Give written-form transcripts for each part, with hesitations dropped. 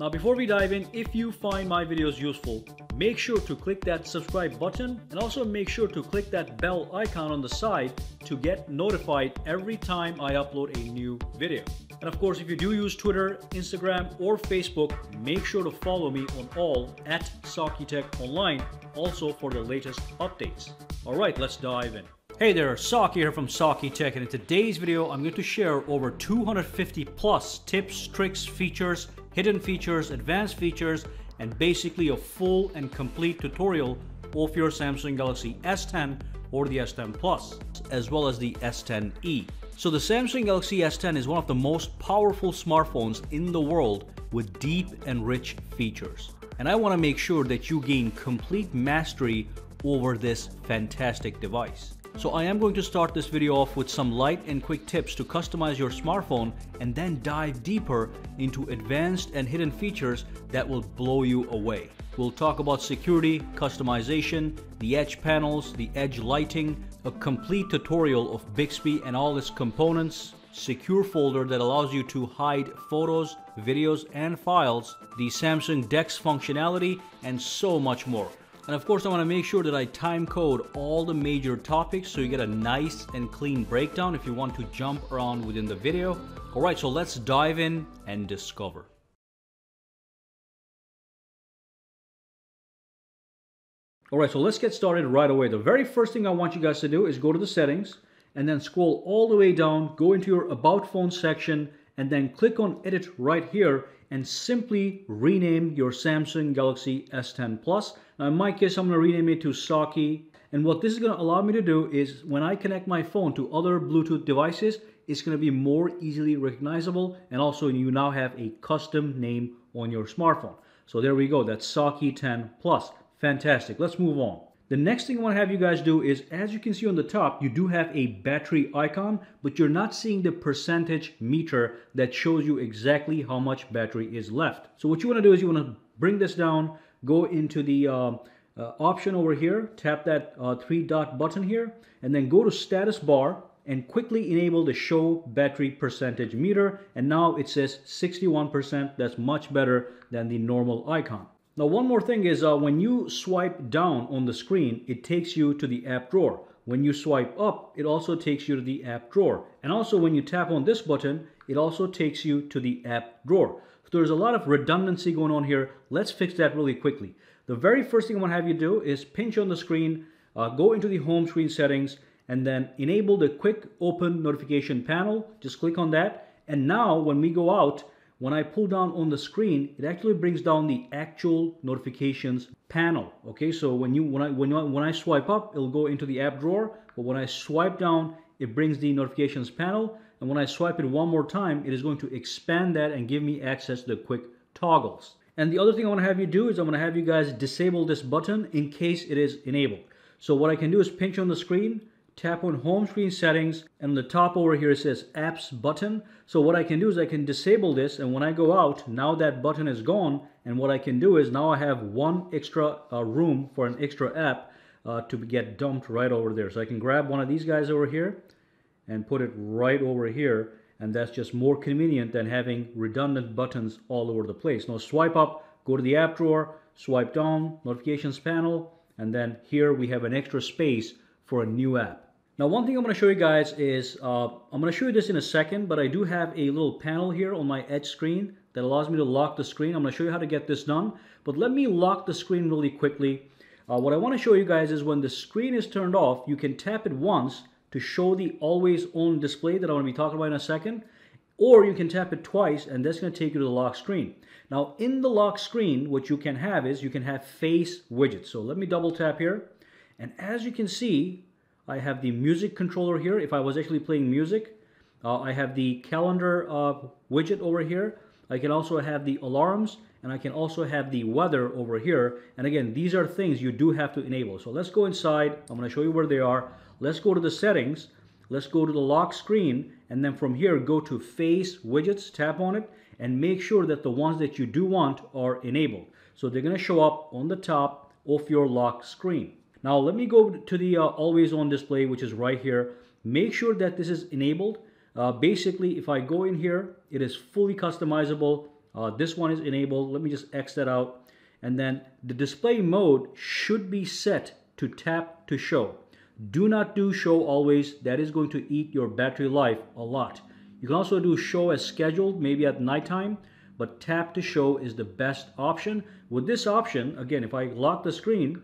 Now before we dive in, if you find my videos useful, make sure to click that subscribe button and also make sure to click that bell icon on the side to get notified every time I upload a new video. And of course, if you do use Twitter, Instagram, or Facebook, make sure to follow me on all at SAKITECH Online, also for the latest updates. Alright, let's dive in. Hey there, Saki here from SAKITECH, and in today's video I'm going to share over 250 plus tips, tricks, features, hidden features, advanced features, and basically a full and complete tutorial of your Samsung Galaxy S10 or the S10 Plus, as well as the S10e. So the Samsung Galaxy S10 is one of the most powerful smartphones in the world with deep and rich features. And I want to make sure that you gain complete mastery over this fantastic device. So I am going to start this video off with some light and quick tips to customize your smartphone and then dive deeper into advanced and hidden features that will blow you away. We'll talk about security, customization, the edge panels, the edge lighting, a complete tutorial of Bixby and all its components, secure folder that allows you to hide photos, videos, and files, the Samsung DeX functionality, and so much more. And of course, I want to make sure that I time code all the major topics so you get a nice and clean breakdown if you want to jump around within the video. Alright, so let's dive in and discover. Alright, so let's get started right away. The very first thing I want you guys to do is go to the settings and then scroll all the way down, go into your About Phone section, and then click on Edit right here and simply rename your Samsung Galaxy S10 Plus. Now in my case, I'm going to rename it to Saki. And what this is going to allow me to do is when I connect my phone to other Bluetooth devices, it's going to be more easily recognizable. And also you now have a custom name on your smartphone. So there we go. That's Saki 10 Plus. Fantastic. Let's move on. The next thing I want to have you guys do is, as you can see on the top, you do have a battery icon, but you're not seeing the percentage meter that shows you exactly how much battery is left. So what you want to do is you want to bring this down, go into the option over here, tap that three-dot button here, and then go to status bar and quickly enable the show battery percentage meter. And now it says 61%. That's much better than the normal icon. Now one more thing is when you swipe down on the screen, it takes you to the app drawer. When you swipe up, it also takes you to the app drawer. And also when you tap on this button, it also takes you to the app drawer. So there's a lot of redundancy going on here. Let's fix that really quickly. The very first thing I want to have you do is pinch on the screen, go into the home screen settings, and then enable the quick open notification panel. Just click on that. And now when we go out, when I pull down on the screen, it actually brings down the actual notifications panel. Okay, so when I swipe up, it'll go into the app drawer. But when I swipe down, it brings the notifications panel. And when I swipe it one more time, it is going to expand that and give me access to the quick toggles. And the other thing I want to have you do is I'm going to have you guys disable this button in case it is enabled. So what I can do is pinch on the screen, tap on home screen settings, and on the top over here it says apps button. So what I can do is I can disable this, and when I go out, now that button is gone, and what I can do is now I have one extra room for an extra app to get dumped right over there. So I can grab one of these guys over here and put it right over here, and that's just more convenient than having redundant buttons all over the place. Now swipe up, go to the app drawer, swipe down, notifications panel, and then here we have an extra space for a new app. Now one thing I'm going to show you guys is, I'm going to show you this in a second, but I do have a little panel here on my edge screen that allows me to lock the screen. I'm going to show you how to get this done, but let me lock the screen really quickly. What I want to show you guys is when the screen is turned off, you can tap it once to show the always on display that I want to be talking about in a second, or you can tap it twice and that's going to take you to the lock screen. Now in the lock screen, what you can have is you can have face widgets. So let me double tap here, and as you can see, I have the music controller here. If I was actually playing music, I have the calendar widget over here. I can also have the alarms, and I can also have the weather over here. And again, these are things you do have to enable. So let's go inside. I'm going to show you where they are. Let's go to the settings. Let's go to the lock screen, and then from here go to face widgets, tap on it, and make sure that the ones that you do want are enabled. So they're going to show up on the top of your lock screen. Now let me go to the always on display, which is right here. Make sure that this is enabled. Basically, if I go in here, it is fully customizable. This one is enabled. Let me just X that out. And then the display mode should be set to tap to show. Do not do show always. That is going to eat your battery life a lot. You can also do show as scheduled, maybe at nighttime, but tap to show is the best option. With this option, again, if I lock the screen,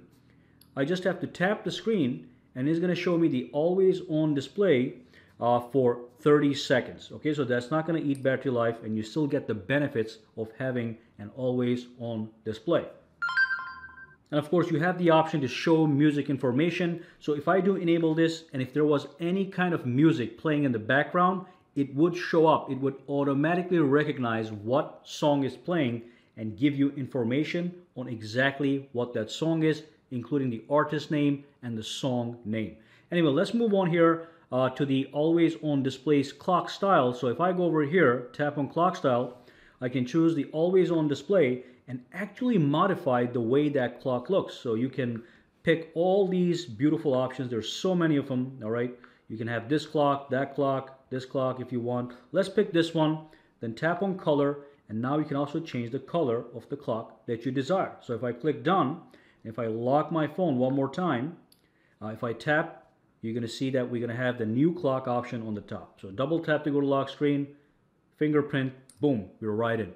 I just have to tap the screen and it's going to show me the always on display for 30 seconds. Okay, so that's not going to eat battery life and you still get the benefits of having an always on display. And of course, you have the option to show music information. So if I do enable this and if there was any kind of music playing in the background, it would show up. It would automatically recognize what song is playing and give you information on exactly what that song is, including the artist name and the song name. Anyway, let's move on here to the always on displays clock style. So if I go over here, tap on clock style, I can choose the always on display and actually modify the way that clock looks. So you can pick all these beautiful options. There's so many of them, all right? You can have this clock, this clock if you want. Let's pick this one, then tap on color, and now you can also change the color of the clock that you desire. So if I click done, if I lock my phone one more time, if I tap, you're gonna see that we're gonna have the new clock option on the top. So double tap to go to lock screen, fingerprint, boom, we're right in.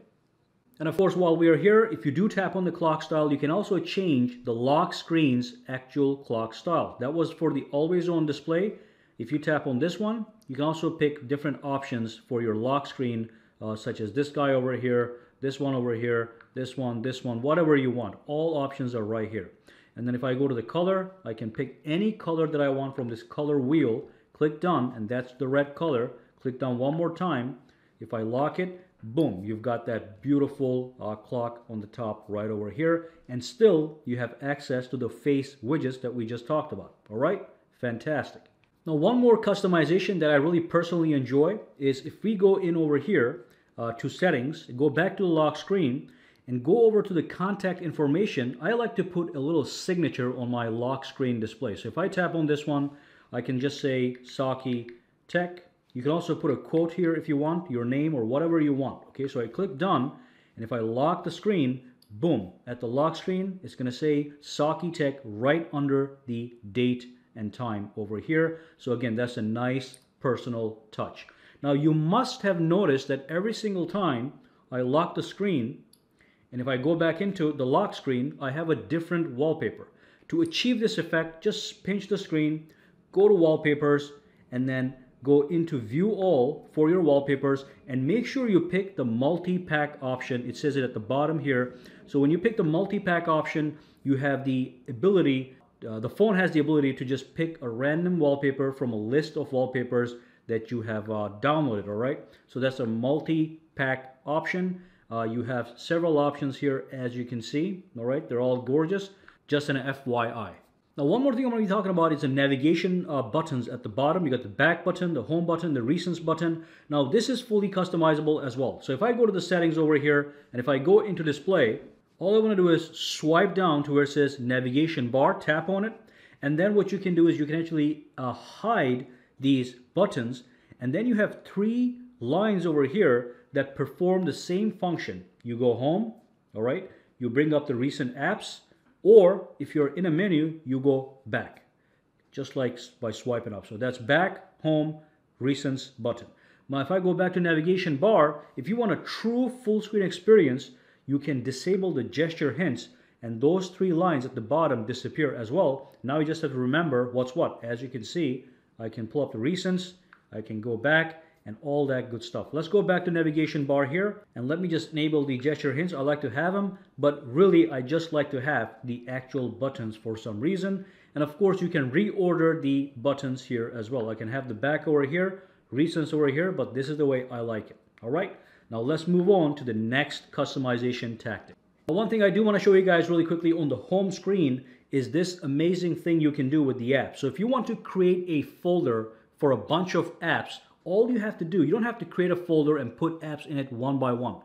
And of course, while we are here, if you do tap on the clock style, you can also change the lock screen's actual clock style. That was for the always on display. If you tap on this one, you can also pick different options for your lock screen, such as this guy over here, this one over here, this one, whatever you want. All options are right here. And then if I go to the color, I can pick any color that I want from this color wheel, click done, and that's the red color. Click done one more time. If I lock it, boom, you've got that beautiful clock on the top right over here. And still, you have access to the face widgets that we just talked about. All right, fantastic. Now, one more customization that I really personally enjoy is if we go in over here to settings, go back to the lock screen, and go over to the contact information, I like to put a little signature on my lock screen display. So if I tap on this one, I can just say SAKITECH. You can also put a quote here if you want, your name or whatever you want. Okay, so I click done, and if I lock the screen, boom, at the lock screen, it's gonna say SAKITECH right under the date and time over here. So again, that's a nice personal touch. Now you must have noticed that every single time I lock the screen, and if I go back into the lock screen, I have a different wallpaper. To achieve this effect, just pinch the screen, go to wallpapers, and then go into view all for your wallpapers, and make sure you pick the multi-pack option. It says it at the bottom here. So when you pick the multi-pack option, you have the ability, the phone has the ability to just pick a random wallpaper from a list of wallpapers that you have downloaded, all right? So that's a multi-pack option. You have several options here, as you can see, all right? They're all gorgeous, just an FYI. Now, one more thing I'm going to be talking about is the navigation buttons at the bottom. You got the back button, the home button, the recents button. Now, this is fully customizable as well. So if I go to the settings over here, and if I go into display, all I want to do is swipe down to where it says navigation bar, tap on it, and then what you can do is you can actually hide these buttons, and then you have three lines over here that perform the same function. You go home, all right? You bring up the recent apps, or if you're in a menu, you go back, just like by swiping up. So that's back, home, recents button. Now, if I go back to navigation bar, if you want a true full screen experience, you can disable the gesture hints, and those three lines at the bottom disappear as well. Now you just have to remember what's what. As you can see, I can pull up the recents, I can go back, and all that good stuff. Let's go back to navigation bar here, and let me just enable the gesture hints. I like to have them, but really I just like to have the actual buttons for some reason. And of course, you can reorder the buttons here as well. I can have the back over here, recents over here, but this is the way I like it. All right, now let's move on to the next customization tactic. Now, one thing I do want to show you guys really quickly on the home screen is this amazing thing you can do with the app. So if you want to create a folder for a bunch of apps, all you have to do, you don't have to create a folder and put apps in it one by one.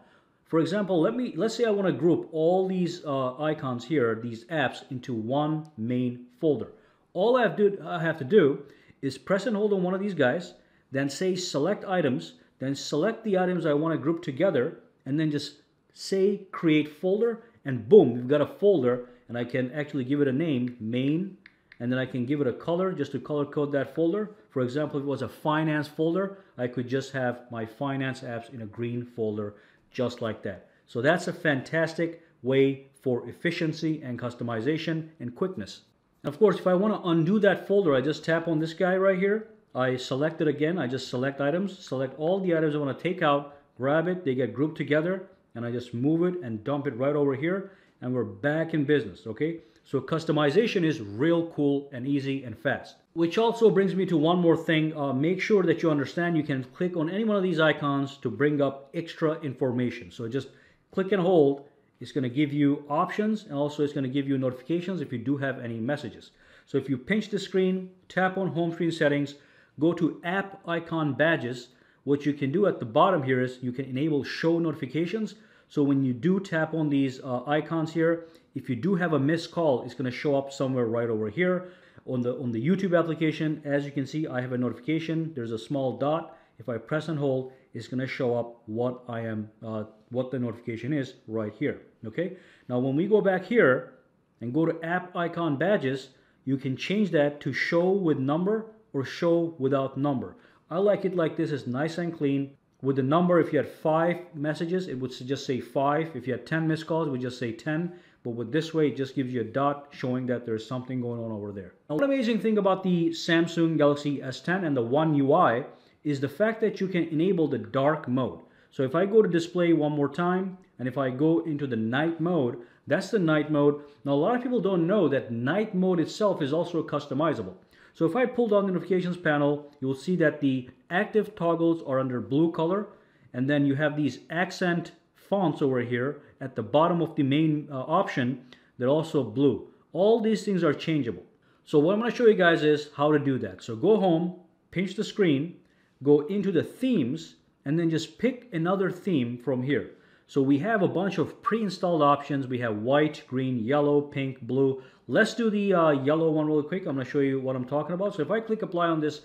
For example, let's say I want to group all these icons here, these apps, into one main folder. All I have to do is press and hold on one of these guys, then say select items, then select the items I want to group together, and then just say create folder, and boom, we've got a folder, and I can actually give it a name, main, and then I can give it a color just to color code that folder. For example, if it was a finance folder, I could just have my finance apps in a green folder just like that. So that's a fantastic way for efficiency and customization and quickness. Of course, if I want to undo that folder, I just tap on this guy right here. I select it again. I just select items, select all the items I want to take out, grab it, they get grouped together, and I just move it and dump it right over here, and we're back in business, okay? So customization is real cool and easy and fast. Which also brings me to one more thing. Make sure that you understand you can click on any one of these icons to bring up extra information. So just click and hold. It's going to give you options, and also it's going to give you notifications if you do have any messages. So if you pinch the screen, tap on home screen settings, go to app icon badges. What you can do at the bottom here is you can enable show notifications. So when you do tap on these icons here, if you do have a missed call, it's going to show up somewhere right over here. On the YouTube application, as you can see, I have a notification. There's a small dot. If I press and hold, it's going to show up what the notification is right here. Okay. Now when we go back here and go to app icon badges, you can change that to show with number or show without number. I like it like this. It's nice and clean. With the number, if you had 5 messages, it would just say 5. If you had 10 missed calls, it would just say 10. But with this way, it just gives you a dot showing that there's something going on over there. Now, one amazing thing about the Samsung Galaxy S10 and the One UI is the fact that you can enable the dark mode. So if I go to display one more time, and if I go into the night mode, that's the night mode. Now, a lot of people don't know that night mode itself is also customizable. So if I pull down the notifications panel, you'll see that the active toggles are under blue color, and then you have these accent fonts over here at the bottom of the main option. They're also blue. All these things are changeable. So what I'm going to show you guys is how to do that. So go home, pinch the screen, go into the themes, and then just pick another theme from here. So we have a bunch of pre-installed options. We have white, green, yellow, pink, blue. Let's do the yellow one really quick. I'm going to show you what I'm talking about. So if I click apply on this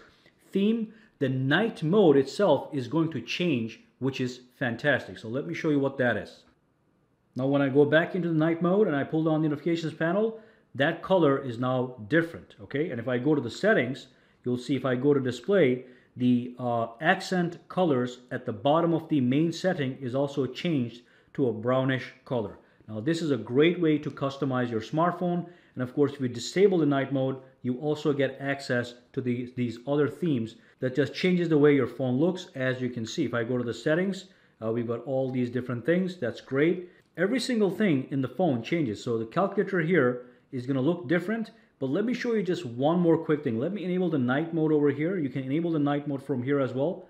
theme, the night mode itself is going to change, which is fantastic. So let me show you what that is. Now when I go back into the night mode and I pull down the notifications panel, that color is now different, okay? And if I go to the settings, you'll see if I go to display, the accent colors at the bottom of the main setting is also changed to a brownish color. Now this is a great way to customize your smartphone, and of course if you disable the night mode, you also get access to these other themes that just changes the way your phone looks. As you can see, if I go to the settings, we've got all these different things. That's great. Every single thing in the phone changes. So the calculator here is going to look different. But let me show you just one more quick thing. Let me enable the night mode over here. You can enable the night mode from here as well.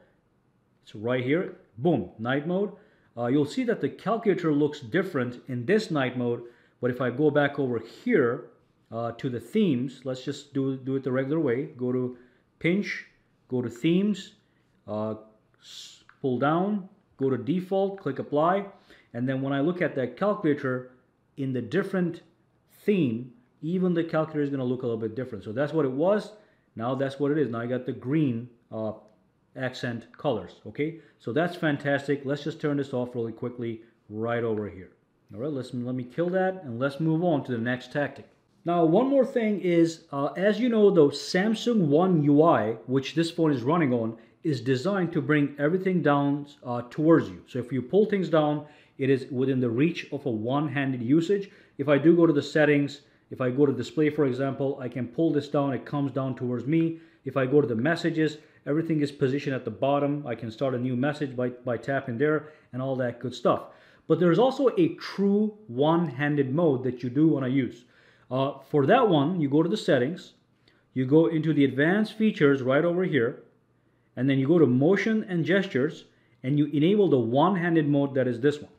It's right here. Boom, night mode. You'll see that the calculator looks different in this night mode. But if I go back over here to the themes, let's just do it the regular way. Go to pinch, go to themes, pull down, go to default, click apply. And then when I look at that calculator in the different theme, even the calculator is going to look a little bit different. So that's what it was. Now that's what it is. Now I got the green accent colors. Okay, so that's fantastic. Let's just turn this off really quickly right over here. All right, let me kill that and let's move on to the next tactic. Now one more thing is, as you know, the Samsung One UI, which this phone is running on, is designed to bring everything down towards you. So if you pull things down, it is within the reach of a one-handed usage. If I do go to the settings, if I go to display, for example, I can pull this down, it comes down towards me. If I go to the messages, everything is positioned at the bottom. I can start a new message by tapping there and all that good stuff. But there's also a true one-handed mode that you do want to use. For that one, you go to the settings, you go into the advanced features right over here, and then you go to motion and gestures, and you enable the one-handed mode, that is this one.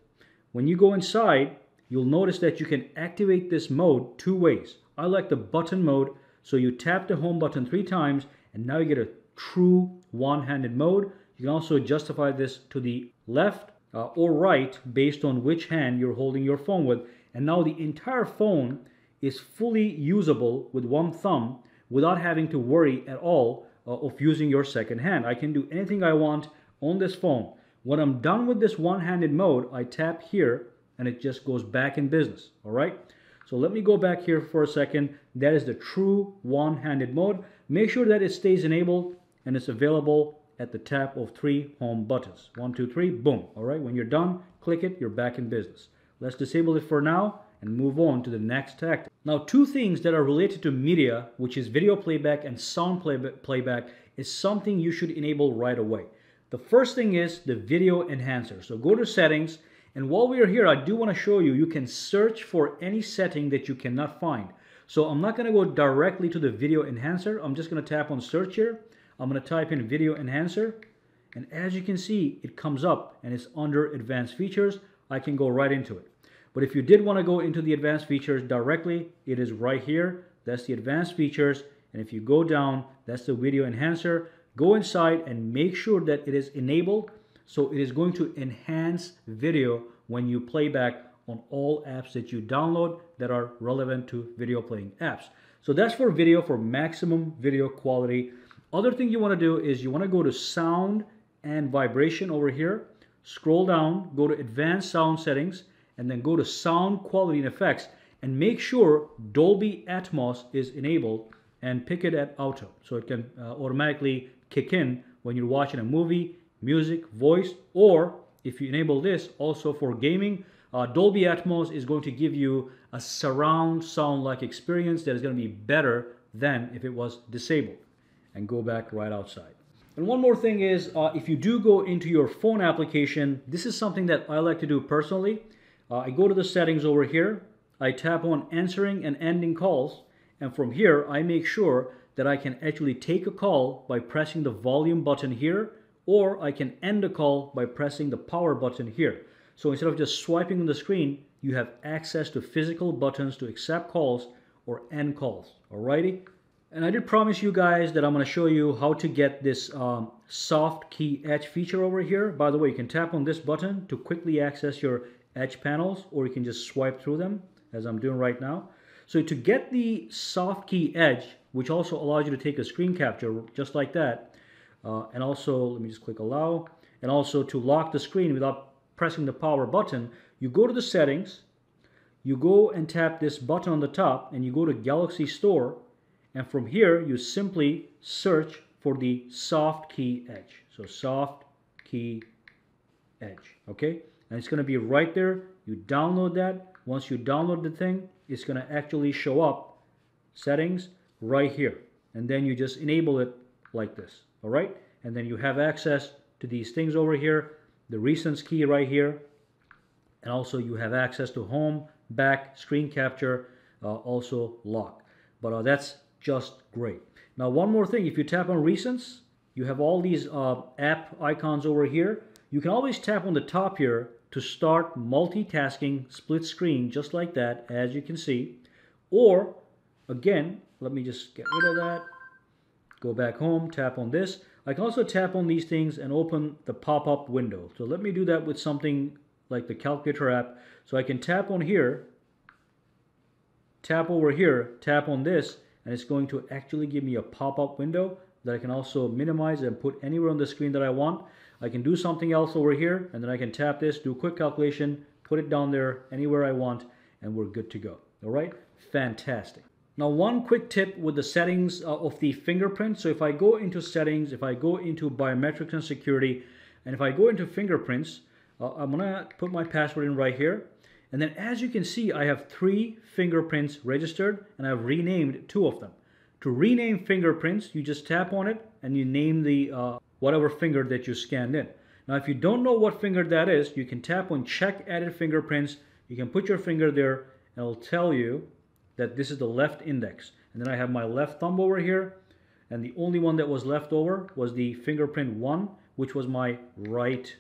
When you go inside, you'll notice that you can activate this mode 2 ways. I like the button mode, so you tap the home button 3 times, and now you get a true one-handed mode. You can also justify this to the left or right based on which hand you're holding your phone with. And now the entire phone is fully usable with one thumb without having to worry at all of using your second hand. I can do anything I want on this phone. When I'm done with this one-handed mode, I tap here and it just goes back in business. All right. So let me go back here for a second. That is the true one-handed mode. Make sure that it stays enabled and it's available at the tap of 3 home buttons. 1, 2, 3, boom. All right. When you're done, click it. You're back in business. Let's disable it for now and move on to the next tactic. Now, 2 things that are related to media, which is video playback and sound playback, is something you should enable right away. The first thing is the video enhancer. So go to settings, and while we are here, I do want to show you, you can search for any setting that you cannot find. So I'm not going to go directly to the video enhancer. I'm just going to tap on search here. I'm going to type in video enhancer, and as you can see, it comes up and it's under advanced features. I can go right into it. But if you did want to go into the advanced features directly, it is right here. That's the advanced features. And if you go down, that's the video enhancer. Go inside and make sure that it is enabled. So it is going to enhance video when you play back on all apps that you download that are relevant to video playing apps. So that's for video, for maximum video quality. Other thing you want to do is you want to go to sound and vibration over here. Scroll down, go to advanced sound settings, and then go to sound quality and effects, and make sure Dolby Atmos is enabled and pick it at auto so it can automatically kick in when you're watching a movie, music, voice, or if you enable this also for gaming. Dolby Atmos is going to give you a surround sound like experience that is going to be better than if it was disabled. And go back right outside. And one more thing is, if you do go into your phone application, this is something that I like to do personally. I go to the settings over here, I tap on answering and ending calls, and from here I make sure that I can actually take a call by pressing the volume button here, or I can end a call by pressing the power button here. So instead of just swiping on the screen, you have access to physical buttons to accept calls or end calls. Alrighty? And I did promise you guys that I'm going to show you how to get this soft key edge feature over here. By the way, you can tap on this button to quickly access your edge panels, or you can just swipe through them as I'm doing right now. So to get the soft key edge, which also allows you to take a screen capture just like that, and also let me just click allow, and also to lock the screen without pressing the power button, you go to the settings, you go and tap this button on the top, and you go to Galaxy Store, and from here you simply search for the soft key edge. So soft key edge, okay? And it's going to be right there. You download that. Once you download the thing, it's going to actually show up settings right here. And then you just enable it like this, all right? And then you have access to these things over here, the recents key right here, and also you have access to home, back, screen capture, also lock. But that's just great. Now one more thing, if you tap on recents, you have all these app icons over here. You can always tap on the top here to start multitasking split screen just like that, as you can see. Or again, let me just get rid of that, go back home, tap on this. I can also tap on these things and open the pop-up window. So let me do that with something like the calculator app. So I can tap on here, tap over here, tap on this, and it's going to actually give me a pop-up window that I can also minimize and put anywhere on the screen that I want. I can do something else over here, and then I can tap this, do a quick calculation, put it down there anywhere I want, and we're good to go. All right? Fantastic. Now one quick tip with the settings of the fingerprint. So if I go into settings, if I go into biometrics and security, and if I go into fingerprints, I'm gonna put my password in right here. And then as you can see, I have 3 fingerprints registered, and I've renamed 2 of them. To rename fingerprints, you just tap on it and you name the whatever finger that you scanned in. Now if you don't know what finger that is, you can tap on check added fingerprints. You can put your finger there and it'll tell you that this is the left index. And then I have my left thumb over here, and the only one that was left over was the fingerprint 1, which was my right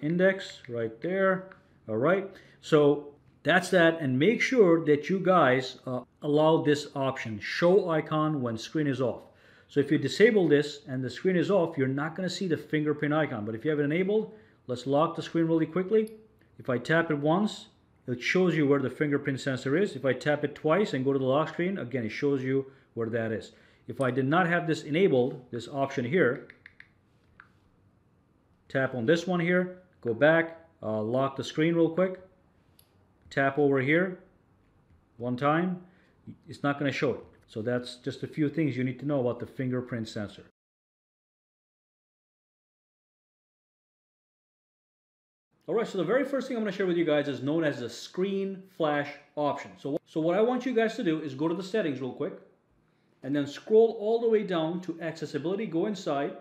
index right there. All right, so that's that, and make sure that you guys allow this option, show icon when screen is off. So if you disable this and the screen is off, you're not going to see the fingerprint icon. But if you have it enabled, let's lock the screen really quickly. If I tap it once, it shows you where the fingerprint sensor is. If I tap it twice and go to the lock screen, again, it shows you where that is. If I did not have this enabled, this option here, tap on this one here, go back, lock the screen real quick. Tap over here one time. It's not going to show it. So that's just a few things you need to know about the fingerprint sensor. Alright, so the very first thing I'm going to share with you guys is known as the screen flash option. So what I want you guys to do is go to the settings real quick, and then scroll all the way down to accessibility, go inside,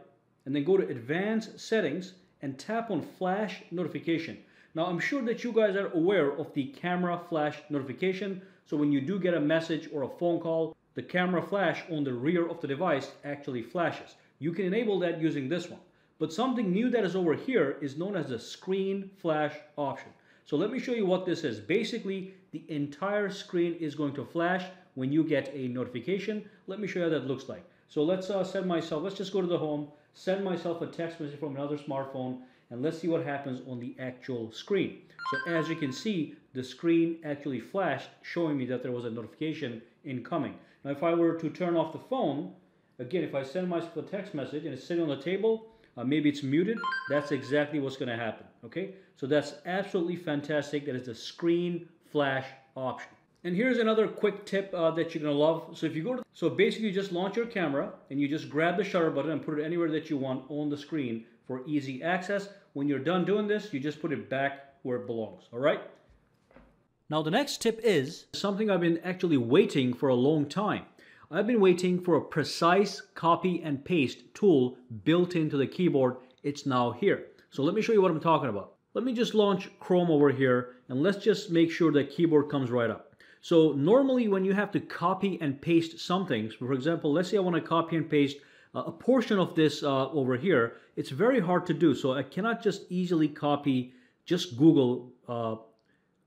and then go to advanced settings and tap on flash notification. Now I'm sure that you guys are aware of the camera flash notification. So when you do get a message or a phone call, the camera flash on the rear of the device actually flashes. You can enable that using this one. But something new that is over here is known as the screen flash option. So let me show you what this is. Basically, the entire screen is going to flash when you get a notification. Let me show you how that looks like. So let's let's just go to the home, send myself a text message from another smartphone, and let's see what happens on the actual screen. So as you can see, the screen actually flashed, showing me that there was a notification incoming. Now if I were to turn off the phone, again, if I send myself a text message and it's sitting on the table, maybe it's muted, that's exactly what's going to happen. Okay, so that's absolutely fantastic. That is the screen flash option. And here's another quick tip that you're going to love. So if you go to, so basically you just launch your camera and you just grab the shutter button and put it anywhere that you want on the screen for easy access. When you're done doing this, you just put it back where it belongs. All right. Now the next tip is something I've been actually waiting for a long time. I've been waiting for a precise copy and paste tool built into the keyboard. It's now here. So let me show you what I'm talking about. Let me just launch Chrome over here and let's just make sure the keyboard comes right up. So normally when you have to copy and paste something, for example, let's say I want to copy and paste a portion of this over here, it's very hard to do. So I cannot just easily copy just Google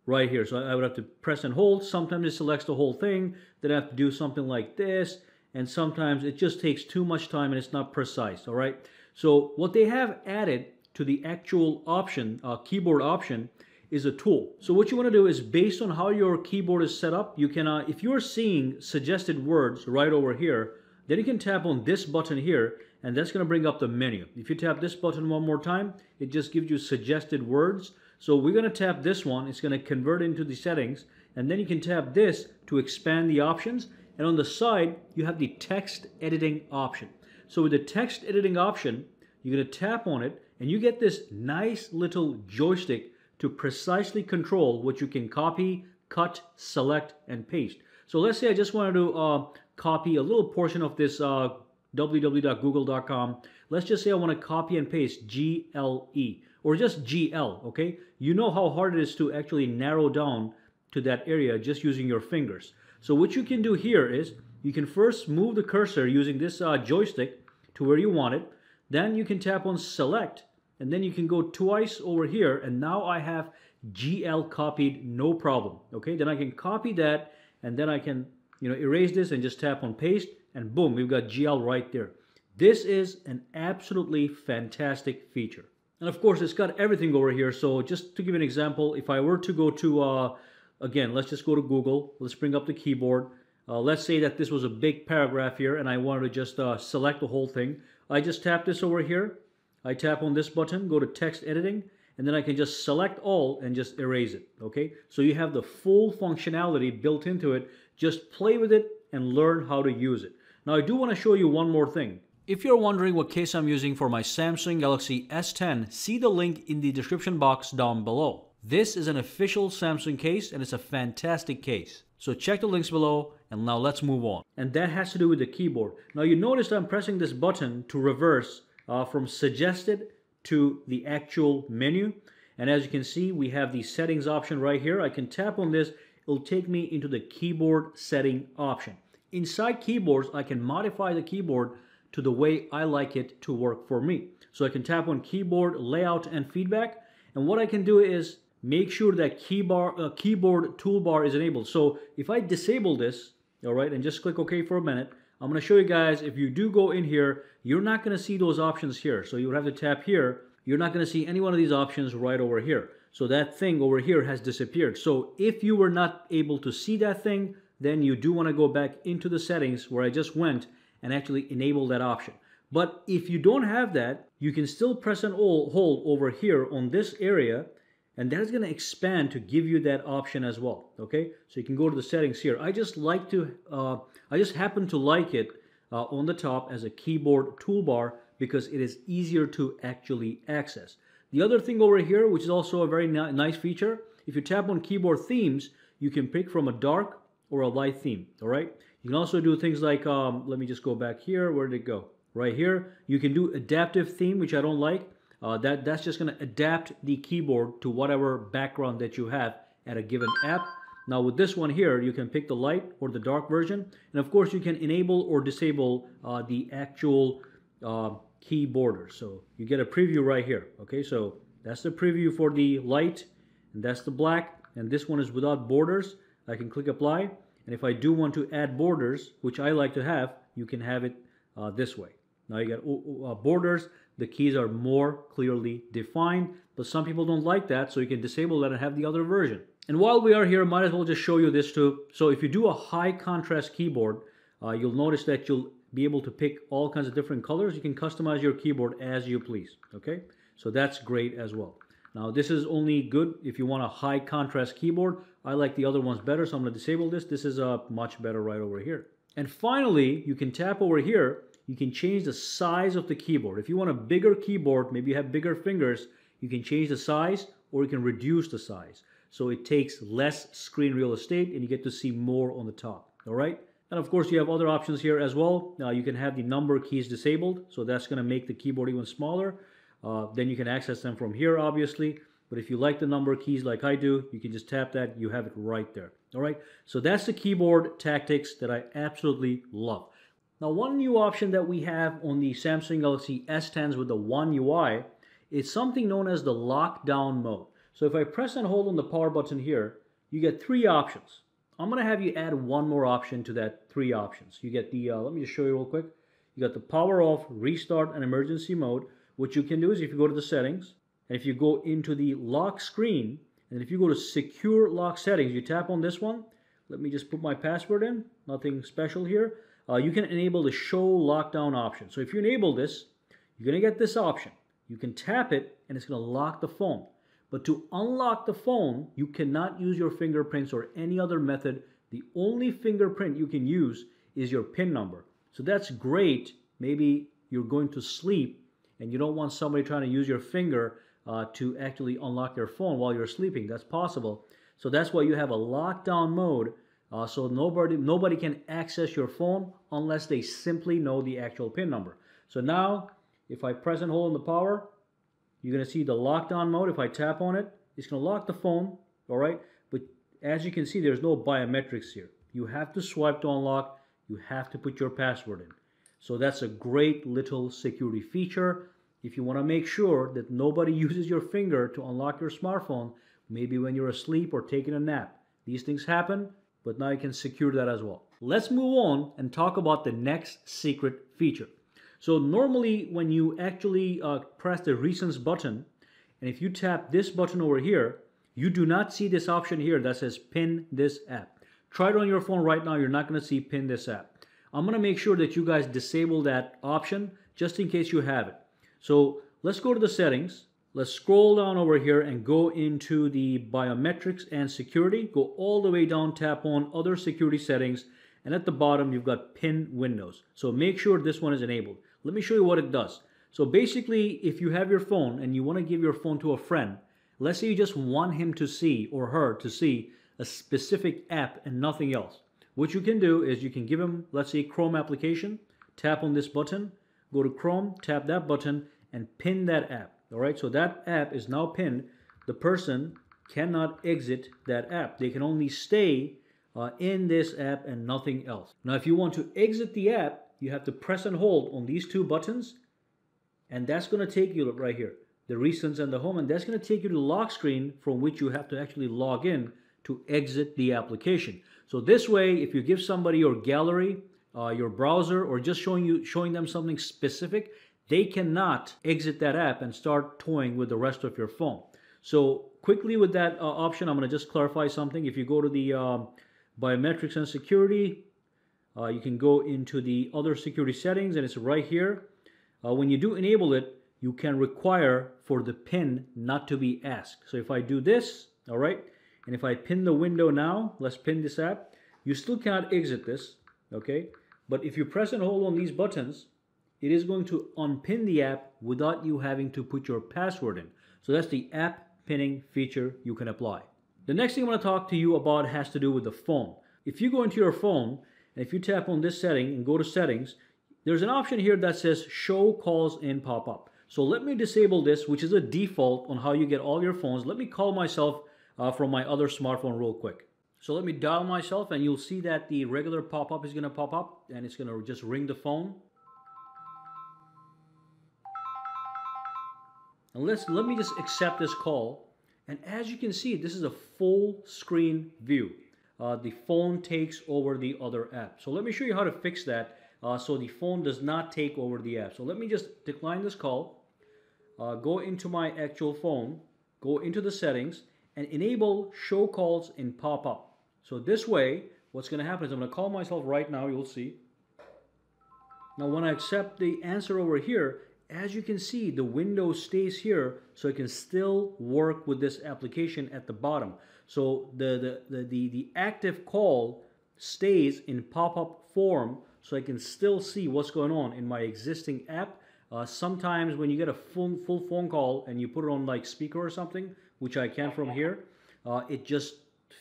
right here. So I would have to press and hold. Sometimes it selects the whole thing. Then I have to do something like this. And sometimes it just takes too much time and it's not precise. All right. So what they have added to the actual option, keyboard option, is a tool. So what you want to do is, based on how your keyboard is set up, you can, if you're seeing suggested words right over here, then you can tap on this button here, and that's going to bring up the menu. If you tap this button one more time, it just gives you suggested words. So we're going to tap this one. It's going to convert into the settings, and then you can tap this to expand the options. And on the side, you have the text editing option. So with the text editing option, you're going to tap on it, and you get this nice little joystick to precisely control what you can copy, cut, select, and paste. So let's say I just wanted to copy a little portion of this www.google.com. Let's just say I want to copy and paste GLE or just GL, okay? You know how hard it is to actually narrow down to that area just using your fingers. So what you can do here is you can first move the cursor using this joystick to where you want it. Then you can tap on select, and then you can go twice over here, and now I have GL copied, no problem. Okay, then I can copy that, and then I can erase this and just tap on paste, and boom, we've got GL right there. This is an absolutely fantastic feature. And of course, it's got everything over here. So just to give you an example, if I were to go to, again, let's just go to Google. Let's bring up the keyboard. Let's say that this was a big paragraph here, and I wanted to just select the whole thing. I just tap this over here. I tap on this button, go to text editing, and then I can just select all and just erase it. Okay, so you have the full functionality built into it. Just play with it and learn how to use it. Now I do want to show you one more thing. If you're wondering what case I'm using for my Samsung Galaxy S10, see the link in the description box down below. This is an official Samsung case, and it's a fantastic case. So check the links below, and now let's move on. And that has to do with the keyboard. Now you noticed I'm pressing this button to reverse from suggested to the actual menu. And as you can see, we have the settings option right here. I can tap on this. It'll take me into the keyboard setting option. Inside keyboards, I can modify the keyboard to the way I like it to work for me. So I can tap on keyboard layout and feedback. And what I can do is make sure that keyboard toolbar is enabled. So if I disable this, all right, and just click OK for a minute, I'm going to show you guys, if you do go in here, you're not going to see those options here. So you would have to tap here. You're not going to see any one of these options right over here. So that thing over here has disappeared. So if you were not able to see that thing, then you do want to go back into the settings where I just went and actually enable that option. But if you don't have that, you can still press and hold over here on this area, And that is going to expand to give you that option as well. Okay, so you can go to the settings here. I just happen to like it on the top as a keyboard toolbar because it is easier to actually access. The other thing over here, which is also a very nice feature, if you tap on keyboard themes, you can pick from a dark or a light theme. All right, you can also do things like let me just go back here. Where did it go? Right here. You can do adaptive theme, which I don't like. That's just going to adapt the keyboard to whatever background that you have at a given app. Now with this one here, you can pick the light or the dark version, and of course you can enable or disable the actual key border. So you get a preview right here. Okay, so that's the preview for the light, and that's the black, and this one is without borders. I can click apply, and if I do want to add borders, which I like to have, you can have it this way. Now you got borders. The keys are more clearly defined, but some people don't like that, so you can disable that and have the other version. And while we are here, might as well just show you this too. So if you do a high contrast keyboard, you'll notice that you'll be able to pick all kinds of different colors. You can customize your keyboard as you please. Okay, so that's great as well. Now this is only good if you want a high contrast keyboard. I like the other ones better, so I'm going to disable this. This is much better right over here. And finally, you can tap over here. You can change the size of the keyboard. If you want a bigger keyboard, maybe you have bigger fingers, you can change the size or you can reduce the size. So it takes less screen real estate and you get to see more on the top. All right. And of course, you have other options here as well. Now you can have the number keys disabled. So that's going to make the keyboard even smaller. Then you can access them from here, obviously. But if you like the number keys like I do, you can just tap that. You have it right there. All right. So that's the keyboard tactics that I absolutely love. Now, one new option that we have on the Samsung Galaxy S10s with the One UI is something known as the lockdown mode. So if I press and hold on the power button here, you get three options. I'm going to have you add one more option to that three options. You get the, let me just show you real quick. You got the power off, restart, and emergency mode. What you can do is if you go to the settings, and if you go into the lock screen, and if you go to secure lock settings, you tap on this one. Let me just put my password in, nothing special here. You can enable the show lockdown option. So if you enable this, you're going to get this option. You can tap it and it's going to lock the phone. But to unlock the phone, you cannot use your fingerprints or any other method. The only fingerprint you can use is your PIN number. So that's great. Maybe you're going to sleep and you don't want somebody trying to use your finger to actually unlock your phone while you're sleeping. That's possible. So that's why you have a lockdown mode. So nobody can access your phone unless they simply know the actual PIN number. So now, if I press and hold on the power, you're going to see the lockdown mode. If I tap on it, it's going to lock the phone, all right? But as you can see, there's no biometrics here. You have to swipe to unlock. You have to put your password in. So that's a great little security feature. If you want to make sure that nobody uses your finger to unlock your smartphone, maybe when you're asleep or taking a nap. These things happen. But now you can secure that as well. Let's move on and talk about the next secret feature. So normally when you actually press the recents button, and if you tap this button over here, you do not see this option here that says pin this app. Try it on your phone right now. You're not going to see pin this app. I'm going to make sure that you guys disable that option just in case you have it. So let's go to the settings. Let's scroll down over here and go into the biometrics and security. Go all the way down, tap on other security settings, and at the bottom you've got pin windows. So make sure this one is enabled. Let me show you what it does. So basically, if you have your phone and you want to give your phone to a friend, let's say you just want him to see or her to see a specific app and nothing else. What you can do is you can give him, let's say, Chrome application, tap on this button, go to Chrome, tap that button, and pin that app. All right, so that app is now pinned. The person cannot exit that app. They can only stay in this app and nothing else. Now, if you want to exit the app, you have to press and hold on these two buttons, and that's going to take you right here, the recents and the home, and that's going to take you to the lock screen from which you have to actually log in to exit the application. So this way, if you give somebody your gallery, your browser, or just showing them something specific, they cannot exit that app and start toying with the rest of your phone. So quickly with that option, I'm going to just clarify something. If you go to the biometrics and security, you can go into the other security settings, and it's right here. When you do enable it, you can require for the pin not to be asked. So if I do this, all right, and if I pin the window now, let's pin this app, you still cannot exit this, okay? But if you press and hold on these buttons, it is going to unpin the app without you having to put your password in. So that's the app pinning feature you can apply. The next thing I'm going to talk to you about has to do with the phone. If you go into your phone, and if you tap on this setting and go to settings, there's an option here that says show calls in pop-up. So let me disable this, which is a default on how you get all your phones. Let me call myself from my other smartphone real quick. So let me dial myself, and you'll see that the regular pop-up is going to pop up, and it's going to just ring the phone. And let me just accept this call. And as you can see, this is a full screen view. The phone takes over the other app. So let me show you how to fix that so the phone does not take over the app. So let me just decline this call, go into my actual phone, go into the settings, and enable show calls in pop-up. So this way, what's going to happen is I'm going to call myself right now, you'll see. Now when I accept the answer over here, as you can see, the window stays here, so I can still work with this application at the bottom. So the active call stays in pop-up form, so I can still see what's going on in my existing app. Sometimes when you get a full phone call and you put it on like speaker or something, which I can from here, it just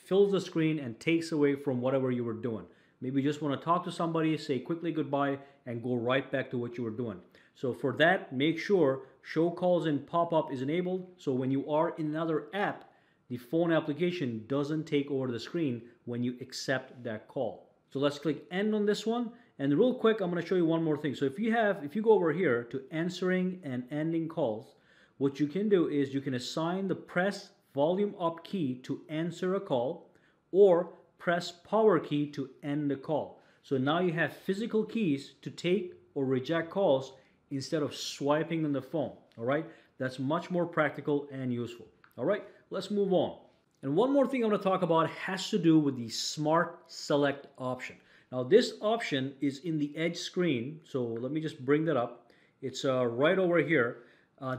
fills the screen and takes away from whatever you were doing. Maybe you just want to talk to somebody, say quickly goodbye, and go right back to what you were doing. So for that, make sure show calls in pop-up is enabled, so when you are in another app, the phone application doesn't take over the screen when you accept that call. So let's click end on this one, and real quick, I'm going to show you one more thing. So if you go over here to answering and ending calls, what you can do is you can assign the press volume up key to answer a call, or press power key to end the call. So now you have physical keys to take or reject calls instead of swiping on the phone. All right, that's much more practical and useful. All right, let's move on. And one more thing I'm going to talk about has to do with the Smart Select option. Now this option is in the Edge screen, so let me just bring that up. It's right over here.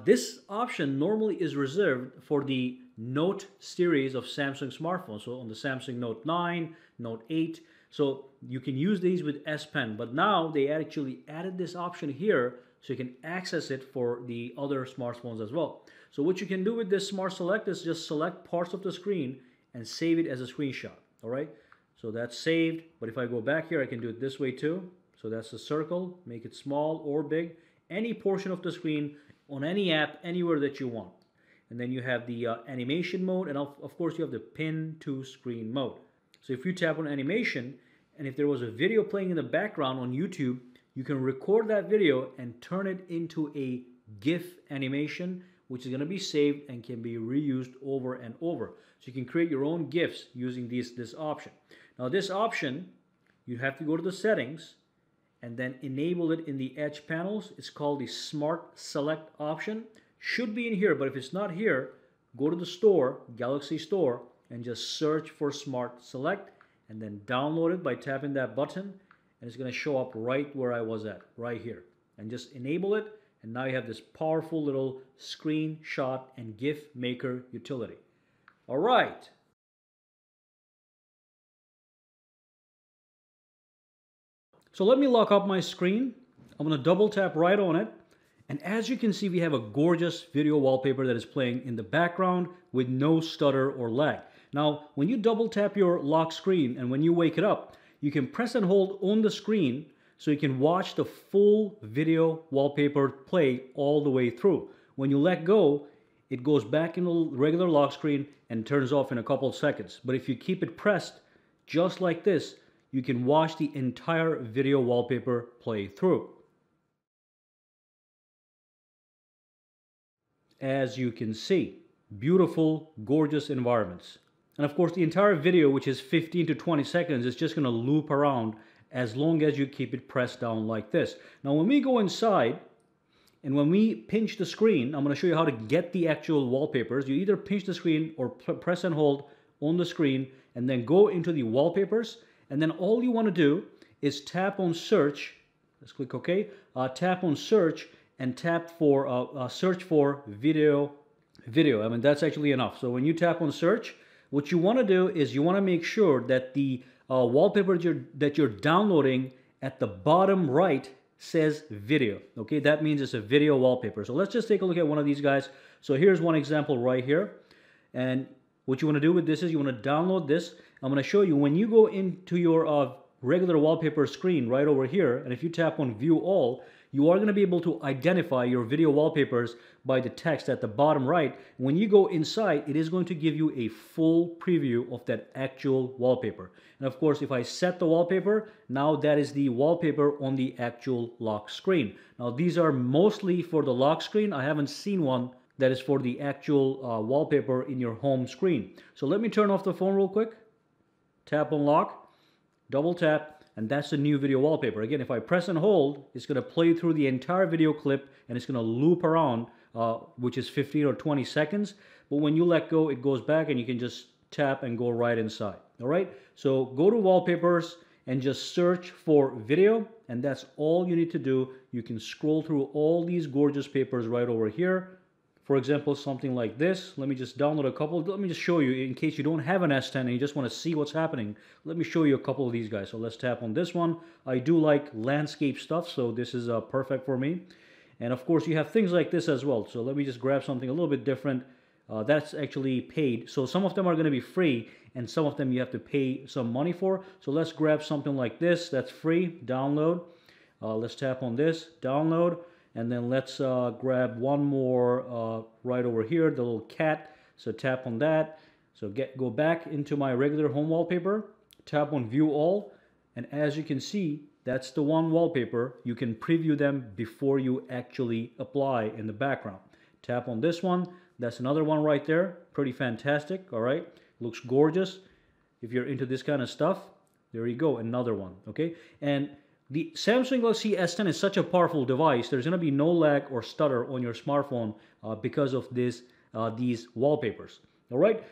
This option normally is reserved for the Note series of Samsung smartphones, so on the Samsung Note 9, Note 8. So you can use these with S Pen, but now they actually added this option here so you can access it for the other smartphones as well. So what you can do with this Smart Select is just select parts of the screen and save it as a screenshot. All right, so that's saved, but if I go back here, I can do it this way too. So that's the circle, make it small or big, any portion of the screen on any app, anywhere that you want. And then you have the animation mode, and of course you have the pin to screen mode. So if you tap on animation, and if there was a video playing in the background on YouTube, you can record that video and turn it into a GIF animation, which is going to be saved and can be reused over and over. So you can create your own GIFs using this option. Now this option, you have to go to the settings and then enable it in the Edge panels. It's called the Smart Select option. Should be in here, but if it's not here, go to the store, Galaxy Store, and just search for Smart Select, and then download it by tapping that button, and it's going to show up right where I was at, right here. And just enable it, and now you have this powerful little screenshot and GIF maker utility. All right. So let me lock up my screen. I'm going to double tap right on it. And as you can see, we have a gorgeous video wallpaper that is playing in the background with no stutter or lag. Now, when you double tap your lock screen and when you wake it up, you can press and hold on the screen so you can watch the full video wallpaper play all the way through. When you let go, it goes back in the regular lock screen and turns off in a couple of seconds. But if you keep it pressed just like this, you can watch the entire video wallpaper play through. As you can see, beautiful, gorgeous environments. And of course, the entire video, which is 15 to 20 seconds, is just going to loop around as long as you keep it pressed down like this. Now, when we go inside and when we pinch the screen, I'm going to show you how to get the actual wallpapers. You either pinch the screen or press and hold on the screen and then go into the wallpapers. And then all you want to do is tap on search. Let's click OK. Tap on search. and tap for search for video. I mean, that's actually enough. So when you tap on search, what you want to do is you want to make sure that the wallpaper that you're downloading at the bottom right says video. Okay, that means it's a video wallpaper. So let's just take a look at one of these guys. So here's one example right here. And what you want to do with this is you want to download this. I'm going to show you when you go into your regular wallpaper screen right over here, and if you tap on view all, you are going to be able to identify your video wallpapers by the text at the bottom right. When you go inside, it is going to give you a full preview of that actual wallpaper. And of course, if I set the wallpaper, now that is the wallpaper on the actual lock screen. Now these are mostly for the lock screen. I haven't seen one that is for the actual wallpaper in your home screen. So let me turn off the phone real quick. Tap on lock, double tap, and that's the new video wallpaper. Again, if I press and hold, it's going to play through the entire video clip and it's going to loop around, which is 15 or 20 seconds. But when you let go, it goes back and you can just tap and go right inside. All right, so go to wallpapers and just search for video, and that's all you need to do. You can scroll through all these gorgeous papers right over here. For example, something like this. Let me just download a couple. Let me just show you in case you don't have an S10 and you just want to see what's happening. Let me show you a couple of these guys. So let's tap on this one. I do like landscape stuff, so this is perfect for me. And of course, you have things like this as well. So let me just grab something a little bit different. That's actually paid. So some of them are going to be free and some of them you have to pay some money for. So let's grab something like this. That's free. Download. Let's tap on this. Download. And then let's grab one more right over here, the little cat. So tap on that. So go back into my regular home wallpaper, tap on view all, and as you can see, that's the one wallpaper. You can preview them before you actually apply in the background. Tap on this one. That's another one right there. Pretty fantastic, all right? Looks gorgeous. If you're into this kind of stuff, there you go, another one, okay? And the Samsung Galaxy S10 is such a powerful device. There's going to be no lag or stutter on your smartphone because of these wallpapers. All right.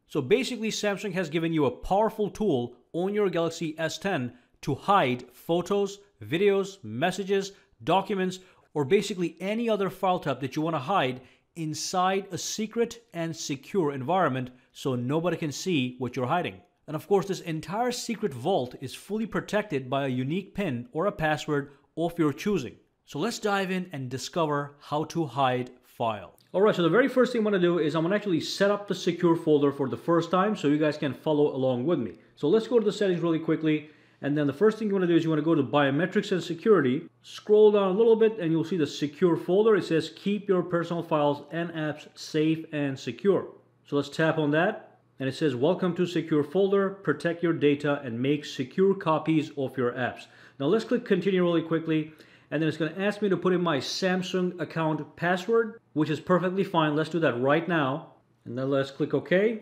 So basically, Samsung has given you a powerful tool on your Galaxy S10 to hide photos, videos, messages, documents, or basically any other file type that you want to hide inside a secret and secure environment so nobody can see what you're hiding. And of course, this entire secret vault is fully protected by a unique PIN or a password of your choosing. So let's dive in and discover how to hide file. Alright, so the very first thing I'm going to do is I'm going to actually set up the secure folder for the first time so you guys can follow along with me. So let's go to the settings really quickly. And then the first thing you want to do is you want to go to biometrics and security, scroll down a little bit and you'll see the secure folder. It says keep your personal files and apps safe and secure. So let's tap on that and it says welcome to secure folder, protect your data and make secure copies of your apps. Now let's click continue really quickly and then it's going to ask me to put in my Samsung account password, which is perfectly fine. Let's do that right now and then let's click OK.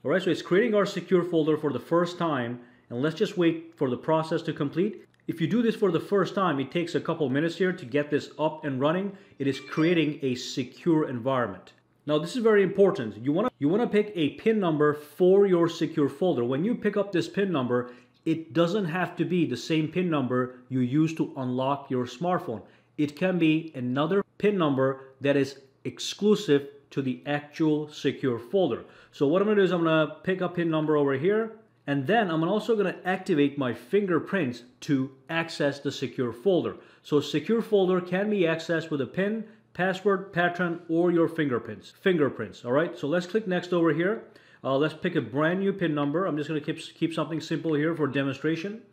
Alright, so it's creating our secure folder for the first time. And let's just wait for the process to complete. If you do this for the first time, it takes a couple minutes here to get this up and running. It is creating a secure environment. Now this is very important. You want to pick a PIN number for your secure folder. When you pick up this PIN number, it doesn't have to be the same PIN number you use to unlock your smartphone. It can be another PIN number that is exclusive to the actual secure folder. So what I'm going to do is I'm going to pick a PIN number over here. And then I'm also going to activate my fingerprints to access the secure folder. So secure folder can be accessed with a PIN, password, pattern, or your fingerprints. All right, so let's click next over here. Let's pick a brand new PIN number. I'm just going to keep something simple here for demonstration.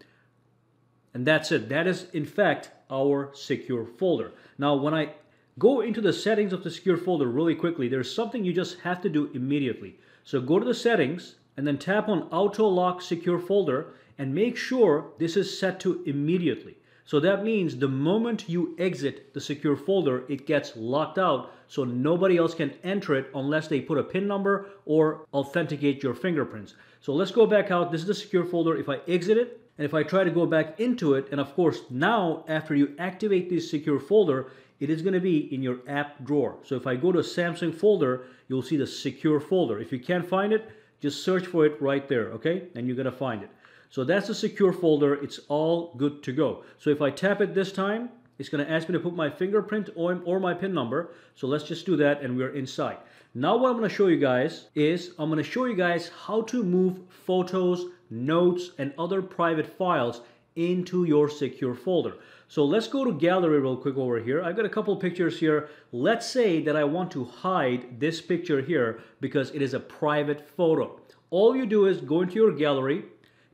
And that's it. That is, in fact, our secure folder. Now, when I go into the settings of the secure folder really quickly, there's something you just have to do immediately. So go to the settings, and then tap on Auto Lock Secure Folder and make sure this is set to immediately. So that means the moment you exit the secure folder, it gets locked out so nobody else can enter it unless they put a PIN number or authenticate your fingerprints. So let's go back out. This is the secure folder. If I exit it and if I try to go back into it, and of course now after you activate this secure folder, it is going to be in your app drawer. So if I go to Samsung folder, you'll see the secure folder. If you can't find it, just search for it right there, okay? And you're going to find it. So that's the secure folder. It's all good to go. So if I tap it this time, it's going to ask me to put my fingerprint or my PIN number. So let's just do that and we're inside. Now what I'm going to show you guys is I'm going to show you guys how to move photos, notes, and other private files into your secure folder. So let's go to gallery real quick over here. I've got a couple pictures here. Let's say that I want to hide this picture here because it is a private photo. All you do is go into your gallery,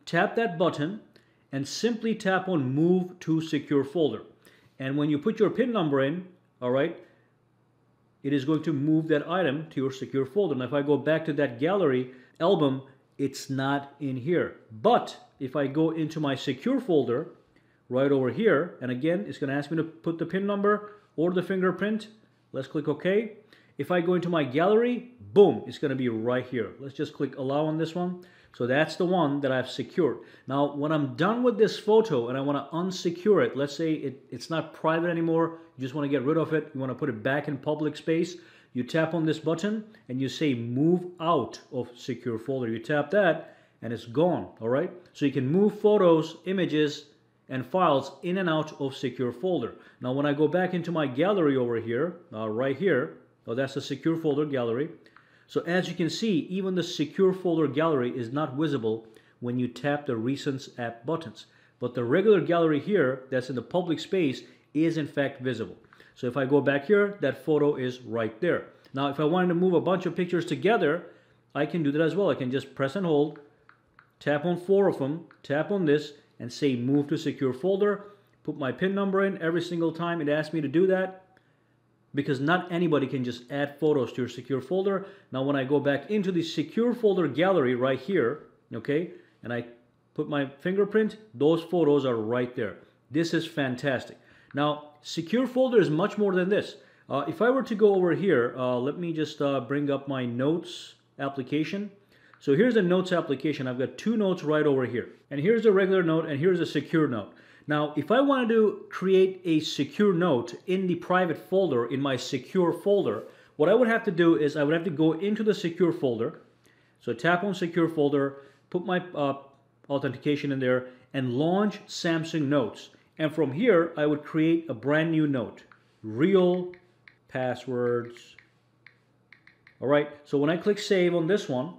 tap that button, and simply tap on Move to Secure Folder. And when you put your PIN number in, all right, it is going to move that item to your secure folder. Now if I go back to that gallery album, it's not in here. But if I go into my secure folder right over here, and again, it's going to ask me to put the PIN number or the fingerprint. Let's click OK. If I go into my gallery, boom, it's going to be right here. Let's just click Allow on this one. So that's the one that I've secured. Now, when I'm done with this photo and I want to unsecure it, let's say it's not private anymore, you just want to get rid of it, you want to put it back in public space, you tap on this button and you say Move Out of Secure Folder. You tap that and it's gone, all right? So you can move photos, images, and files in and out of secure folder. Now, when I go back into my gallery over here, right here, that's the secure folder gallery. So as you can see, even the secure folder gallery is not visible when you tap the Recents app buttons. But the regular gallery here, that's in the public space, is in fact visible. So if I go back here, that photo is right there. Now, if I wanted to move a bunch of pictures together, I can do that as well. I can just press and hold, tap on 4 of them, tap on this, and say Move to Secure Folder. Put my PIN number in every single time it asks me to do that, because not anybody can just add photos to your secure folder. Now when I go back into the secure folder gallery right here, okay, and I put my fingerprint, those photos are right there. This is fantastic. Now, secure folder is much more than this. If I were to go over here, let me just bring up my notes application. So here's the notes application. I've got 2 notes right over here. And here's a regular note and here's a secure note. Now, if I wanted to create a secure note in the private folder, in my secure folder, what I would have to do is I would have to go into the secure folder. So tap on secure folder, put my authentication in there, and launch Samsung Notes. And from here, I would create a brand new note. Real passwords. All right, so when I click save on this one,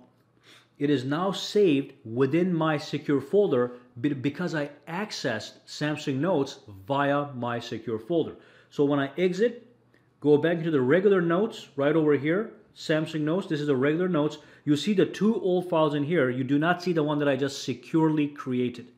it is now saved within my secure folder because I accessed Samsung Notes via my secure folder. So when I exit, go back into the regular notes right over here, Samsung Notes, this is the regular notes. You see the 2 old files in here. You do not see the one that I just securely created.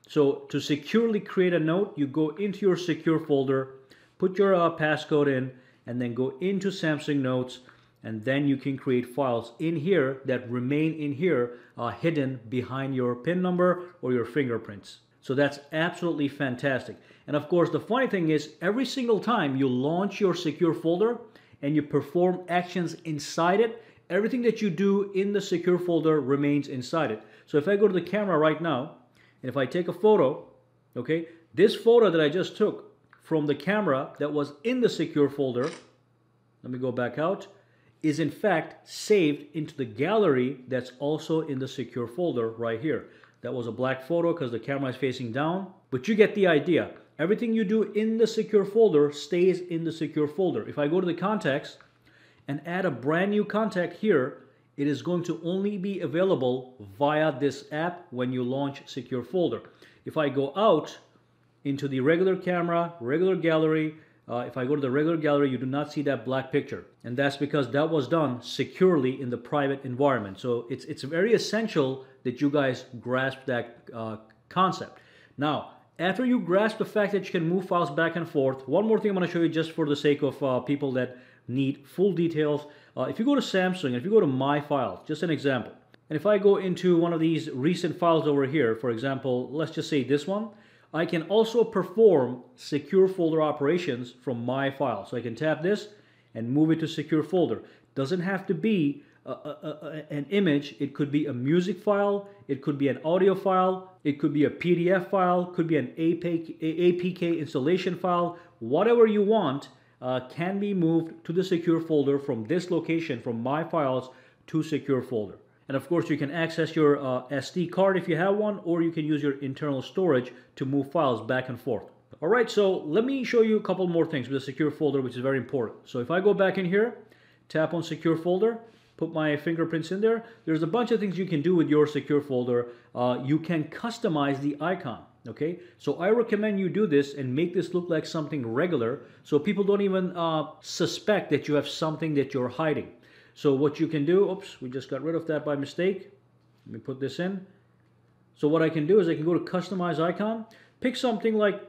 So to securely create a note, you go into your secure folder, put your passcode in, and then go into Samsung Notes, and then you can create files in here that remain in here hidden behind your PIN number or your fingerprints. So that's absolutely fantastic. And of course, the funny thing is, every single time you launch your secure folder and you perform actions inside it, everything that you do in the secure folder remains inside it. So if I go to the camera right now, and if I take a photo, okay, this photo that I just took from the camera that was in the secure folder, let me go back out, is in fact saved into the gallery that's also in the secure folder right here. That was a black photo because the camera is facing down, but you get the idea. Everything you do in the secure folder stays in the secure folder. If I go to the contacts and add a brand new contact here, it is going to only be available via this app when you launch secure folder. If I go out into the regular camera, regular gallery, if I go to the regular gallery, you do not see that black picture. And that's because that was done securely in the private environment. So it's very essential that you guys grasp that concept. Now, after you grasp the fact that you can move files back and forth, one more thing I'm going to show you just for the sake of people that need full details. If you go to Samsung, if you go to My Files, just an example. And if I go into one of these recent files over here, for example, let's just say this one, I can also perform secure folder operations from My Files. So I can tap this and move it to secure folder. Doesn't have to be an image. It could be a music file. It could be an audio file. It could be a PDF file. Could be an APK installation file. Whatever you want can be moved to the secure folder from this location, from My Files to secure folder. And of course, you can access your SD card if you have one, or you can use your internal storage to move files back and forth. All right, so let me show you a couple more things with a secure folder, which is very important. So if I go back in here, tap on secure folder, put my fingerprints in there, there's a bunch of things you can do with your secure folder. You can customize the icon. Okay, so I recommend you do this and make this look like something regular so people don't even suspect that you have something that you're hiding. So what you can do, oops, we just got rid of that by mistake. Let me put this in. So what I can do is I can go to customize icon, pick something like,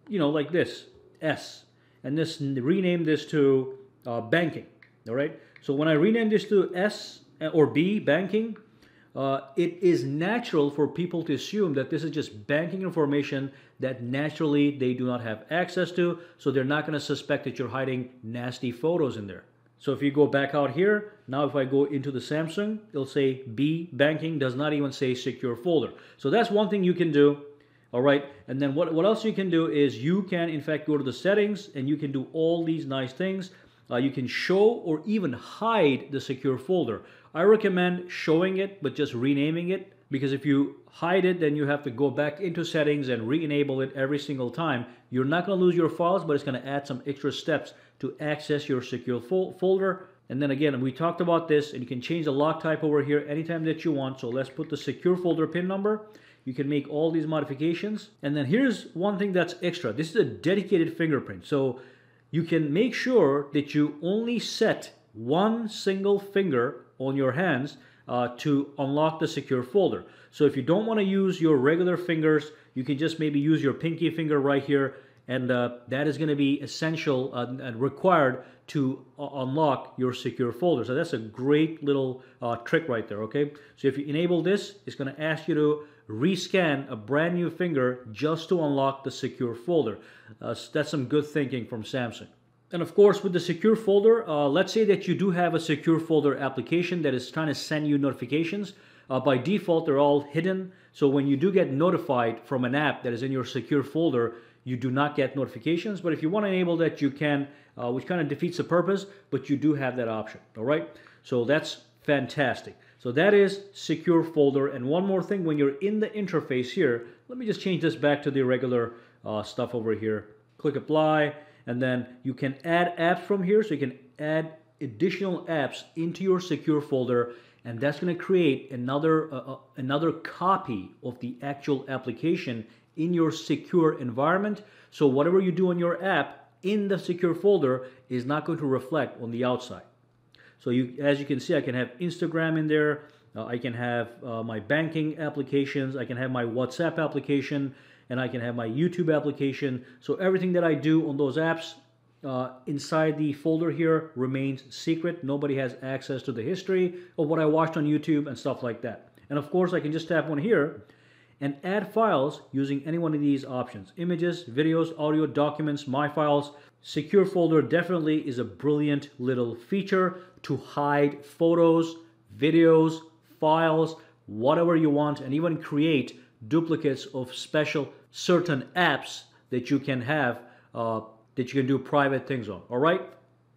you know, like this, S, and this, rename this to banking. All right, so when I rename this to S or B, banking, it is natural for people to assume that this is just banking information that naturally they do not have access to, so they're not going to suspect that you're hiding nasty photos in there. So if you go back out here, now if I go into the Samsung, it'll say B banking, does not even say secure folder. So that's one thing you can do. All right, and then what else you can do is you can in fact go to the settings and you can do all these nice things. You can show or even hide the secure folder. I recommend showing it but just renaming it, because if you hide it then you have to go back into settings and re-enable it every single time. You're not going to lose your files, but it's going to add some extra steps to access your secure folder. And then again, we talked about this, and you can change the lock type over here anytime that you want. So let's put the secure folder pin number. You can make all these modifications. And then here's one thing that's extra. This is a dedicated fingerprint. So you can make sure that you only set one single finger on your hands to unlock the secure folder. So if you don't want to use your regular fingers, you can just maybe use your pinky finger right here, and that is going to be essential and required to unlock your secure folder. So that's a great little trick right there, okay? So if you enable this, it's going to ask you to rescan a brand new finger just to unlock the secure folder. That's some good thinking from Samsung. And of course, with the secure folder, let's say that you do have a secure folder application that is trying to send you notifications. By default, they're all hidden. So when you do get notified from an app that is in your secure folder, you do not get notifications. But if you want to enable that, you can, which kind of defeats the purpose, but you do have that option. All right, so that's fantastic. So that is secure folder. And one more thing, when you're in the interface here, let me just change this back to the regular stuff over here. Click apply, and then you can add apps from here. So you can add additional apps into your secure folder, and that's going to create another copy of the actual application in your secure environment. So whatever you do on your app in the secure folder is not going to reflect on the outside. So as you can see, I can have Instagram in there. I can have my banking applications. I can have my WhatsApp application, and I can have my YouTube application. So everything that I do on those apps inside the folder here remains secret. Nobody has access to the history of what I watched on YouTube and stuff like that. And of course, I can just tap on here and add files using any one of these options. Images, videos, audio, documents, my files. Secure folder definitely is a brilliant little feature to hide photos, videos, files, whatever you want, and even create duplicates of certain apps that you can have, that you can do private things on. All right?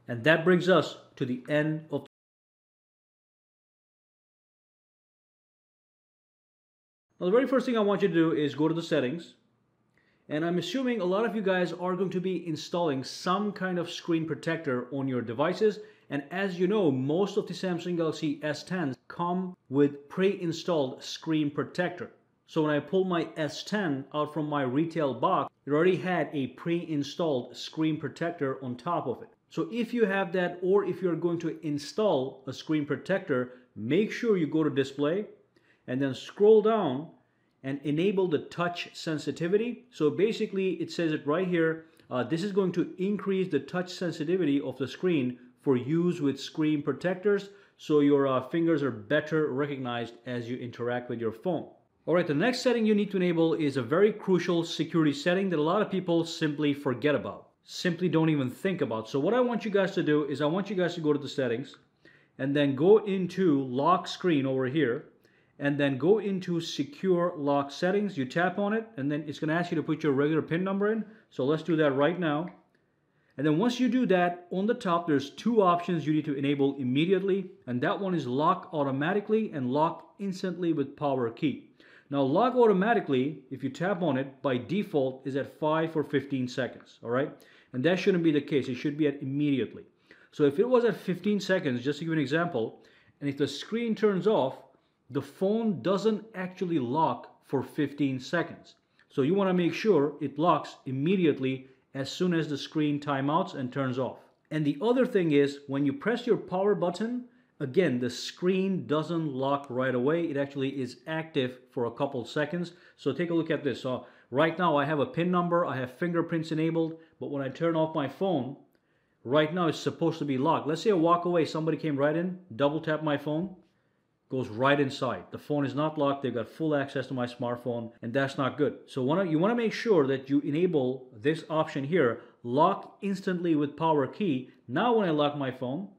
And that brings us to the end of Now, the very first thing I want you to do is go to the settings, and I'm assuming a lot of you guys are going to be installing some kind of screen protector on your devices. And as you know, most of the Samsung Galaxy S10s come with pre-installed screen protector. So when I pulled my S10 out from my retail box, it already had a pre-installed screen protector on top of it. So if you have that, or if you're going to install a screen protector, make sure you go to display and then scroll down and enable the touch sensitivity. So basically it says it right here, this is going to increase the touch sensitivity of the screen for use with screen protectors, so your fingers are better recognized as you interact with your phone. Alright, the next setting you need to enable is a very crucial security setting that a lot of people simply forget about, simply don't even think about. So what I want you guys to do is I want you guys to go to the settings and then go into lock screen over here, and then go into secure lock settings. You tap on it, and then it's going to ask you to put your regular PIN number in. So let's do that right now. And then once you do that, on the top there's two options you need to enable immediately, and that one is lock automatically and lock instantly with power key. Now lock automatically, if you tap on it, by default is at 5 or 15 seconds, all right? And that shouldn't be the case. It should be at immediately. So if it was at 15 seconds, just to give you an example, and if the screen turns off, the phone doesn't actually lock for 15 seconds. So you want to make sure it locks immediately as soon as the screen timeouts and turns off. And the other thing is, when you press your power button, again, the screen doesn't lock right away. It actually is active for a couple seconds. So take a look at this. So right now I have a PIN number, I have fingerprints enabled, but when I turn off my phone, right now it's supposed to be locked. Let's say I walk away, somebody came right in, double tap my phone, goes right inside. The phone is not locked. They've got full access to my smartphone, and that's not good. So you want to make sure that you enable this option here, lock instantly with power key. Now when I lock my phone,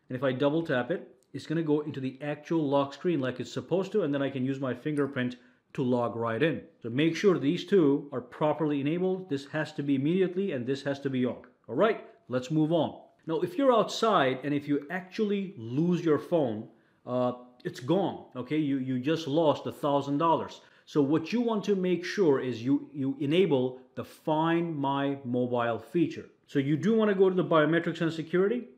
and if I double tap it, it's going to go into the actual lock screen like it's supposed to, and then I can use my fingerprint to log right in. So make sure these two are properly enabled. This has to be immediately, and this has to be on. All right, let's move on. Now, if you're outside and if you actually lose your phone, it's gone, okay? You just lost $1,000. So what you want to make sure is you enable the Find My Mobile feature. So you do want to go to the biometrics and security,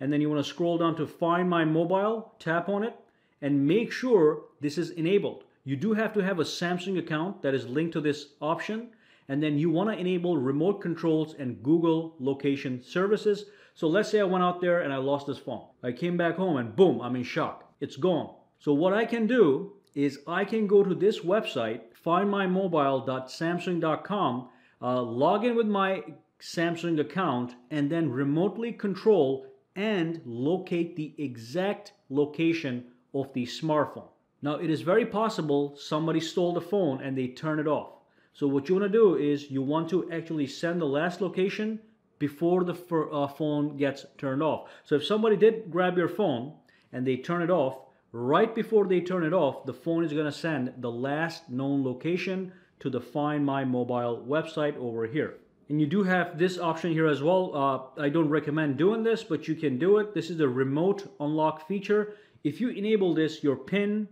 and then you want to scroll down to Find My Mobile, tap on it, and make sure this is enabled. You do have to have a Samsung account that is linked to this option, and then you want to enable remote controls and Google location services. So let's say I went out there and I lost this phone. I came back home and boom, I'm in shock. It's gone. So what I can do is I can go to this website, findmymobile.samsung.com, log in with my Samsung account, and then remotely control and locate the exact location of the smartphone. Now, it is very possible somebody stole the phone and they turned it off. So what you want to do is you want to actually send the last location before the phone gets turned off. So if somebody did grab your phone and they turn it off, right before they turn it off, the phone is going to send the last known location to the Find My Mobile website over here. And you do have this option here as well. I don't recommend doing this, but you can do it. This is the remote unlock feature. If you enable this, your PIN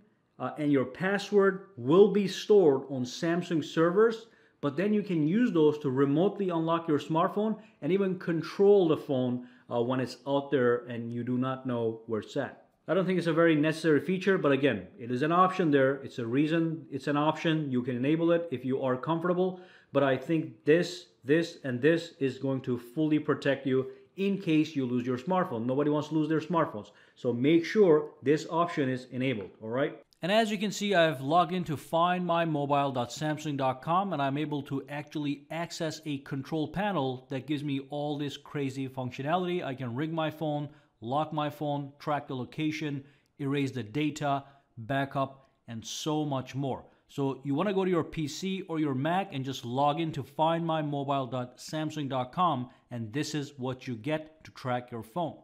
and your password will be stored on Samsung servers, but then you can use those to remotely unlock your smartphone and even control the phone when it's out there and you do not know where it's at. I don't think it's a very necessary feature, but again, it is an option there. It's a reason it's an option. You can enable it if you are comfortable, but I think this, and this is going to fully protect you in case you lose your smartphone. Nobody wants to lose their smartphones. So make sure this option is enabled, all right? And as you can see, I've logged into findmymobile.samsung.com, and I'm able to actually access a control panel that gives me all this crazy functionality. I can ring my phone, lock my phone, track the location, erase the data, backup, and so much more. So you want to go to your PC or your Mac and just log into findmymobile.samsung.com, and this is what you get to track your phone.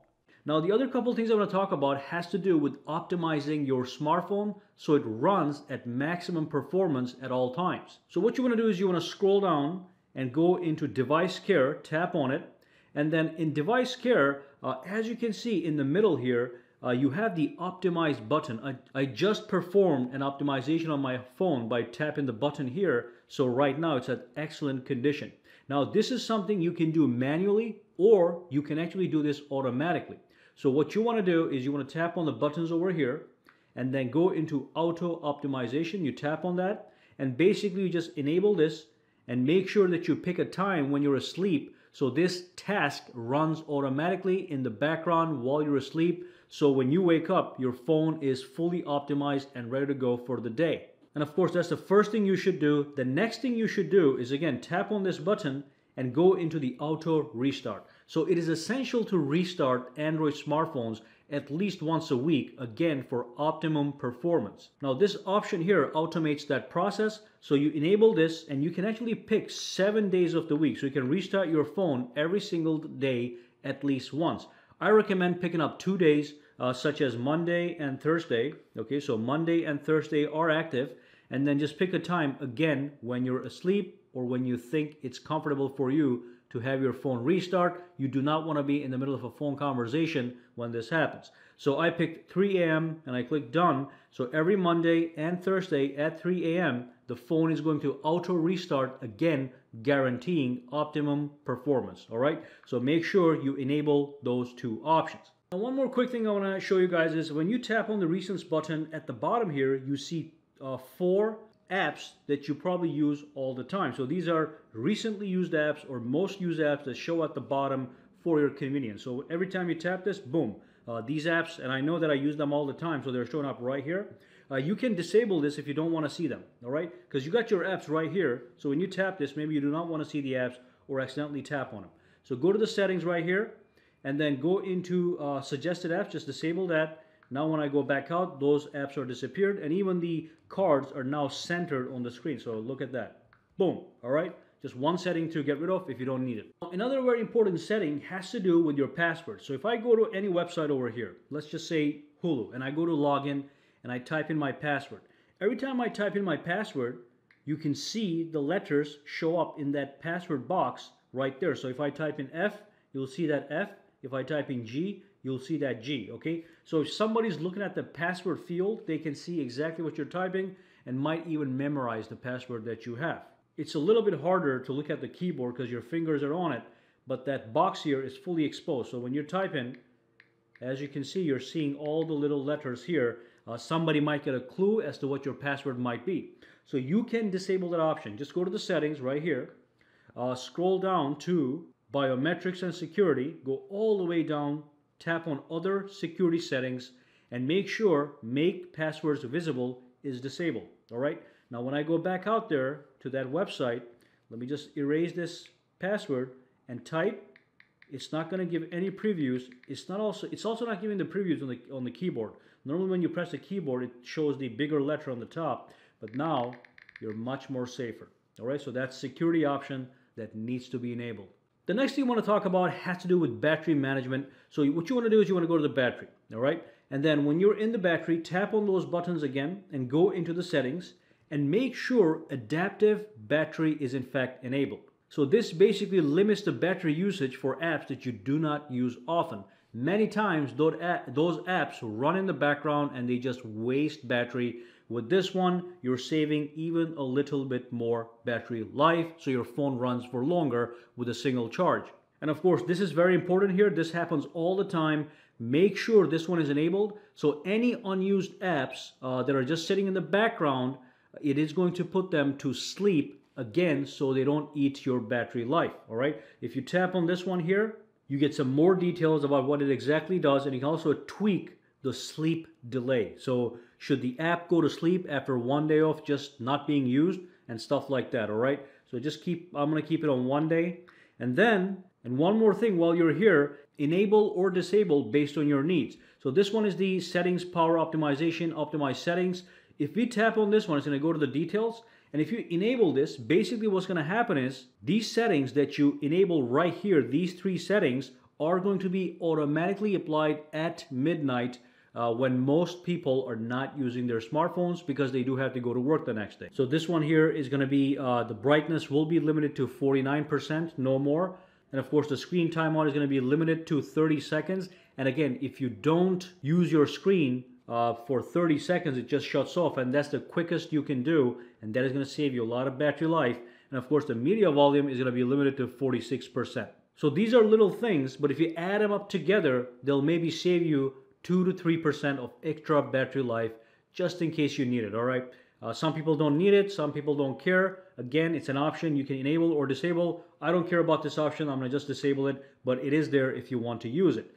Now, the other couple things I want to talk about has to do with optimizing your smartphone so it runs at maximum performance at all times. So what you want to do is you want to scroll down and go into Device Care, tap on it, and then in Device Care, as you can see in the middle here, you have the Optimize button. I just performed an optimization on my phone by tapping the button here, so right now it's at excellent condition. Now, this is something you can do manually, or you can actually do this automatically. So what you want to do is you want to tap on the buttons over here and then go into auto optimization. You tap on that and basically you just enable this and make sure that you pick a time when you're asleep. So this task runs automatically in the background while you're asleep. So when you wake up, your phone is fully optimized and ready to go for the day. And of course, that's the first thing you should do. The next thing you should do is again, tap on this button and go into the auto restart. So it is essential to restart Android smartphones at least once a week, again, for optimum performance. Now this option here automates that process. So you enable this and you can actually pick 7 days of the week. So you can restart your phone every single day at least once. I recommend picking up 2 days, such as Monday and Thursday. Okay, so Monday and Thursday are active, and then just pick a time again when you're asleep or when you think it's comfortable for you to have your phone restart. You do not want to be in the middle of a phone conversation when this happens. So I picked 3 a.m. and I clicked done. So every Monday and Thursday at 3 a.m. the phone is going to auto restart again, guaranteeing optimum performance. All right, so make sure you enable those two options. Now, one more quick thing I want to show you guys is when you tap on the recents button at the bottom here, you see 4 apps that you probably use all the time. So these are recently used apps or most used apps that show at the bottom for your convenience. So every time you tap this, boom, these apps, and I know that I use them all the time, so they're showing up right here. You can disable this if you don't want to see them, all right? Because you got your apps right here. So when you tap this, maybe you do not want to see the apps or accidentally tap on them. So go to the settings right here and then go into suggested apps, just disable that. Now when I go back out, those apps are disappeared, and even the cards are now centered on the screen. So look at that. Boom, all right? Just one setting to get rid of if you don't need it. Another very important setting has to do with your password. So if I go to any website over here, let's just say Hulu, and I go to login and I type in my password. Every time I type in my password, you can see the letters show up in that password box right there. So if I type in F, you'll see that F. If I type in G, you'll see that G, okay? So if somebody's looking at the password field, they can see exactly what you're typing and might even memorize the password that you have. It's a little bit harder to look at the keyboard because your fingers are on it, but that box here is fully exposed. So when you're typing, as you can see, you're seeing all the little letters here. Somebody might get a clue as to what your password might be. So you can disable that option. Just go to the settings right here, scroll down to biometrics and security, go all the way down, tap on other security settings, and make sure make passwords visible is disabled. All right, now when I go back out there to that website, let me just erase this password and type. It's not going to give any previews. It's also not giving the previews on the keyboard. Normally when you press the keyboard, it shows the bigger letter on the top, but now you're much more safer. All right, so that's security option that needs to be enabled. The next thing you want to talk about has to do with battery management. So what you want to do is you want to go to the battery, all right? And then when you're in the battery, tap on those buttons again and go into the settings and make sure adaptive battery is in fact enabled. So this basically limits the battery usage for apps that you do not use often. Many times those apps run in the background and they just waste battery. With this one, you're saving even a little bit more battery life, so your phone runs for longer with a single charge. And of course, this is very important here. This happens all the time. Make sure this one is enabled. So any unused apps that are just sitting in the background, it is going to put them to sleep again so they don't eat your battery life, all right? If you tap on this one here, you get some more details about what it exactly does, and you can also tweak the sleep delay. So should the app go to sleep after one day of just not being used and stuff like that, all right? So I'm gonna keep it on 1 day. And one more thing while you're here, enable or disable based on your needs. So this one is the settings, power optimization, optimize settings. If we tap on this one, it's gonna go to the details. And if you enable this, basically what's gonna happen is these settings that you enable right here, these 3 settings are going to be automatically applied at midnight when most people are not using their smartphones because they do have to go to work the next day. So this one here is going to be, the brightness will be limited to 49%, no more. And of course the screen timeout is going to be limited to 30 seconds. And again, if you don't use your screen for 30 seconds, it just shuts off, and that's the quickest you can do, and that is going to save you a lot of battery life. And of course the media volume is going to be limited to 46%. So these are little things, but if you add them up together, they'll maybe save you 2 to 3% of extra battery life just in case you need it, all right? Some people don't need it, some people don't care. Again, it's an option. You can enable or disable. I don't care about this option. I'm going to just disable it, but it is there if you want to use it.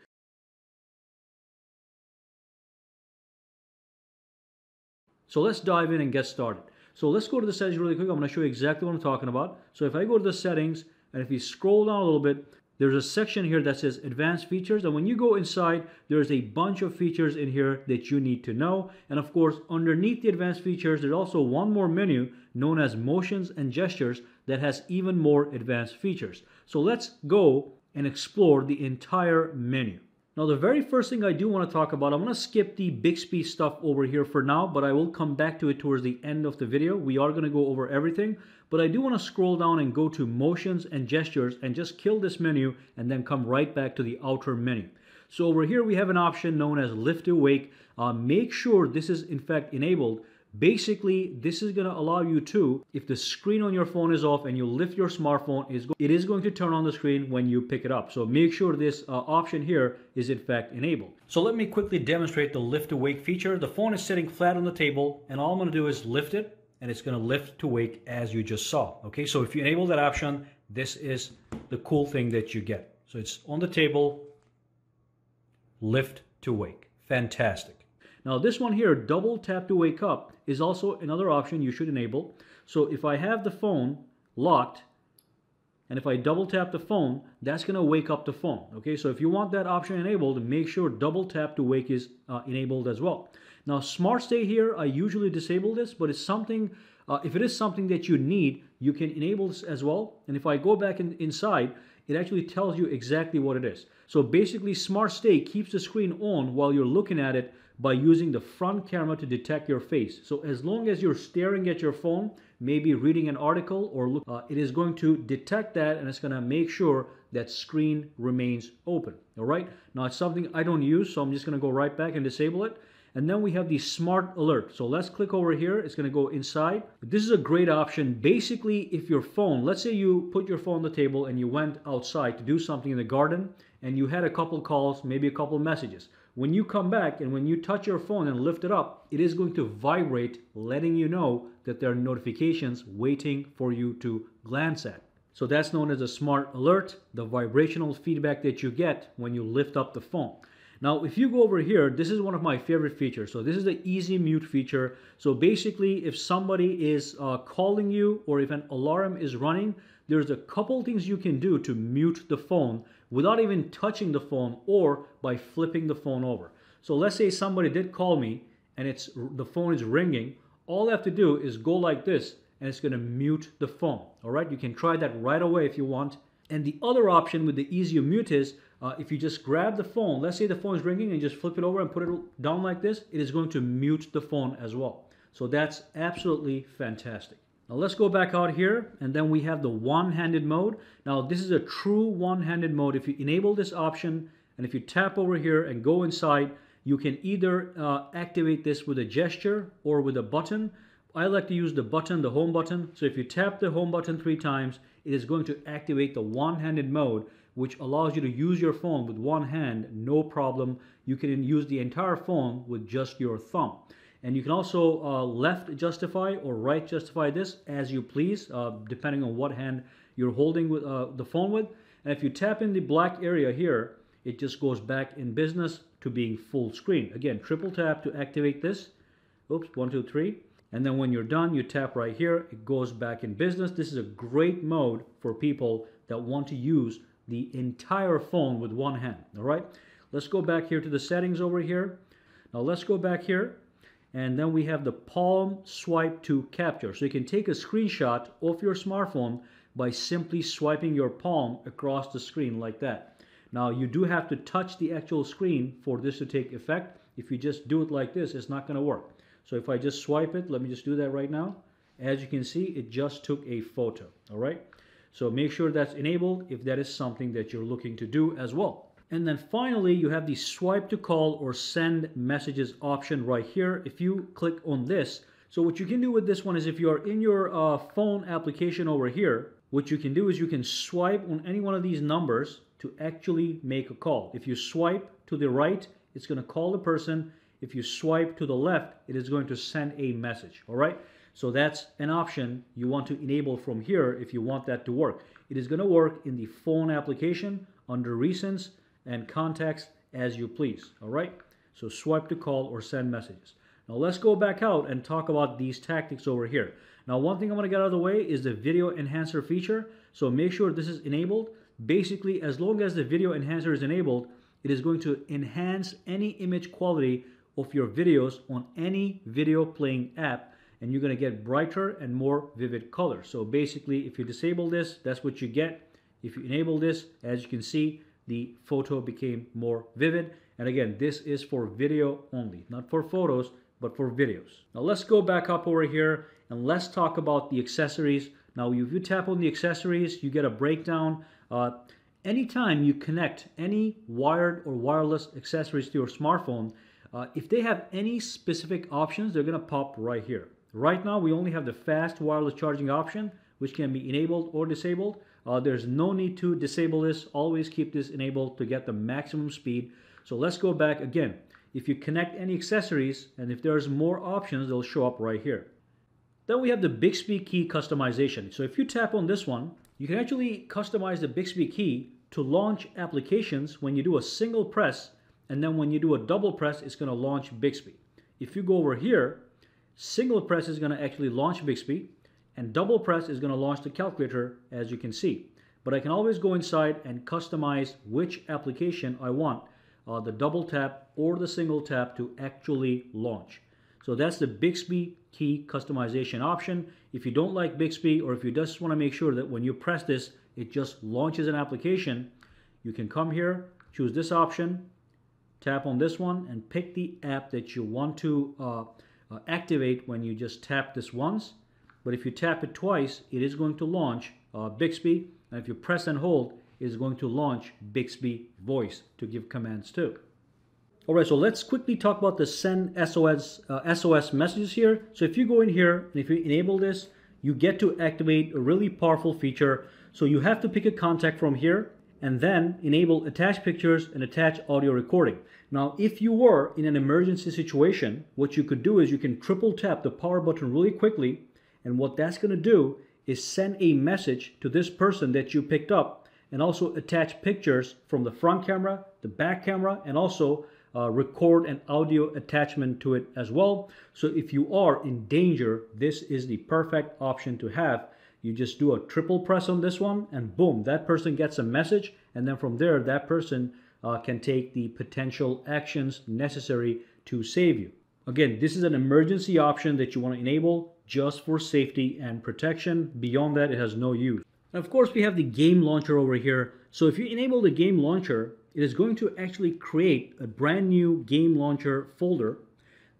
So let's dive in and get started. So let's go to the settings really quick. I'm going to show you exactly what I'm talking about. So if I go to the settings, and if you scroll down a little bit, there's a section here that says advanced features, and when you go inside, there's a bunch of features in here that you need to know. And of course, underneath the advanced features, there's also one more menu known as motions and gestures that has even more advanced features. So let's go and explore the entire menu. Now, the very first thing I do want to talk about, I'm going to skip the Bixby stuff over here for now, but I will come back to it towards the end of the video. We are going to go over everything. But I do want to scroll down and go to motions and gestures and just kill this menu and then come right back to the outer menu. So over here we have an option known as lift to wake. Make sure this is in fact enabled. Basically, this is going to allow you to, if the screen on your phone is off and you lift your smartphone, it is going to turn on the screen when you pick it up. So make sure this option here is in fact enabled. So let me quickly demonstrate the lift to wake feature. The phone is sitting flat on the table and all I'm going to do is lift it and it's going to lift to wake as you just saw. Okay, so if you enable that option, this is the cool thing that you get. So it's on the table, lift to wake. Fantastic. Now this one here, double tap to wake up, is also another option you should enable. So if I have the phone locked and if I double tap the phone, that's going to wake up the phone. Okay, so if you want that option enabled, make sure double tap to wake is enabled as well. Now smart stay here, I usually disable this, but it's something, if it is something that you need, you can enable this as well. And if I go back inside, it actually tells you exactly what it is. So basically smart stay keeps the screen on while you're looking at it by using the front camera to detect your face. So as long as you're staring at your phone, maybe reading an article or look, it is going to detect that and it's going to make sure that screen remains open. All right. Now it's something I don't use, so I'm just going to go right back and disable it. And then we have the smart alert. So let's click over here. It's going to go inside. This is a great option. Basically, if your phone, let's say you put your phone on the table and you went outside to do something in the garden and you had a couple calls, maybe a couple messages. When you come back and when you touch your phone and lift it up, it is going to vibrate, letting you know that there are notifications waiting for you to glance at. So that's known as a smart alert, the vibrational feedback that you get when you lift up the phone. Now, if you go over here, this is one of my favorite features. So this is the easy mute feature. So basically, if somebody is calling you or if an alarm is running, there's a couple things you can do to mute the phone without even touching the phone or by flipping the phone over. So let's say somebody did call me and the phone is ringing. All I have to do is go like this and it's going to mute the phone. All right, you can try that right away if you want. And the other option with the easy mute is if you just grab the phone, let's say the phone is ringing and just flip it over and put it down like this, it is going to mute the phone as well. So that's absolutely fantastic. Now let's go back out here and then we have the one-handed mode. Now this is a true one-handed mode. If you enable this option and if you tap over here and go inside, you can either activate this with a gesture or with a button. I like to use the button, the home button. So if you tap the home button 3 times, it is going to activate the one-handed mode, which allows you to use your phone with one hand, no problem. You can use the entire phone with just your thumb. And you can also left justify or right justify this as you please, depending on what hand you're holding with, the phone with. And if you tap in the black area here, it just goes back in business to being full screen. Again, triple tap to activate this. Oops, 1, 2, 3. And then when you're done, you tap right here, it goes back in business. This is a great mode for people that want to use the entire phone with one hand. All right, let's go back here to the settings over here. Now let's go back here. And then we have the palm swipe to capture. So you can take a screenshot of your smartphone by simply swiping your palm across the screen like that. Now you do have to touch the actual screen for this to take effect. If you just do it like this, it's not going to work. So if I just swipe it, let me just do that right now. As you can see, it just took a photo. All right. So make sure that's enabled if that is something that you're looking to do as well. And then finally, you have the swipe to call or send messages option right here. If you click on this, so what you can do with this one is if you are in your phone application over here, what you can do is you can swipe on any one of these numbers to actually make a call. If you swipe to the right, it's going to call the person. If you swipe to the left, it is going to send a message. All right. So that's an option you want to enable from here if you want that to work. It is going to work in the phone application under recents and contacts as you please. All right. So swipe to call or send messages. Now let's go back out and talk about these tactics over here. Now one thing I'm going to get out of the way is the video enhancer feature. So make sure this is enabled. Basically, as long as the video enhancer is enabled, it is going to enhance any image quality of your videos on any video playing app, and you're going to get brighter and more vivid colors. So basically, if you disable this, that's what you get. If you enable this, as you can see, the photo became more vivid. And again, this is for video only, not for photos, but for videos. Now let's go back up over here and let's talk about the accessories. Now, if you tap on the accessories, you get a breakdown. Anytime you connect any wired or wireless accessories to your smartphone, if they have any specific options, they're going to pop right here. Right now, we only have the fast wireless charging option, which can be enabled or disabled. There's no need to disable this. Always keep this enabled to get the maximum speed. So let's go back again. If you connect any accessories, and if there's more options, they'll show up right here. Then we have the Bixby key customization. So if you tap on this one, you can actually customize the Bixby key to launch applications when you do a single press, and then when you do a double press, it's going to launch Bixby. If you go over here, single press is going to actually launch Bixby, and double press is going to launch the calculator, as you can see. But I can always go inside and customize which application I want the double tap or the single tap to actually launch. So that's the Bixby key customization option. If you don't like Bixby, or if you just want to make sure that when you press this, it just launches an application, you can come here, choose this option, tap on this one, and pick the app that you want to activate when you just tap this once. But if you tap it twice, it is going to launch Bixby, and if you press and hold, it is going to launch Bixby Voice to give commands to. Alright, so let's quickly talk about the send SOS messages here. So if you go in here, and if you enable this, you get to activate a really powerful feature. So you have to pick a contact from here, and then enable attach pictures and attach audio recording. Now, if you were in an emergency situation, what you could do is you can triple tap the power button really quickly, and what that's going to do is send a message to this person that you picked up, and also attach pictures from the front camera, the back camera, and also record an audio attachment to it as well. So if you are in danger, this is the perfect option to have. You just do a triple press on this one, and boom, that person gets a message, and then from there, that person can take the potential actions necessary to save you. Again, this is an emergency option that you want to enable just for safety and protection. Beyond that, it has no use. And of course, we have the game launcher over here. So if you enable the game launcher, it is going to actually create a brand new game launcher folder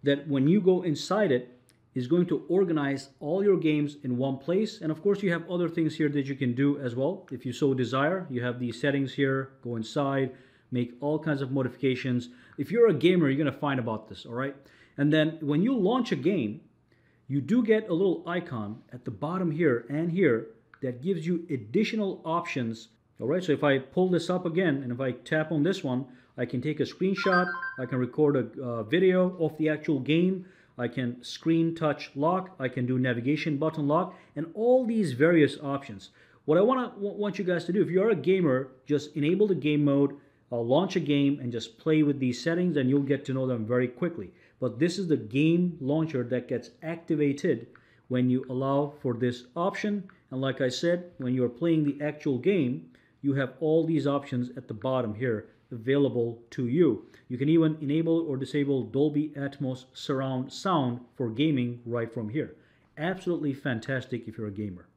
that when you go inside it, is going to organize all your games in one place. And of course, you have other things here that you can do as well. If you so desire, you have these settings here, go inside, make all kinds of modifications. If you're a gamer, you're going to find about this, all right? And then when you launch a game, you do get a little icon at the bottom here and here that gives you additional options. All right, so if I pull this up again, and if I tap on this one, I can take a screenshot, I can record a video of the actual game, I can screen touch lock, I can do navigation button lock, and all these various options. What I want you guys to do, if you are a gamer, just enable the game mode, launch a game, and just play with these settings, and you'll get to know them very quickly. But this is the game launcher that gets activated when you allow for this option. And like I said, when you're playing the actual game, you have all these options at the bottom here available to you. You can even enable or disable Dolby Atmos surround sound for gaming right from here. Absolutely fantastic if you're a gamer.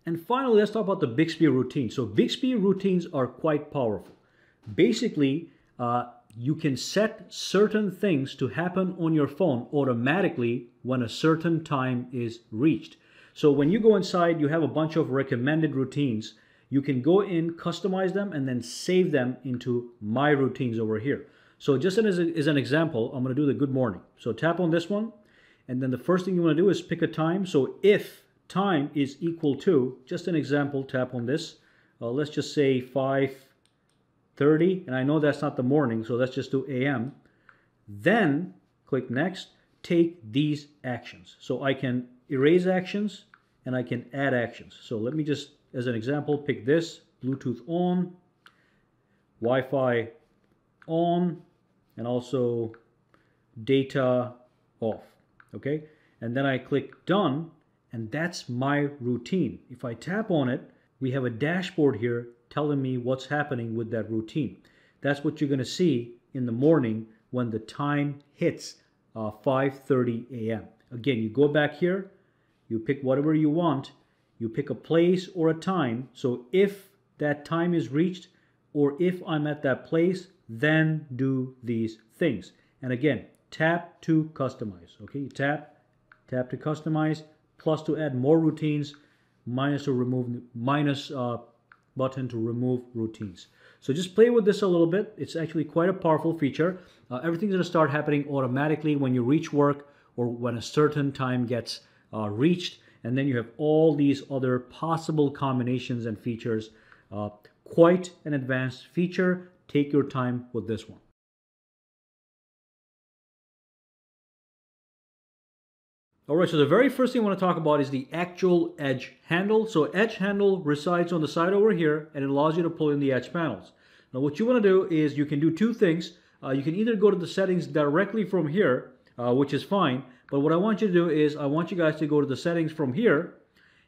And finally, let's talk about the Bixby routine. So Bixby routines are quite powerful. Basically, you can set certain things to happen on your phone automatically when a certain time is reached. So when you go inside, you have a bunch of recommended routines. You can go in, customize them, and then save them into My Routines over here. So just as an example, I'm going to do the good morning. So tap on this one, and then the first thing you want to do is pick a time. So if time is equal to, just an example, tap on this. Let's just say 5:30, and I know that's not the morning, so let's just do AM. Then click Next, take these actions. So I can erase actions, and I can add actions. So let me just, as an example, pick this, Bluetooth on, Wi-Fi on, and also data off, okay? And then I click Done, and that's my routine. If I tap on it, we have a dashboard here telling me what's happening with that routine. That's what you're gonna see in the morning when the time hits 5:30 a.m. Again, you go back here, you pick whatever you want, you pick a place or a time. So if that time is reached, or if I'm at that place, then do these things. And again, tap to customize, okay? Tap to customize, plus to add more routines. minus to remove, minus button to remove routines. So just play with this a little bit. It's actually quite a powerful feature. Everything's going to start happening automatically when you reach work or when a certain time gets reached. And then you have all these other possible combinations and features. Quite an advanced feature. Take your time with this one. Alright, so the very first thing I want to talk about is the actual edge handle. So edge handle resides on the side over here, and it allows you to pull in the edge panels. Now what you want to do is you can do two things. You can either go to the settings directly from here, which is fine, but what I want you to do is I want you guys to go to the settings from here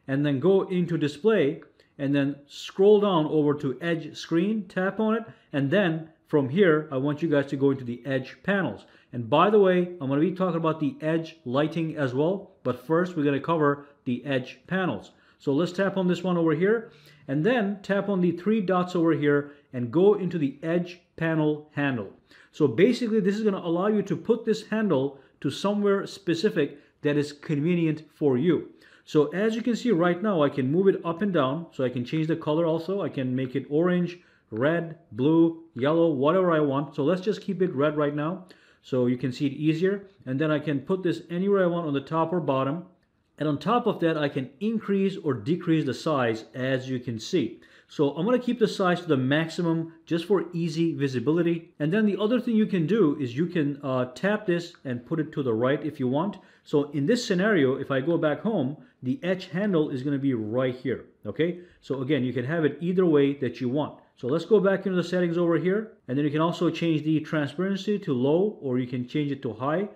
and then go into display and then scroll down over to edge screen, tap on it, and then from here I want you guys to go into the edge panels. And by the way, I'm going to be talking about the edge lighting as well, but first we're going to cover the edge panels. So let's tap on this one over here and then tap on the three dots over here and go into the edge panel handle. So basically this is going to allow you to put this handle to somewhere specific that is convenient for you. So as you can see right now, I can move it up and down, so I can change the color also. I can make it orange, red, blue, yellow, whatever I want. So let's just keep it red right now so you can see it easier. And then I can put this anywhere I want on the top or bottom. And on top of that, I can increase or decrease the size as you can see. So I'm going to keep the size to the maximum just for easy visibility. And then the other thing you can do is you can tap this and put it to the right if you want. So in this scenario, if I go back home, the edge handle is going to be right here. Okay, so again, you can have it either way that you want. So let's go back into the settings over here, and then you can also change the transparency to low, or you can change it to high.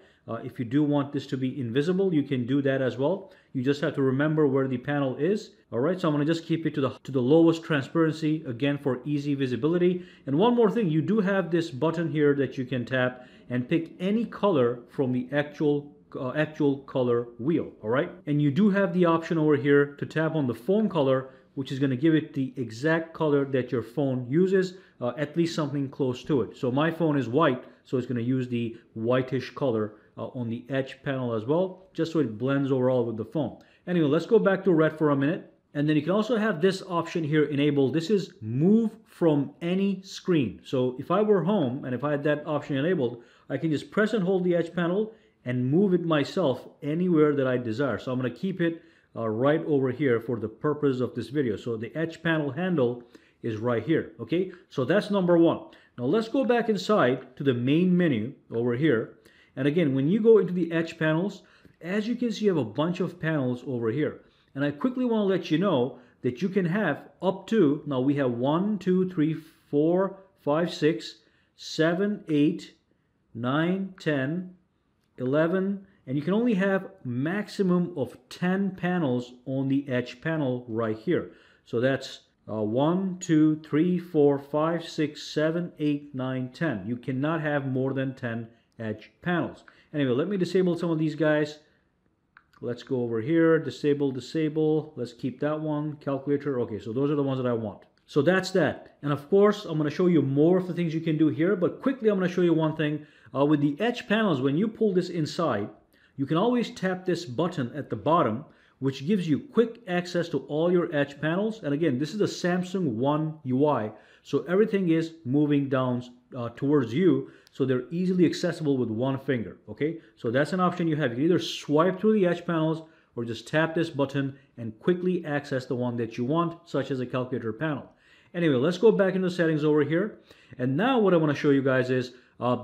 If you do want this to be invisible, you can do that as well. You just have to remember where the panel is. All right, so I'm going to just keep it to the lowest transparency, again, for easy visibility. And one more thing, you do have this button here that you can tap and pick any color from the actual color wheel. All right, and you do have the option over here to tap on the phone color, which is going to give it the exact color that your phone uses, at least something close to it. So my phone is white, so it's going to use the whitish color on the edge panel as well, just so it blends overall with the phone. Anyway, let's go back to red for a minute. And then you can also have this option here enabled. This is move from any screen. So if I were home and if I had that option enabled, I can just press and hold the edge panel and move it myself anywhere that I desire. So I'm going to keep it right over here for the purpose of this video. So the edge panel handle is right here. Okay, so that's number one. Now let's go back inside to the main menu over here. And again, when you go into the edge panels, as you can see, you have a bunch of panels over here. And I quickly want to let you know that you can have up to, now we have 1, 2, 3, 4, 5, 6, 7, 8, 9, 10, 11, and you can only have maximum of 10 panels on the edge panel right here. So that's 1, 2, 3, 4, 5, 6, 7, 8, 9, 10. You cannot have more than 10 edge panels. Anyway, let me disable some of these guys. Let's go over here, disable. Let's keep that one, calculator. Okay, so those are the ones that I want. So that's that. And of course, I'm going to show you more of the things you can do here, but quickly I'm going to show you one thing. With the edge panels, when you pull this inside, you can always tap this button at the bottom, which gives you quick access to all your edge panels. And again, this is the Samsung One UI, so everything is moving down towards you, so they're easily accessible with one finger. Okay, so that's an option you have. You can either swipe through the edge panels or just tap this button and quickly access the one that you want, such as a calculator panel. Anyway, let's go back into the settings over here. And now what I want to show you guys is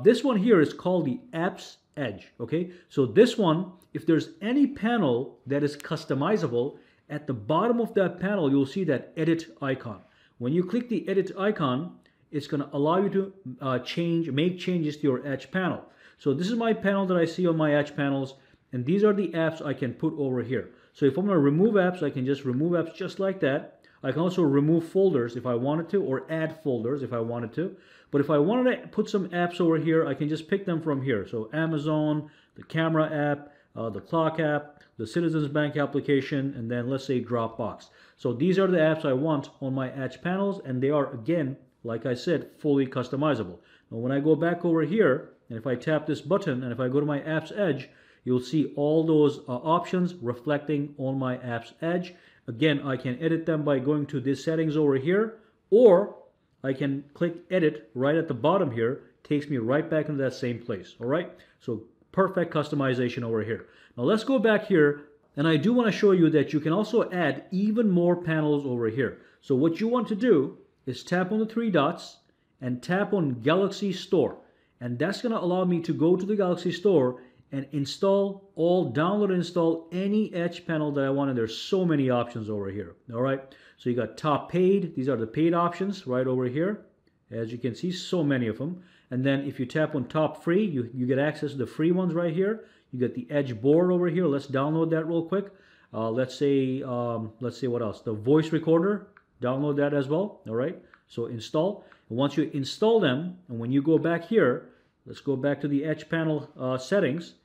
this one here is called the Apps Edge. Okay, so this one, if there's any panel that is customizable, at the bottom of that panel you'll see that edit icon. When you click the edit icon, it's going to allow you to make changes to your edge panel. So this is my panel that I see on my edge panels, and these are the apps I can put over here. So if I'm going to remove apps, I can just remove apps just like that. I can also remove folders if I wanted to, or add folders if I wanted to. But if I wanted to put some apps over here, I can just pick them from here. So Amazon, the camera app, the clock app, the Citizens Bank application, and then let's say Dropbox. So these are the apps I want on my edge panels, and they are, again, like I said, fully customizable. Now when I go back over here, and if I tap this button, and if I go to my Apps Edge, you'll see all those options reflecting on my Apps Edge. Again, I can edit them by going to these settings over here, or I can click edit right at the bottom here. Takes me right back into that same place. All right, so perfect customization over here. Now let's go back here, and I do want to show you that you can also add even more panels over here. So what you want to do is tap on the three dots and tap on Galaxy Store, and that's going to allow me to go to the Galaxy Store and download and install any edge panel that I want. And there's so many options over here. All right, so you got top paid. These are the paid options right over here. As you can see, so many of them. And then if you tap on top free, you get access to the free ones right here. You get the edge board over here. Let's download that real quick. Let's say what else? The voice recorder. Download that as well. All right, so install. And once you install them, and when you go back here, let's go back to the edge panel settings.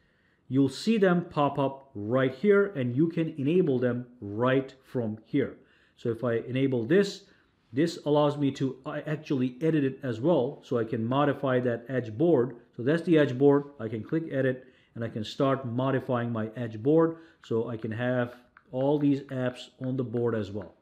You'll see them pop up right here, and you can enable them right from here. So if I enable this, this allows me to actually edit it as well, so I can modify that edge board. So that's the edge board. I can click edit, and I can start modifying my edge board, so I can have all these apps on the board as well.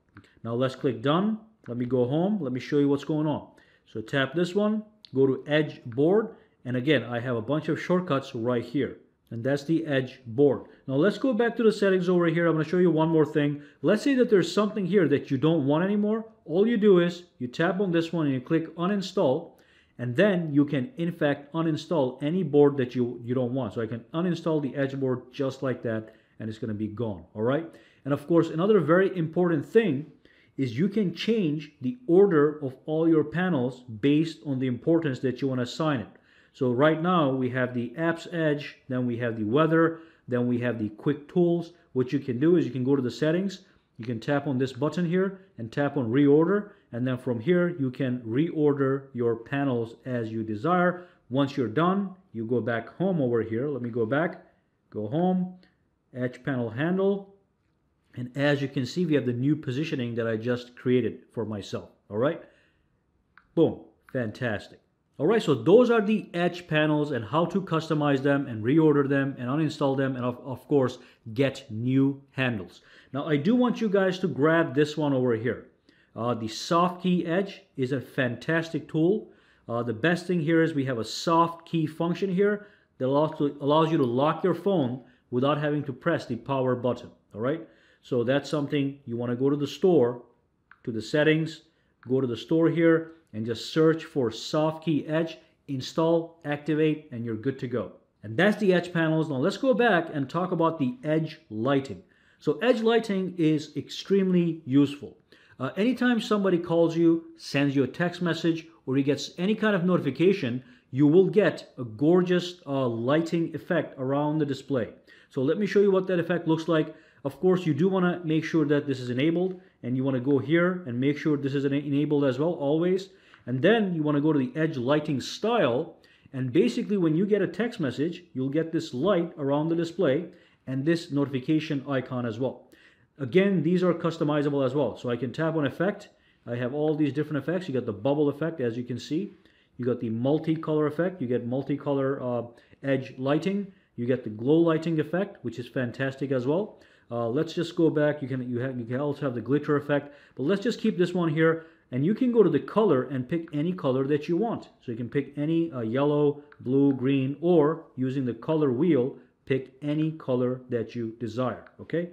Now let's click done. Let me go home. Let me show you what's going on. So tap this one, go to edge board, and again, I have a bunch of shortcuts right here. And that's the edge board. Now let's go back to the settings over here. I'm going to show you one more thing. Let's say that there's something here that you don't want anymore. All you do is you tap on this one and you click uninstall, and then you can in fact uninstall any board that you don't want. So I can uninstall the edge board just like that, and it's going to be gone. All right. And of course, another very important thing is you can change the order of all your panels based on the importance that you want to assign it. So right now we have the apps edge, then we have the weather, then we have the quick tools. What you can do is you can go to the settings, you can tap on this button here and tap on reorder, and then from here you can reorder your panels as you desire. Once you're done, you go back home over here. Let me go back, go home, edge panel handle, and as you can see, we have the new positioning that I just created for myself. All right, boom, fantastic. All right, so those are the edge panels and how to customize them and reorder them and uninstall them, and of course get new handles. Now I do want you guys to grab this one over here. The soft key edge is a fantastic tool. The best thing here is we have a soft key function here that allows you to lock your phone without having to press the power button. All right, so that's something you want to go to the store, to the settings, go to the store here, and just search for soft key edge, install, activate, and you're good to go. And that's the edge panels. Now let's go back and talk about the edge lighting. So edge lighting is extremely useful. Anytime somebody calls you, sends you a text message, or he gets any kind of notification, you will get a gorgeous lighting effect around the display. So let me show you what that effect looks like. Of course, you do want to make sure that this is enabled, and you want to go here and make sure this is enabled as well, always. And then you want to go to the edge lighting style, and basically when you get a text message, you'll get this light around the display and this notification icon as well. Again, these are customizable as well. So I can tap on effect. I have all these different effects. You got the bubble effect, as you can see. You got the multicolor effect. You get multicolor edge lighting. You get the glow lighting effect, which is fantastic as well. Let's just go back. You can also have the glitter effect, but let's just keep this one here. And you can go to the color and pick any color that you want. So you can pick any yellow, blue, green, or using the color wheel, pick any color that you desire. Okay.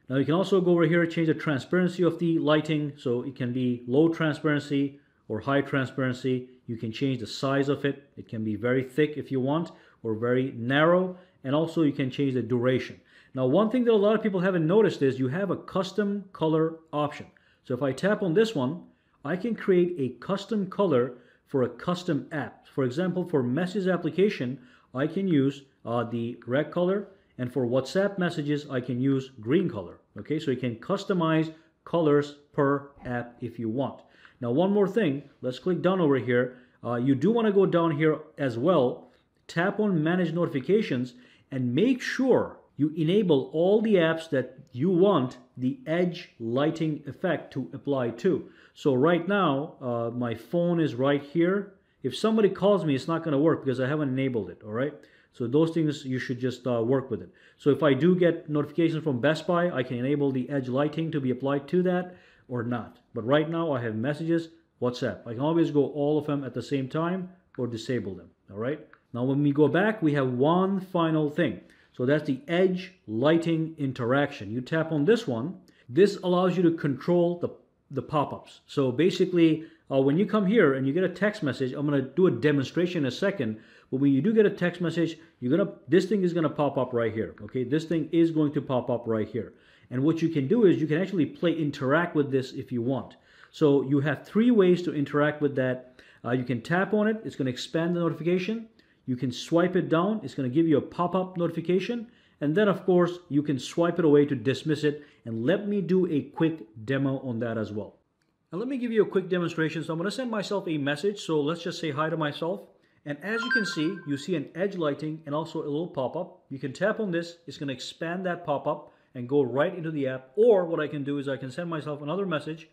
Now you can also go over here and change the transparency of the lighting. So it can be low transparency or high transparency. You can change the size of it. It can be very thick if you want, or very narrow. And also you can change the duration. Now one thing that a lot of people haven't noticed is you have a custom color option. So if I tap on this one, I can create a custom color for a custom app. For example, for message application, I can use the red color, and for WhatsApp messages, I can use green color. Okay, so you can customize colors per app if you want. Now one more thing, let's click done over here. You do want to go down here as well, tap on manage notifications, and make sure you enable all the apps that you want the edge lighting effect to apply to. So right now, my phone is right here. If somebody calls me, it's not going to work because I haven't enabled it, all right? So those things, you should just work with it. So if I do get notifications from Best Buy, I can enable the edge lighting to be applied to that or not. But right now I have messages, WhatsApp. I can always go all of them at the same time or disable them. All right. Now when we go back, we have one final thing. So that's the edge lighting interaction. You tap on this one. This allows you to control the pop-ups. So basically, when you come here and you get a text message, I'm going to do a demonstration in a second. But when you do get a text message, this thing is going to pop up right here. Okay, this thing is going to pop up right here. And what you can do is you can actually interact with this if you want. So you have 3 ways to interact with that. You can tap on it. It's going to expand the notification. You can swipe it down. It's going to give you a pop-up notification. And then, of course, you can swipe it away to dismiss it. And let me do a quick demo on that as well. Now, let me give you a quick demonstration. So I'm going to send myself a message. So let's just say hi to myself. And as you can see, you see an edge lighting and also a little pop-up. You can tap on this. It's going to expand that pop-up and go right into the app. Or what I can do is I can send myself another message.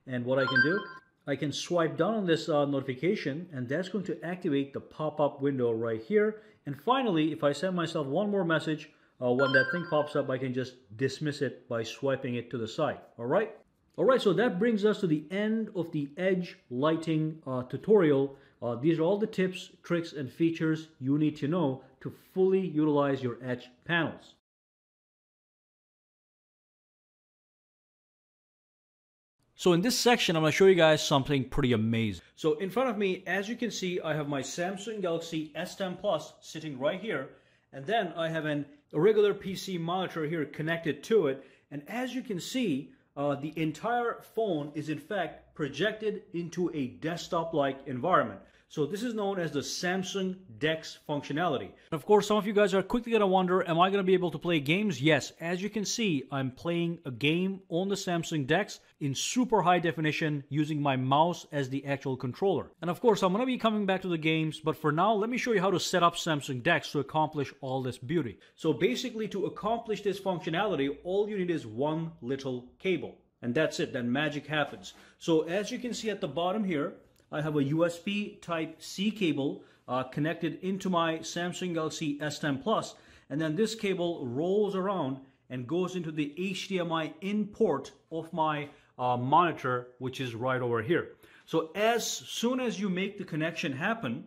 And what I can do, I can swipe down on this notification, and that's going to activate the pop-up window right here. And finally, if I send myself one more message, when that thing pops up, I can just dismiss it by swiping it to the side. All right? All right, so that brings us to the end of the edge lighting tutorial. These are all the tips, tricks, and features you need to know to fully utilize your edge panels. So in this section, I'm going to show you guys something pretty amazing. So in front of me, as you can see, I have my Samsung Galaxy S10 Plus sitting right here. And then I have a regular PC monitor here connected to it. And as you can see, the entire phone is in fact projected into a desktop-like environment. So this is known as the Samsung DeX functionality. Of course, some of you guys are quickly going to wonder, am I going to be able to play games? Yes, as you can see, I'm playing a game on the Samsung DeX in super high definition using my mouse as the actual controller. And of course, I'm going to be coming back to the games, but for now, let me show you how to set up Samsung DeX to accomplish all this beauty. So basically, to accomplish this functionality, all you need is one little cable. And that's it, then magic happens. So as you can see at the bottom here, I have a USB Type-C cable connected into my Samsung Galaxy S10 Plus, and then this cable rolls around and goes into the HDMI in port of my monitor, which is right over here. So as soon as you make the connection happen,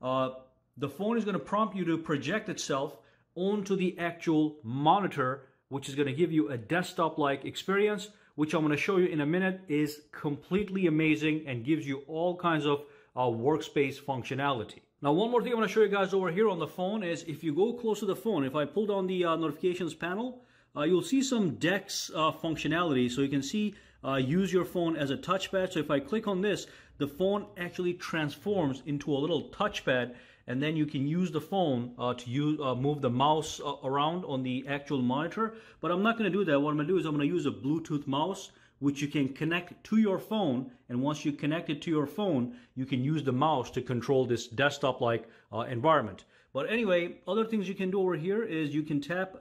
the phone is going to prompt you to project itself onto the actual monitor, which is going to give you a desktop-like experience, which I'm going to show you in a minute is completely amazing and gives you all kinds of workspace functionality. Now, one more thing I'm going to show you guys over here on the phone is if you go close to the phone, if I pull down the notifications panel, you'll see some DeX functionality. So you can see use your phone as a touchpad. So if I click on this, the phone actually transforms into a little touchpad, and then you can use the phone to move the mouse around on the actual monitor. But I'm not going to do that. What I'm going to do is I'm going to use a Bluetooth mouse, which you can connect to your phone. And once you connect it to your phone, you can use the mouse to control this desktop-like environment. But anyway, other things you can do over here is you can tap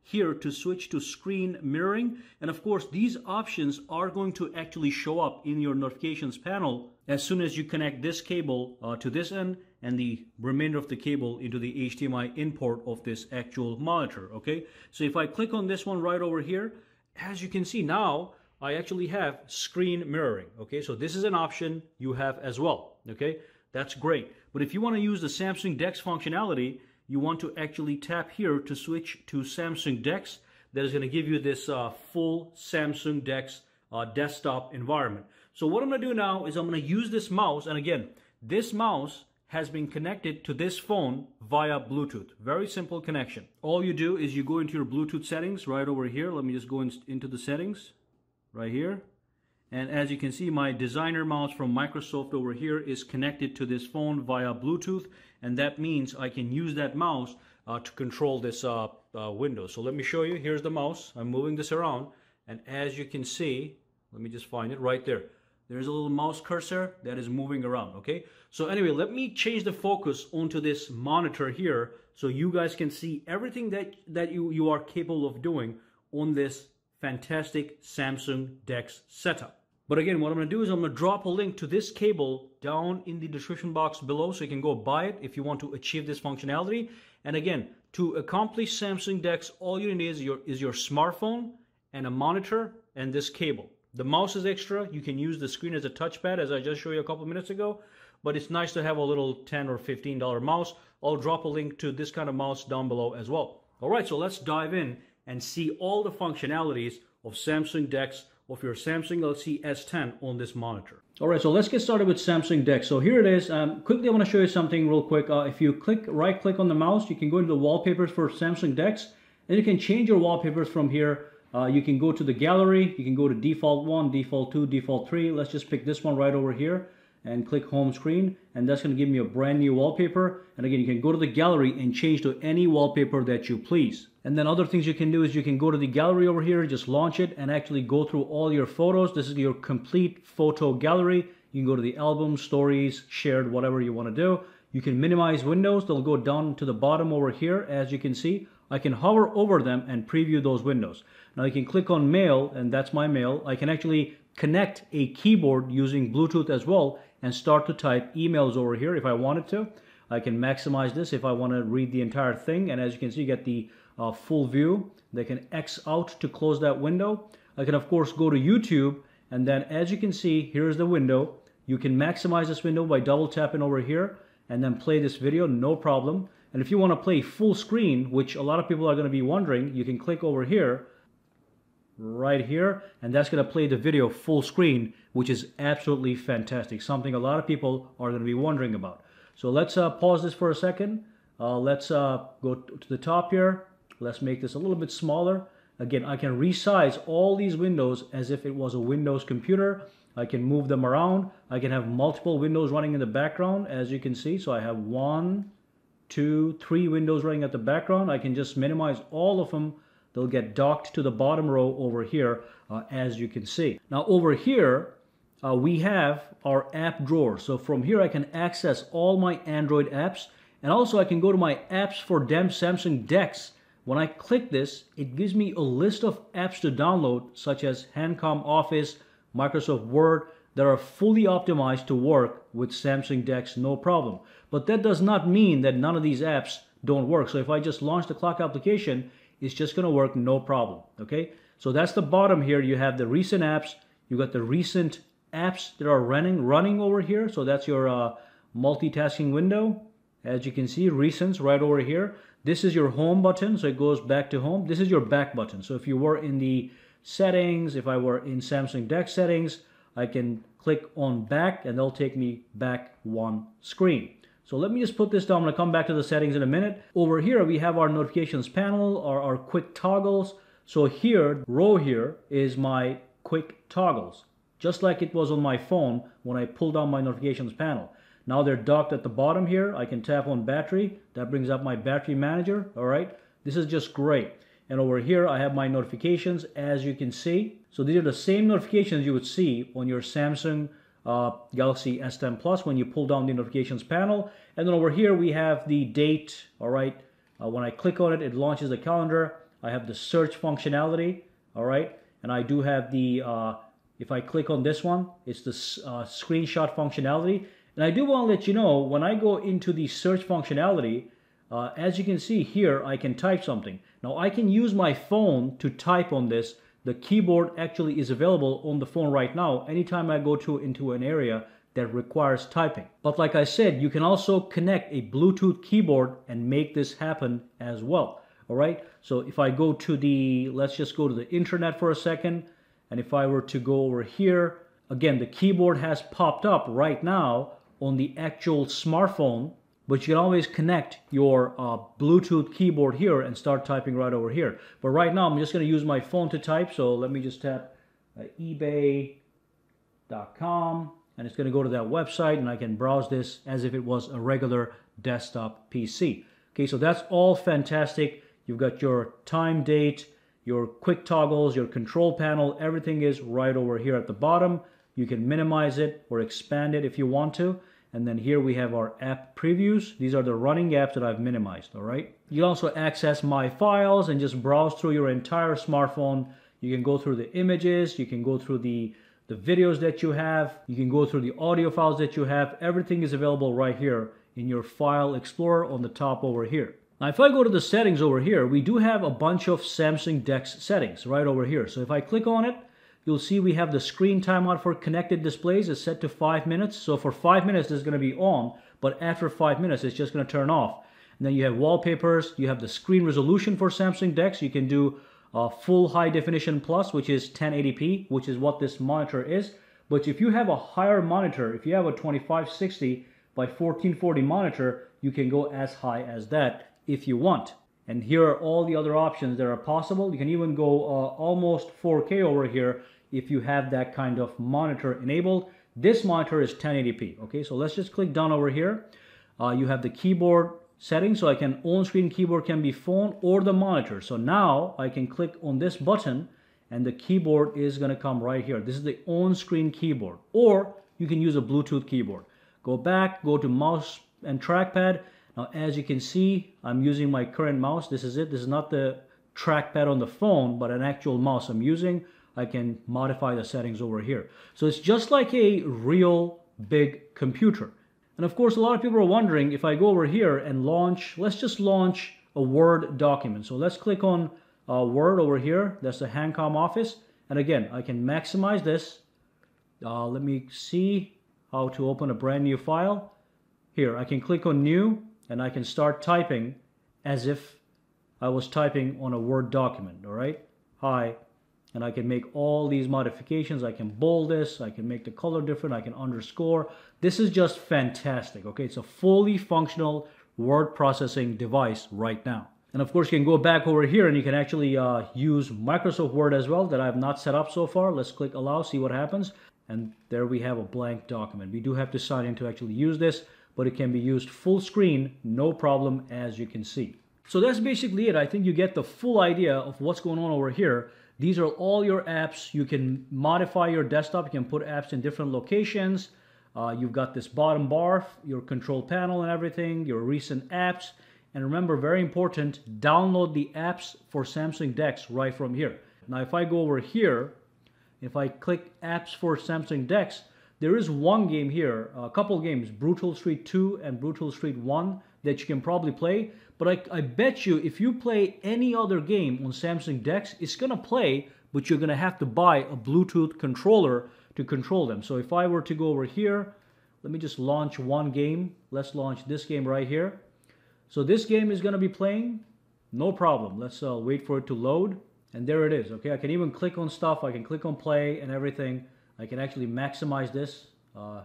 here to switch to screen mirroring. And of course, these options are going to actually show up in your notifications panel as soon as you connect this cable to this end and the remainder of the cable into the HDMI in port of this actual monitor, okay? So if I click on this one right over here, as you can see now, I actually have screen mirroring, okay? So this is an option you have as well, okay? That's great. But if you want to use the Samsung DeX functionality, you want to actually tap here to switch to Samsung DeX. That is going to give you this full Samsung DeX desktop environment. So what I'm going to do now is I'm going to use this mouse. And again, this mouse has been connected to this phone via Bluetooth. Very simple connection. All you do is you go into your Bluetooth settings right over here. Let me just go into the settings right here. And as you can see, my designer mouse from Microsoft over here is connected to this phone via Bluetooth. And that means I can use that mouse to control this window. So let me show you. Here's the mouse. I'm moving this around. And as you can see, let me just find it right there. There's a little mouse cursor that is moving around, okay? So anyway, let me change the focus onto this monitor here so you guys can see everything that you are capable of doing on this fantastic Samsung DeX setup. But again, what I'm going to do is I'm going to drop a link to this cable down in the description box below so you can go buy it if you want to achieve this functionality. And again, to accomplish Samsung DeX, all you need is your smartphone and a monitor and this cable. The mouse is extra. You can use the screen as a touchpad, as I just showed you a couple minutes ago. But it's nice to have a little $10 or $15 mouse. I'll drop a link to this kind of mouse down below as well. All right, so let's dive in and see all the functionalities of Samsung DeX of your Samsung Galaxy S10 on this monitor. All right, so let's get started with Samsung DeX. So here it is. Quickly, I want to show you something real quick. If you right-click on the mouse, you can go into the wallpapers for Samsung DeX, and you can change your wallpapers from here. You can go to the gallery. You can go to default 1, default 2, default 3. Let's just pick this one right over here and click home screen, and that's going to give me a brand new wallpaper. And again, you can go to the gallery and change to any wallpaper that you please. And then other things you can do is you can go to the gallery over here, just launch it and actually go through all your photos. This is your complete photo gallery. You can go to the album, stories, shared, whatever you want to do. You can minimize windows. They'll go down to the bottom over here. As you can see, I can hover over them and preview those windows. Now you can click on mail, and that's my mail. I can actually connect a keyboard using Bluetooth as well and start to type emails over here if I wanted to. I can maximize this if I want to read the entire thing, and as you can see, you get the full view. They can X out to close that window. I can of course go to YouTube, and then as you can see, here's the window. You can maximize this window by double tapping over here and then play this video, no problem. And if you want to play full screen, which a lot of people are going to be wondering, you can click over here, right here, and that's going to play the video full screen, which is absolutely fantastic, something a lot of people are going to be wondering about. So let's pause this for a second. Let's go to the top here. Let's make this a little bit smaller. Again, I can resize all these windows as if it was a Windows computer. I can move them around. I can have multiple windows running in the background, as you can see. So I have 1, 2, 3 windows running at the background. I can just minimize all of them. They'll get docked to the bottom row over here, as you can see. Now over here, we have our app drawer. So from here, I can access all my Android apps. And also I can go to my apps for Samsung DeX. When I click this, it gives me a list of apps to download, such as Handcom Office, Microsoft Word, that are fully optimized to work with Samsung DeX, no problem. But that does not mean that none of these apps don't work. So if I just launch the clock application, it's just going to work no problem. Okay, so that's the bottom here. You have the recent apps. You got the recent apps that are running over here. So that's your multitasking window. As you can see, recents right over here. This is your home button, so it goes back to home. This is your back button. So if you were in the settings, if I were in Samsung DeX settings, I can click on back and they'll take me back one screen. So let me just put this down. I'm going to come back to the settings in a minute. Over here, we have our notifications panel, or our quick toggles. So here, row here is my quick toggles, just like it was on my phone when I pulled down my notifications panel. Now they're docked at the bottom here. I can tap on battery. That brings up my battery manager. All right. This is just great. And over here, I have my notifications, as you can see. So these are the same notifications you would see on your Samsung Galaxy S10 Plus when you pull down the notifications panel. And then over here, we have the date. All right. When I click on it, it launches the calendar. I have the search functionality. All right. And I do have the, if I click on this one, it's the screenshot functionality. And I do want to let you know, when I go into the search functionality, as you can see here, I can type something. Now I can use my phone to type on this. The keyboard actually is available on the phone right now anytime I go into an area that requires typing. But like I said, you can also connect a Bluetooth keyboard and make this happen as well. All right. So if I go to the, let's just go to the internet for a second. And if I were to go over here, again, the keyboard has popped up right now on the actual smartphone, but you can always connect your Bluetooth keyboard here and start typing right over here. But right now, I'm just going to use my phone to type. So let me just tap ebay.com, and it's going to go to that website, and I can browse this as if it was a regular desktop PC. Okay, so that's all fantastic. You've got your time, date, your quick toggles, your control panel, everything is right over here at the bottom. You can minimize it or expand it if you want to. And then here we have our app previews. These are the running apps that I've minimized, all right? You can also access My Files and just browse through your entire smartphone. You can go through the images. You can go through the the videos that you have. You can go through the audio files that you have. Everything is available right here in your File Explorer on the top over here. Now, if I go to the settings over here, we do have a bunch of Samsung DeX settings right over here. So if I click on it, you'll see we have the screen timeout for connected displays is set to 5 minutes. So for 5 minutes, it's going to be on, but after 5 minutes, it's just going to turn off. And then you have wallpapers. You have the screen resolution for Samsung DeX. You can do full high definition plus, which is 1080p, which is what this monitor is. But if you have a higher monitor, if you have a 2560 by 1440 monitor, you can go as high as that if you want. And here are all the other options that are possible. You can even go almost 4K over here if you have that kind of monitor enabled. This monitor is 1080p. Okay, so let's just click down over here. You have the keyboard settings, so I can on-screen keyboard can be phone or the monitor. So now I can click on this button and the keyboard is going to come right here. This is the on-screen keyboard, or you can use a Bluetooth keyboard. Go back, go to mouse and trackpad. Now as you can see, I'm using my current mouse. This is it. This is not the trackpad on the phone, but an actual mouse I'm using. I can modify the settings over here. So it's just like a real big computer. And of course, a lot of people are wondering, if I go over here and launch, let's just launch a Word document. So let's click on Word over here. That's the Hancom Office. And again, I can maximize this. Let me see how to open a brand new file. Here, I can click on New, and I can start typing as if I was typing on a Word document, all right? Hi. And I can make all these modifications. I can bold this. I can make the color different. I can underscore. This is just fantastic, okay? It's a fully functional word processing device right now. And of course, you can go back over here and you can actually use Microsoft Word as well that I have not set up so far. Let's click Allow, see what happens. And there we have a blank document. We do have to sign in to actually use this, but it can be used full screen, no problem, as you can see. So that's basically it. I think you get the full idea of what's going on over here. These are all your apps. You can modify your desktop. You can put apps in different locations. You've got this bottom bar, your control panel and everything, your recent apps. And remember, very important, download the apps for Samsung DeX right from here. Now, if I go over here, if I click apps for Samsung DeX, there is one game here, a couple games, Brutal Street 2 and Brutal Street 1, that you can probably play. But I bet you if you play any other game on Samsung DeX, it's going to play, but you're going to have to buy a Bluetooth controller to control them. So if I were to go over here, let me just launch one game. Let's launch this game right here. So this game is going to be playing, no problem. Let's wait for it to load. And there it is, okay? I can even click on stuff. I can click on play and everything. I can actually maximize this,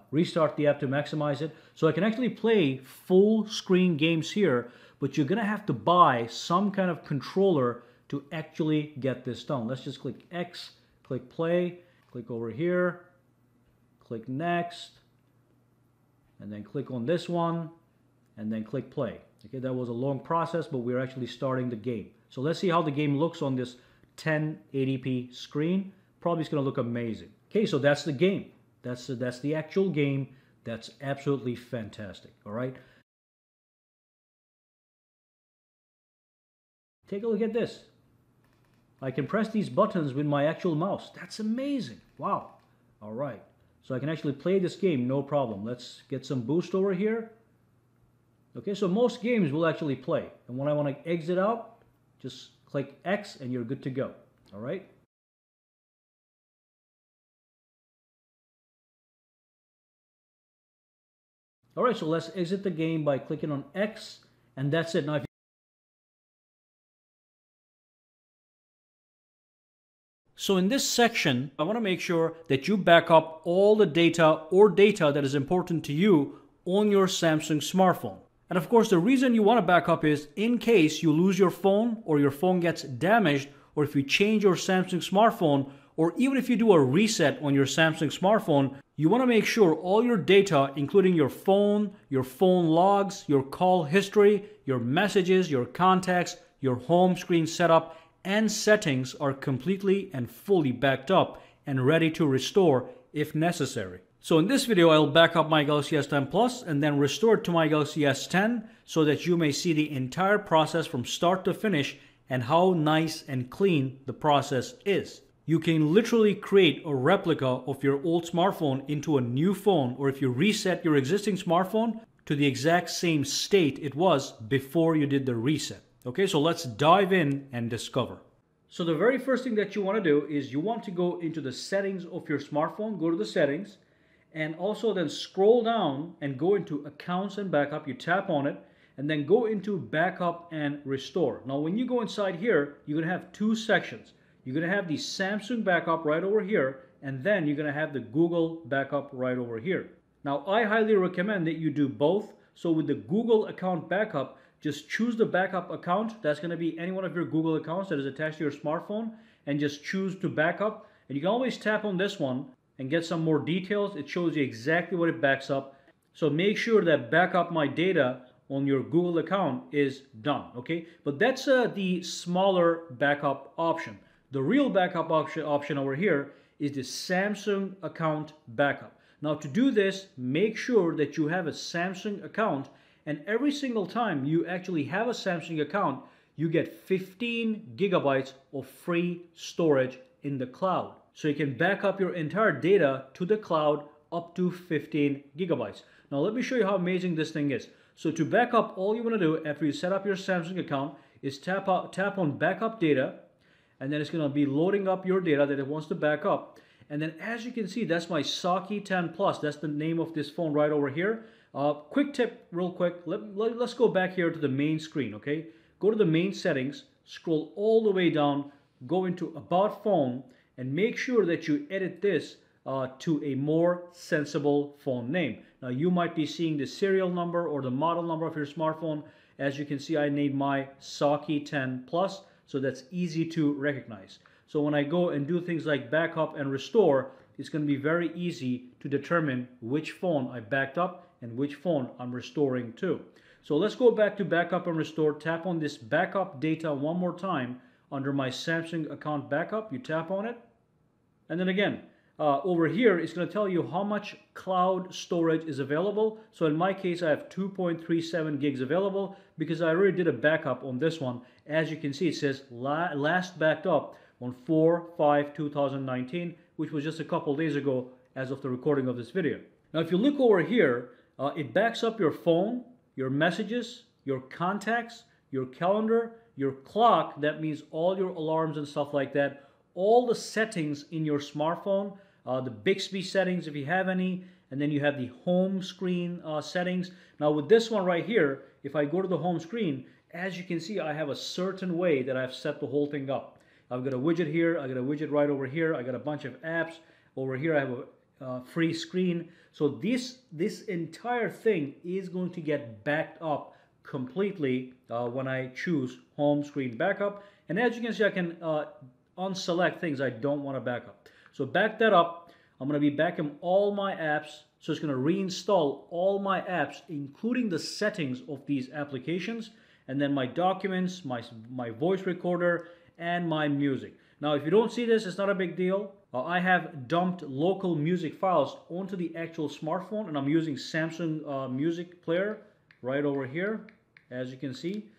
restart the app to maximize it. So I can actually play full screen games here, but you're going to have to buy some kind of controller to actually get this done. Let's just click X, click play, click over here, click next, and then click on this one, and then click play. Okay, that was a long process, but we're actually starting the game. So let's see how the game looks on this 1080p screen. Probably it's going to look amazing. Okay, so that's the game. That's the actual game. That's absolutely fantastic, all right? Take a look at this. I can press these buttons with my actual mouse. That's amazing. Wow. All right. So I can actually play this game, no problem. Let's get some boost over here. Okay, so most games will actually play. And when I want to exit out, just click X and you're good to go. All right. All right, so let's exit the game by clicking on X, and that's it. Now, if so in this section, I want to make sure that you back up all the data or data that is important to you on your Samsung smartphone. And of course, the reason you want to back up is in case you lose your phone or your phone gets damaged, or if you change your Samsung smartphone, or even if you do a reset on your Samsung smartphone, you want to make sure all your data, including your phone logs, your call history, your messages, your contacts, your home screen setup, and settings are completely and fully backed up and ready to restore if necessary. So in this video, I'll back up my Galaxy S10 Plus and then restore it to my Galaxy S10 so that you may see the entire process from start to finish and how nice and clean the process is. You can literally create a replica of your old smartphone into a new phone, or if you reset your existing smartphone to the exact same state it was before you did the reset. Okay, so let's dive in and discover. So the very first thing that you want to do is you want to go into the settings of your smartphone, go to the settings, and also then scroll down and go into accounts and backup. You tap on it and then go into backup and restore. Now when you go inside here, you're going to have two sections. You're going to have the Samsung backup right over here, and then you're going to have the Google backup right over here. Now I highly recommend that you do both. So with the Google account backup, just choose the backup account. That's going to be any one of your Google accounts that is attached to your smartphone, and just choose to backup. And you can always tap on this one and get some more details. It shows you exactly what it backs up. So make sure that backup my data on your Google account is done, okay? But that's the smaller backup option. The real backup option over here is the Samsung account backup. Now to do this, make sure that you have a Samsung account, and every single time you actually have a Samsung account, you get 15 gigabytes of free storage in the cloud. So you can back up your entire data to the cloud up to 15 gigabytes. Now let me show you how amazing this thing is. So to back up, all you want to do after you set up your Samsung account is tap on backup data, and then it's going to be loading up your data that it wants to back up. And then as you can see, that's my S10 Plus. That's the name of this phone right over here. Quick tip real quick. Let's go back here to the main screen, okay? Go to the main settings, scroll all the way down, go into About Phone, and make sure that you edit this to a more sensible phone name. Now you might be seeing the serial number or the model number of your smartphone. As you can see, I named my SAKITECH Plus. So that's easy to recognize. So when I go and do things like backup and restore, it's going to be very easy to determine which phone I backed up and which phone I'm restoring to. So let's go back to backup and restore. Tap on this backup data one more time under my Samsung account backup. You tap on it. And then again, over here, it's going to tell you how much cloud storage is available. So in my case, I have 2.37 gigs available because I already did a backup on this one. As you can see, it says last backed up on 4/5/2019, which was just a couple days ago as of the recording of this video. Now, if you look over here, it backs up your phone, your messages, your contacts, your calendar, your clock. That means all your alarms and stuff like that. All the settings in your smartphone, the Bixby settings if you have any, and then you have the home screen settings. Now with this one right here, if I go to the home screen, as you can see, I have a certain way that I've set the whole thing up. I've got a widget here, I got a widget right over here, I got a bunch of apps. Over here I have a free screen. So this entire thing is going to get backed up completely when I choose home screen backup. And as you can see, I can unselect things I don't want to back up. So back that up. I'm going to be backing all my apps. So it's going to reinstall all my apps, including the settings of these applications, and then my documents, my voice recorder, and my music. Now, if you don't see this, it's not a big deal. I have dumped local music files onto the actual smartphone, and I'm using Samsung Music Player right over here, as you can see,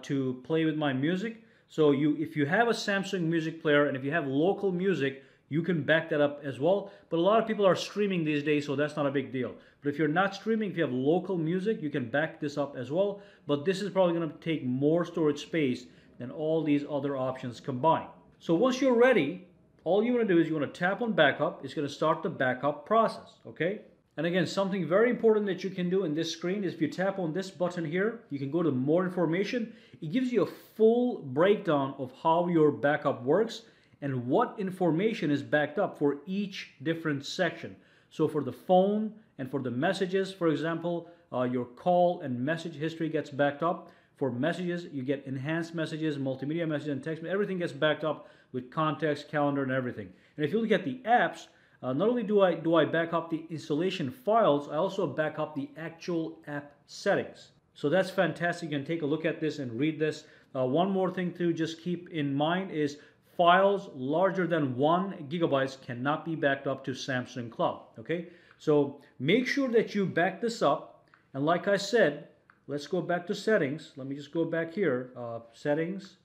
to play with my music. So if you have a Samsung Music Player and if you have local music, you can back that up as well. But a lot of people are streaming these days, so that's not a big deal. But if you're not streaming, if you have local music, you can back this up as well. But this is probably going to take more storage space than all these other options combined. So once you're ready, all you want to do is you want to tap on backup. It's going to start the backup process, okay? And again, something very important that you can do in this screen is if you tap on this button here, you can go to more information. It gives you a full breakdown of how your backup works and what information is backed up for each different section. So for the phone and for the messages, for example, your call and message history gets backed up. For messages, you get enhanced messages, multimedia messages, and text. Everything gets backed up with context, calendar, and everything. And if you look at the apps, not only do I back up the installation files, I also back up the actual app settings. So that's fantastic. You can take a look at this and read this. One more thing to just keep in mind is files larger than 1 gigabyte cannot be backed up to Samsung Cloud. Okay, so make sure that you back this up. And like I said, let's go back to settings. Let me just go back here. Settings,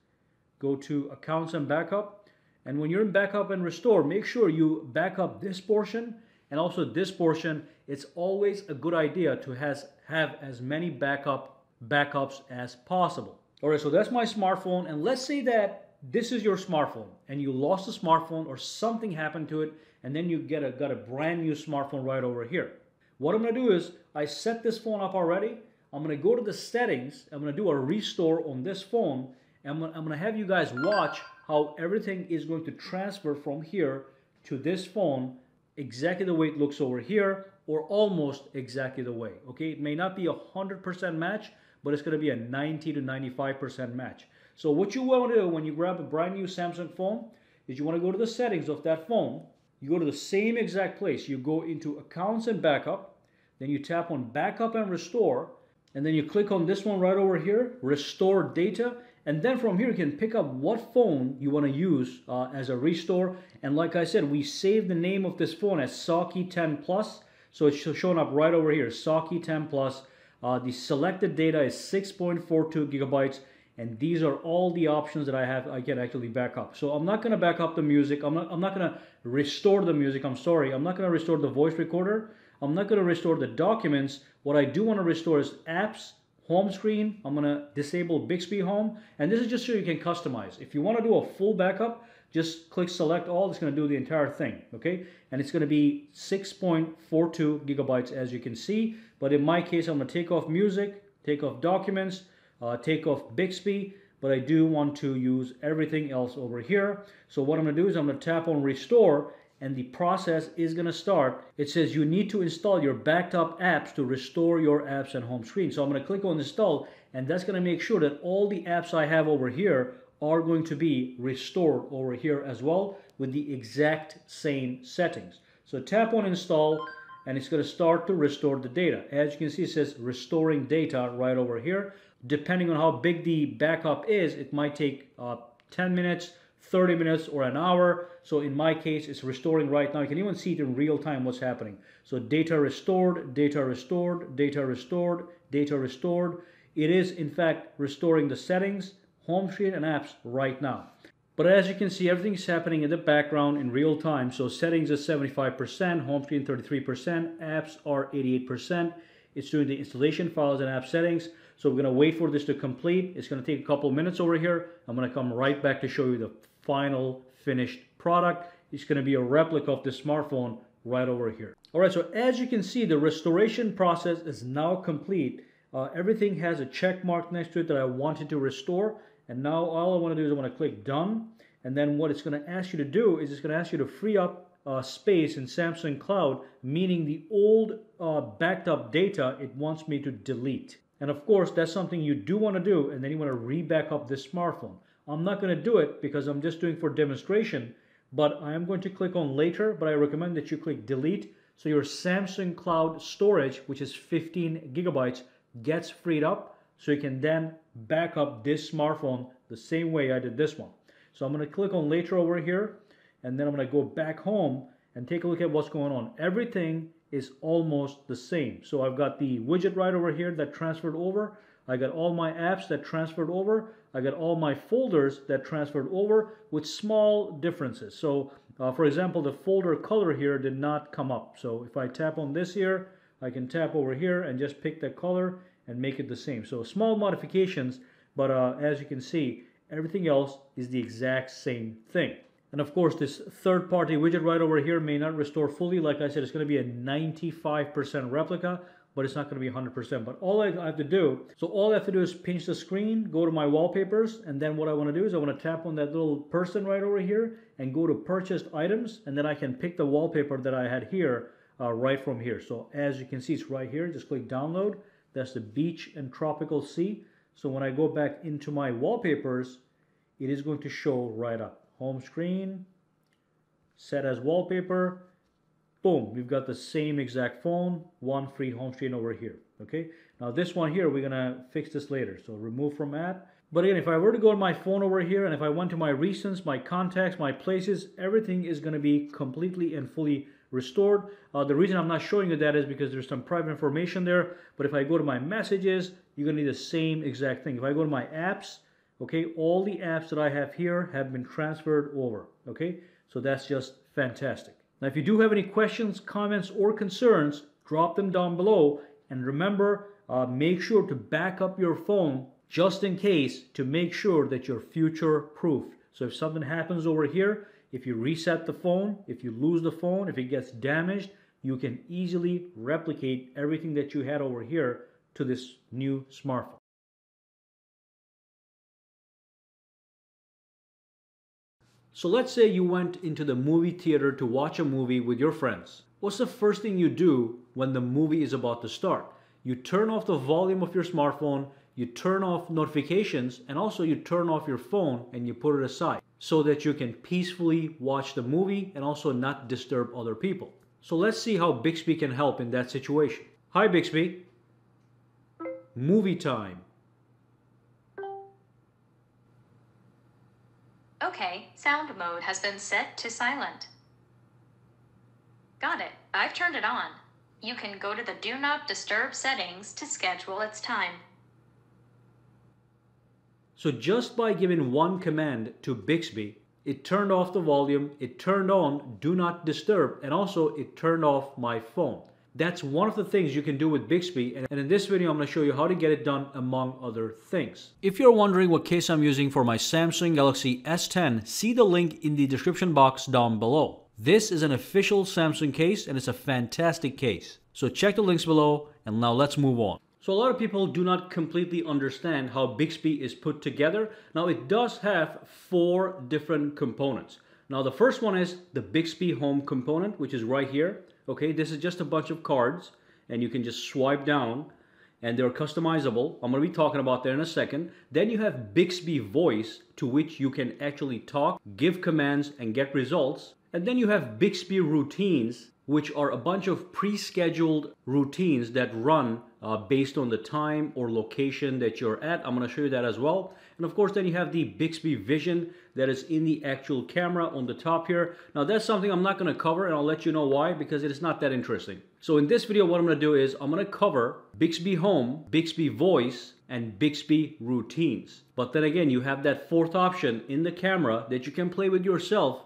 go to accounts and backup. And when you're in backup and restore, make sure you back up this portion and also this portion. It's always a good idea to have as many backups as possible. All right, so that's my smartphone. And let's say that this is your smartphone and you lost the smartphone or something happened to it, and then you got a brand new smartphone right over here. What I'm gonna do is, I set this phone up already. I'm gonna go to the settings. I'm gonna do a restore on this phone. And I'm gonna have you guys watch how everything is going to transfer from here to this phone exactly the way it looks over here, or almost exactly the way. Okay, it may not be 100% match, but it's gonna be a 90 to 95% match. So what you want to do when you grab a brand new Samsung phone is you want to go to the settings of that phone. You go to the same exact place. You go into accounts and backup. Then you tap on backup and restore. And then you click on this one right over here, restore data. And then from here you can pick up what phone you want to use as a restore. And like I said, we saved the name of this phone as S10 Plus. So it's showing up right over here, S10 Plus. The selected data is 6.42 gigabytes. And these are all the options that I can actually back up. So I'm not going to back up the music. I'm not going to restore the music. I'm sorry. I'm not going to restore the voice recorder. I'm not going to restore the documents. What I do want to restore is apps, home screen. I'm going to disable Bixby Home. And this is just so you can customize. If you want to do a full backup, just click select all. It's going to do the entire thing. Okay. And it's going to be 6.42 gigabytes as you can see. But in my case, I'm going to take off music, take off documents, take off Bixby, but I do want to use everything else over here. So what I'm going to do is I'm going to tap on restore, and the process is going to start. It says you need to install your backed up apps to restore your apps and home screen. So I'm going to click on install, and that's going to make sure that all the apps I have over here are going to be restored over here as well with the exact same settings. So tap on install, and it's going to start to restore the data. As you can see, it says restoring data right over here. Depending on how big the backup is, it might take 10 minutes, 30 minutes, or an hour. So in my case, it's restoring right now. You can even see it in real time what's happening. So data restored, data restored, data restored, data restored. It is in fact restoring the settings, home screen, and apps right now. But as you can see, everything's happening in the background in real time. So settings is 75%, home screen 33%, apps are 88%. It's doing the installation files and app settings. So we're going to wait for this to complete. It's going to take a couple minutes over here. I'm going to come right back to show you the final finished product. It's going to be a replica of the smartphone right over here. All right, so as you can see, the restoration process is now complete. Everything has a check mark next to it that I wanted to restore. And now all I want to do is I want to click done. And then what it's going to ask you to do is it's going to ask you to free up space in Samsung Cloud, meaning the old backed up data it wants me to delete. And of course, that's something you do want to do, and then you want to re-back up this smartphone. I'm not going to do it because I'm just doing for demonstration, but I am going to click on later, but I recommend that you click delete so your Samsung Cloud storage, which is 15 gigabytes, gets freed up so you can then back up this smartphone the same way I did this one. So I'm going to click on later over here, and then I'm going to go back home and take a look at what's going on. Everything is almost the same. So I've got the widget right over here that transferred over. I got all my apps that transferred over. I got all my folders that transferred over with small differences. So for example, the folder color here did not come up. So if I tap on this here, I can tap over here and just pick that color and make it the same. So small modifications, but as you can see, everything else is the exact same thing. And of course, this third-party widget right over here may not restore fully. Like I said, it's going to be a 95% replica, but it's not going to be 100%. But all I have to do, is pinch the screen, go to my wallpapers, and then what I want to do is I want to tap on that little person right over here and go to purchased items, and then I can pick the wallpaper that I had here right from here. So as you can see, it's right here. Just click download. That's the beach and tropical sea. So when I go back into my wallpapers, it is going to show right up. Home screen, set as wallpaper, boom, we've got the same exact phone, one free home screen over here. Okay, now this one here, we're gonna fix this later. So remove from app. But again, if I were to go to my phone over here and if I went to my recents, my contacts, my places, everything is gonna be completely and fully restored. The reason I'm not showing you that is because there's some private information there. But if I go to my messages, you're gonna need the same exact thing. If I go to my apps, Okay, all the apps that I have here have been transferred over. Okay, so that's just fantastic. Now, if you do have any questions, comments, or concerns, drop them down below. And remember, make sure to back up your phone just in case, to make sure that you're future proof. So if something happens over here, if you reset the phone, if you lose the phone, if it gets damaged, you can easily replicate everything that you had over here to this new smartphone. So let's say you went into the movie theater to watch a movie with your friends. What's the first thing you do when the movie is about to start? You turn off the volume of your smartphone, you turn off notifications, and also you turn off your phone and you put it aside so that you can peacefully watch the movie and also not disturb other people. So let's see how Bixby can help in that situation. Hi Bixby. Movie time. Okay, sound mode has been set to silent. Got it. I've turned it on. You can go to the Do Not Disturb settings to schedule its time. So just by giving one command to Bixby, it turned off the volume, it turned on Do Not Disturb, and also it turned off my phone. That's one of the things you can do with Bixby, and in this video I'm going to show you how to get it done among other things. If you're wondering what case I'm using for my Samsung Galaxy S10, see the link in the description box down below. This is an official Samsung case and it's a fantastic case. So check the links below, and now let's move on. So a lot of people do not completely understand how Bixby is put together. Now it does have 4 different components. Now the first one is the Bixby Home component, which is right here. Okay, this is just a bunch of cards and you can just swipe down and they're customizable. I'm going to be talking about that in a second. Then you have Bixby Voice, to which you can actually talk, give commands, and get results. And then you have Bixby Routines, which are a bunch of pre-scheduled routines that run based on the time or location that you're at. I'm going to show you that as well. And of course, then you have the Bixby Vision that is in the actual camera on the top here. Now that's something I'm not going to cover, and I'll let you know why, because it is not that interesting. So in this video, what I'm going to do is I'm going to cover Bixby Home, Bixby Voice, and Bixby Routines. But then again, you have that 4th option in the camera that you can play with yourself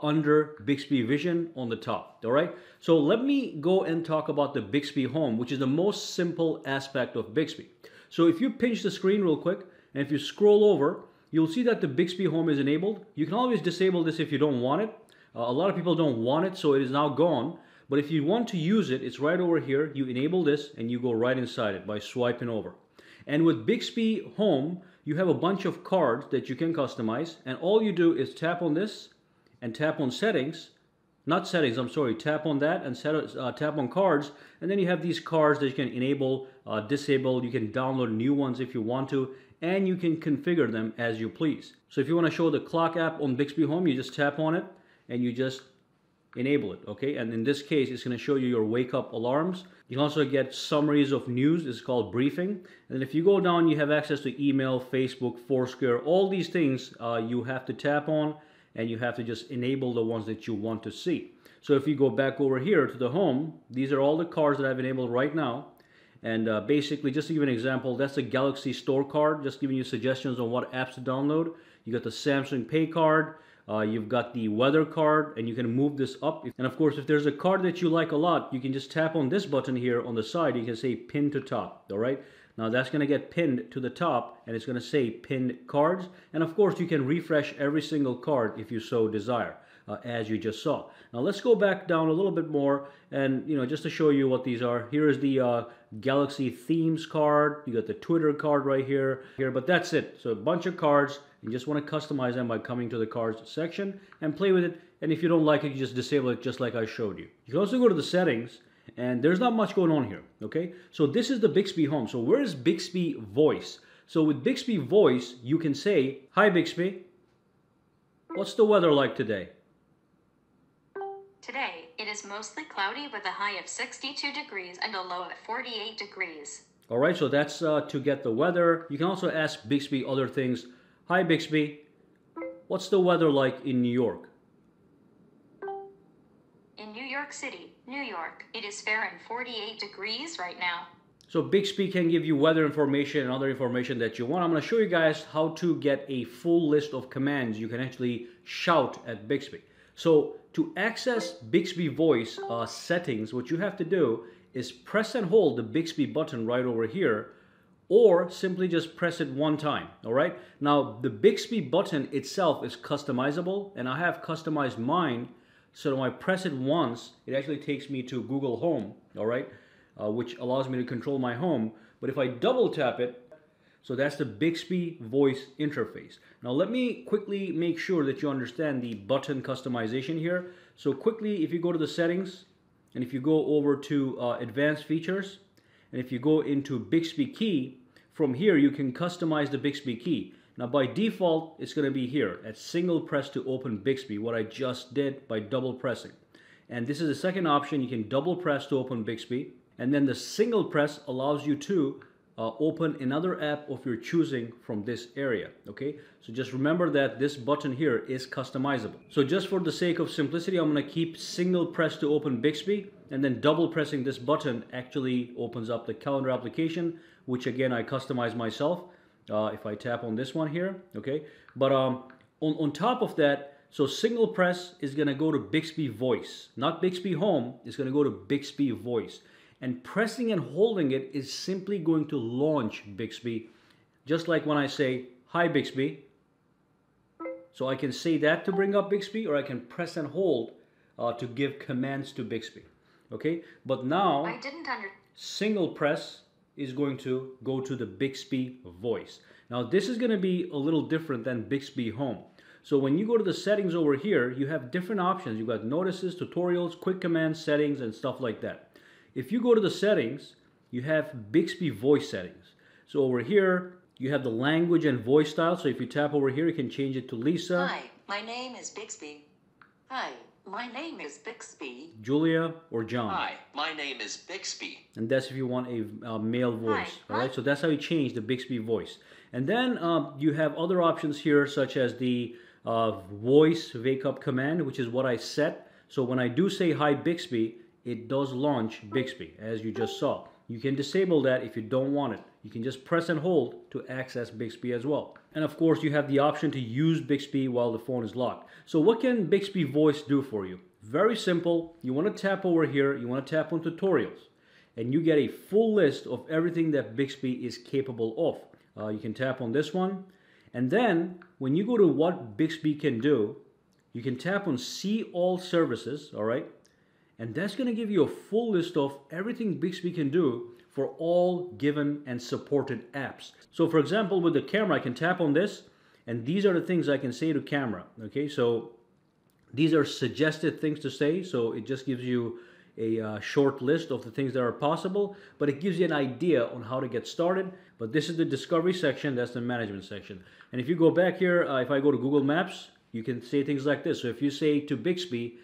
under Bixby Vision on the top. All right, so let me go and talk about the Bixby Home, which is the most simple aspect of Bixby. So if you pinch the screen real quick and if you scroll over, you'll see that the Bixby Home is enabled. You can always disable this if you don't want it. A lot of people don't want it, so it is now gone. But if you want to use it, it's right over here. You enable this and you go right inside it by swiping over. And with Bixby Home, you have a bunch of cards that you can customize, and all you do is tap on this and tap on settings, not settings, I'm sorry, tap on that and tap on cards, and then you have these cards that you can enable, disable. You can download new ones if you want to, and you can configure them as you please. So if you want to show the clock app on Bixby Home, you just tap on it and you just enable it, okay? And in this case, it's going to show you your wake up alarms. You can also get summaries of news. It's called briefing. And then if you go down, you have access to email, Facebook, Foursquare, all these things you have to tap on, and you have to just enable the ones that you want to see. So if you go back over here to the home, these are all the cards that I've enabled right now. And basically, just to give you an example, that's the Galaxy Store card, just giving you suggestions on what apps to download. You got the Samsung Pay card, you've got the weather card, and you can move this up. And of course, if there's a card that you like a lot, you can just tap on this button here on the side. You can say pin to top, all right? Now that's going to get pinned to the top, and it's going to say pinned cards. And of course, you can refresh every single card if you so desire, as you just saw. Now let's go back down a little bit more, and just to show you what these are. Here is the Galaxy Themes card. You got the Twitter card right here, but that's it. So a bunch of cards. You just want to customize them by coming to the cards section and play with it. And if you don't like it, you just disable it just like I showed you. You can also go to the settings, and there's not much going on here, okay? So this is the Bixby Home. So where is Bixby Voice? So with Bixby Voice, you can say, "Hi Bixby, what's the weather like today?" Today, it is mostly cloudy with a high of 62 degrees and a low of 48 degrees. All right, so that's to get the weather. You can also ask Bixby other things. "Hi Bixby, what's the weather like in New York?" In New York City, New York, it is fair and 48 degrees right now. So Bixby can give you weather information and other information that you want. I'm going to show you guys how to get a full list of commands you can actually shout at Bixby. So to access Bixby voice settings, what you have to do is press and hold the Bixby button right over here, or simply just press it one time. All right. Now the Bixby button itself is customizable, and I have customized mine. So when I press it once, it actually takes me to Google Home. All right. Which allows me to control my home. But if I double tap it, so that's the Bixby voice interface. Now let me quickly make sure that you understand the button customization here. So quickly, if you go to the settings, and if you go over to advanced features, and if you go into Bixby key, from here you can customize the Bixby key. Now by default, it's going to be here at single press to open Bixby, what I just did by double pressing. And this is the second option. You can double press to open Bixby. And then the single press allows you to open another app of your choosing from this area. Okay, so just remember that this button here is customizable. So just for the sake of simplicity, I'm going to keep single press to open Bixby, and then double pressing this button actually opens up the calendar application, which again I customize myself. If I tap on this one here, okay, but on top of that, so single press is going to go to Bixby voice, not Bixby home. It's going to go to Bixby voice. And pressing and holding it is simply going to launch Bixby, just like when I say, "Hi Bixby." So I can say that to bring up Bixby, or I can press and hold to give commands to Bixby. Okay, but now single press is going to go to the Bixby voice. Now this is going to be a little different than Bixby home. So when you go to the settings over here, you have different options. You've got notices, tutorials, quick commands, settings, and stuff like that. If you go to the settings, you have Bixby voice settings. So over here, you have the language and voice style. So if you tap over here, you can change it to Lisa. Hi, my name is Bixby. Hi, my name is Bixby. Julia or John. Hi, my name is Bixby. And that's if you want a male voice. All right, so that's how you change the Bixby voice. And then you have other options here, such as the voice wake up command, which is what I set. So when I do say "Hi Bixby," it does launch Bixby, as you just saw. You can disable that if you don't want it. You can just press and hold to access Bixby as well. And of course, you have the option to use Bixby while the phone is locked. So what can Bixby voice do for you? Very simple. You want to tap over here, you want to tap on tutorials, and you get a full list of everything that Bixby is capable of. You can tap on this one, and then when you go to what Bixby can do, you can tap on see all services, all right? And that's going to give you a full list of everything Bixby can do for all given and supported apps. So for example, with the camera, I can tap on this, and these are the things I can say to camera. Okay, so these are suggested things to say. So it just gives you a short list of the things that are possible, but it gives you an idea on how to get started. But this is the discovery section, that's the management section. And if you go back here, if I go to Google Maps, you can say things like this. So if you say to Bixby,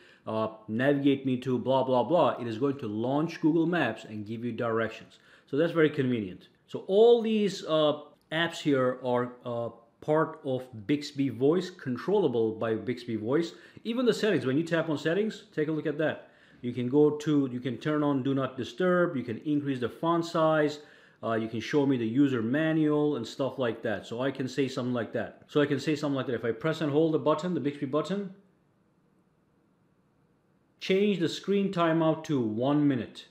navigate me to blah, blah, blah, it is going to launch Google Maps and give you directions. So that's very convenient. So all these apps here are part of Bixby voice, controllable by Bixby voice. Even the settings, when you tap on settings, take a look at that. You can go to, you can turn on do not disturb, you can increase the font size, you can show me the user manual and stuff like that. So I can say something like that. So I can say something like that. If I press and hold the button, the Bixby button, change the screen timeout to 1 minute.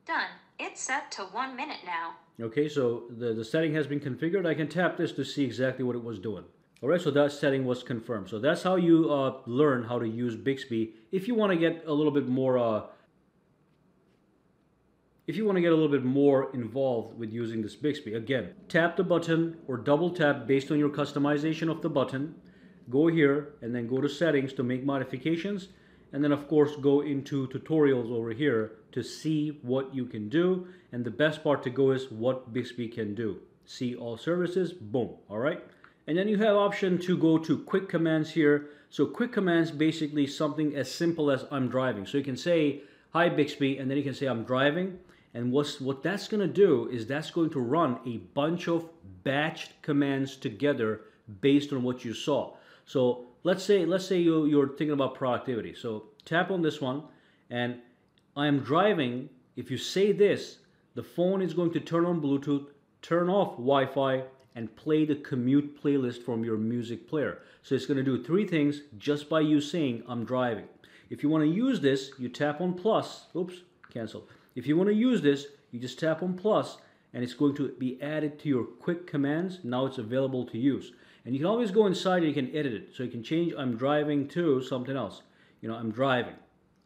Done. It's set to 1 minute now. Okay, so the setting has been configured. I can tap this to see exactly what it was doing. All right, so that setting was confirmed. So that's how you learn how to use Bixby. If you want to get a little bit more, involved with using this Bixby, again, tap the button or double tap based on your customization of the button. Go here and then go to settings to make modifications. And then of course go into tutorials over here to see what you can do. And the best part to go is what Bixby can do. See all services, boom, all right? And then you have option to go to quick commands here. So quick commands, basically something as simple as I'm driving. So you can say, "Hi Bixby," and then you can say I'm driving. And what that's gonna do is that's going to run a bunch of batched commands together based on what you saw. So let's say you're thinking about productivity. So tap on this one, and I am driving. If you say this, the phone is going to turn on Bluetooth, turn off Wi-Fi, and play the commute playlist from your music player. So it's going to do three things just by you saying, I'm driving. If you want to use this, you tap on plus. Oops, cancel. If you want to use this, you just tap on plus, and it's going to be added to your quick commands. Now it's available to use. And you can always go inside and you can edit it. So you can change I'm driving to something else. You know, I'm driving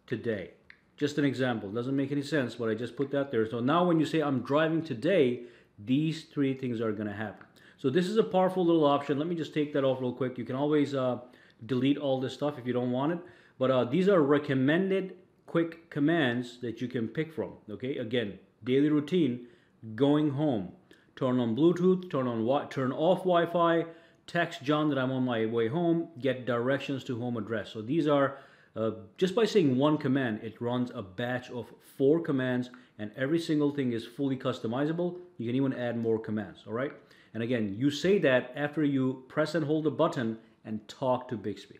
today. Just an example. Doesn't make any sense, but I just put that there. So now when you say I'm driving today, these three things are going to happen. So this is a powerful little option. Let me just take that off real quick. You can always delete all this stuff if you don't want it. But these are recommended quick commands that you can pick from. Okay, again, daily routine, going home, turn on Bluetooth, turn off Wi-Fi, text John that I'm on my way home, get directions to home address. So these are, just by saying one command, it runs a batch of 4 commands, and every single thing is fully customizable. You can even add more commands, all right? And again, you say that after you press and hold the button and talk to Bixby,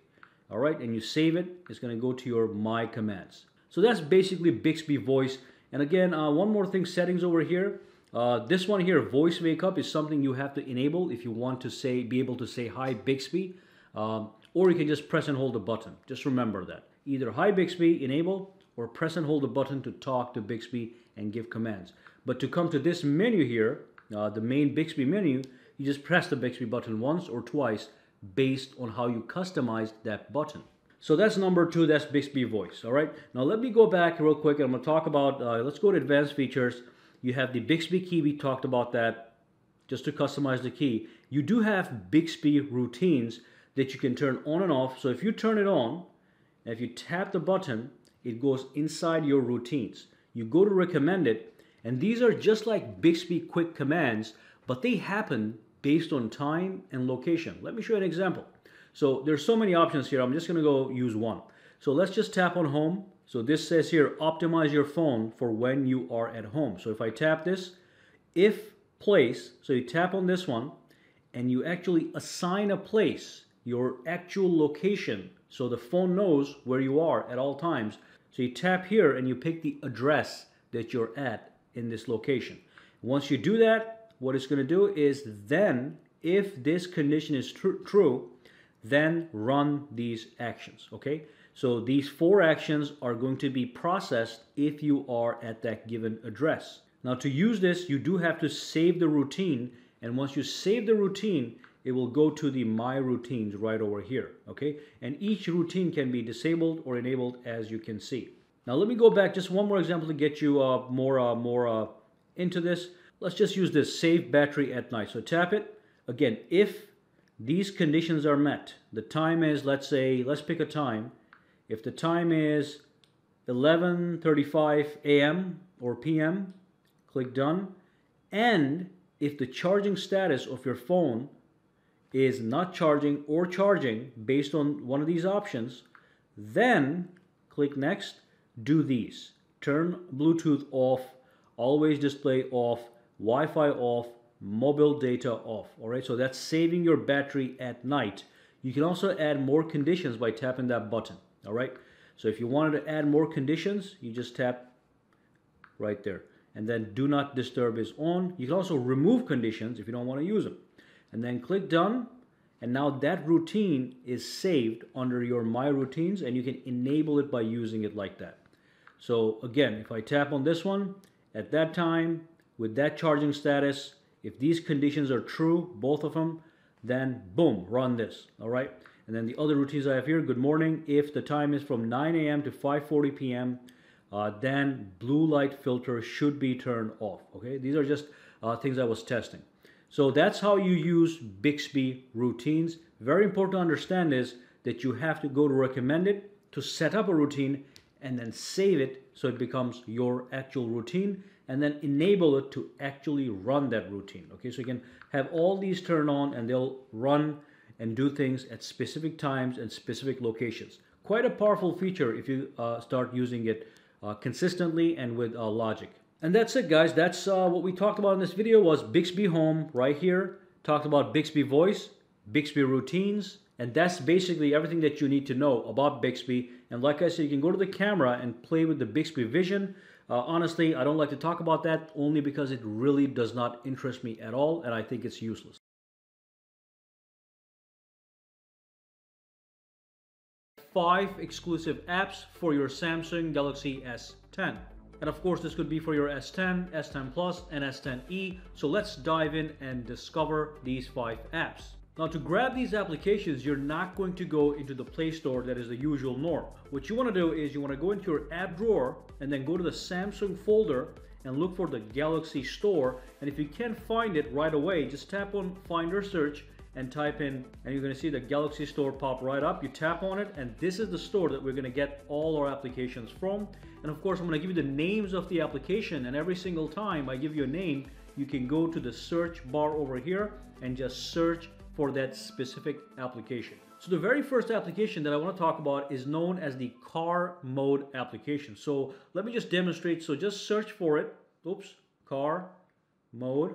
all right? And you save it, it's gonna go to your My Commands. So that's basically Bixby Voice. And again, one more thing, settings over here. This one here, voice wake up, is something you have to enable if you want to be able to say hi Bixby, or you can just press and hold the button. Just remember that. Either hi Bixby, enable, or press and hold the button to talk to Bixby and give commands. But to come to this menu here, the main Bixby menu, you just press the Bixby button once or twice based on how you customized that button. So that's number 2, that's Bixby Voice, all right? Now let me go back real quick and I'm gonna talk about, let's go to advanced features. You have the Bixby key, we talked about that, just to customize the key. You do have Bixby routines that you can turn on and off. So if you turn it on, and if you tap the button, it goes inside your routines. You go to recommended, and these are just like Bixby quick commands, but they happen based on time and location. Let me show you an example. So there's so many options here. I'm just gonna go use one. So let's just tap on home. So this says here, optimize your phone for when you are at home. So if I tap this, if place, so you tap on this one, and you actually assign a place, your actual location, so the phone knows where you are at all times. So you tap here and you pick the address that you're at in this location. Once you do that, what it's going to do is then, if this condition is true, then run these actions, okay? So these 4 actions are going to be processed if you are at that given address. Now to use this, you do have to save the routine, and once you save the routine, it will go to the My Routines right over here, okay? And each routine can be disabled or enabled, as you can see. Now let me go back, just one more example to get you more into this. Let's just use this, save battery at night. So tap it. Again, if these conditions are met, the time is, let's pick a time. If the time is 11:35 a.m. or p.m., click done. And if the charging status of your phone is not charging or charging based on one of these options, then click next, do these. Turn Bluetooth off, always display off, Wi-Fi off, mobile data off. All right, so that's saving your battery at night. You can also add more conditions by tapping that button. All right, so if you wanted to add more conditions, you just tap right there. And then do not disturb is on. You can also remove conditions if you don't want to use them. And then click done. And now that routine is saved under your My Routines, and you can enable it by using it like that. So again, if I tap on this one, at that time, with that charging status, if these conditions are true, both of them, then boom, run this, all right? And then the other routines I have here, good morning. If the time is from 9 a.m. to 5:40 p.m., then blue light filter should be turned off, okay? These are just things I was testing. So that's how you use Bixby routines. Very important to understand is that you have to go to recommended to set up a routine and then save it so it becomes your actual routine, and then enable it to actually run that routine, okay? So you can have all these turned on and they'll run and do things at specific times and specific locations. Quite a powerful feature if you start using it consistently and with logic. And that's it, guys. That's what we talked about in this video was Bixby Home right here. Talked about Bixby Voice, Bixby Routines, and that's basically everything that you need to know about Bixby. And like I said, you can go to the camera and play with the Bixby Vision. Honestly, I don't like to talk about that only because it really does not interest me at all, and I think it's useless. 5 exclusive apps for your Samsung Galaxy S10. And of course, this could be for your S10, S10 Plus, and S10e. So let's dive in and discover these 5 apps. Now, to grab these applications, you're not going to go into the Play Store that is the usual norm. What you want to do is you want to go into your app drawer and then go to the Samsung folder and look for the Galaxy Store. And if you can't find it right away, just tap on Find or Search and type in, and you're going to see the Galaxy Store pop right up. You tap on it, and this is the store that we're going to get all our applications from. And of course, I'm going to give you the names of the application, and every single time I give you a name, you can go to the search bar over here and just search for that specific application. So the very first application that I want to talk about is known as the car mode application. So let me just demonstrate. So just search for it. Oops, car mode.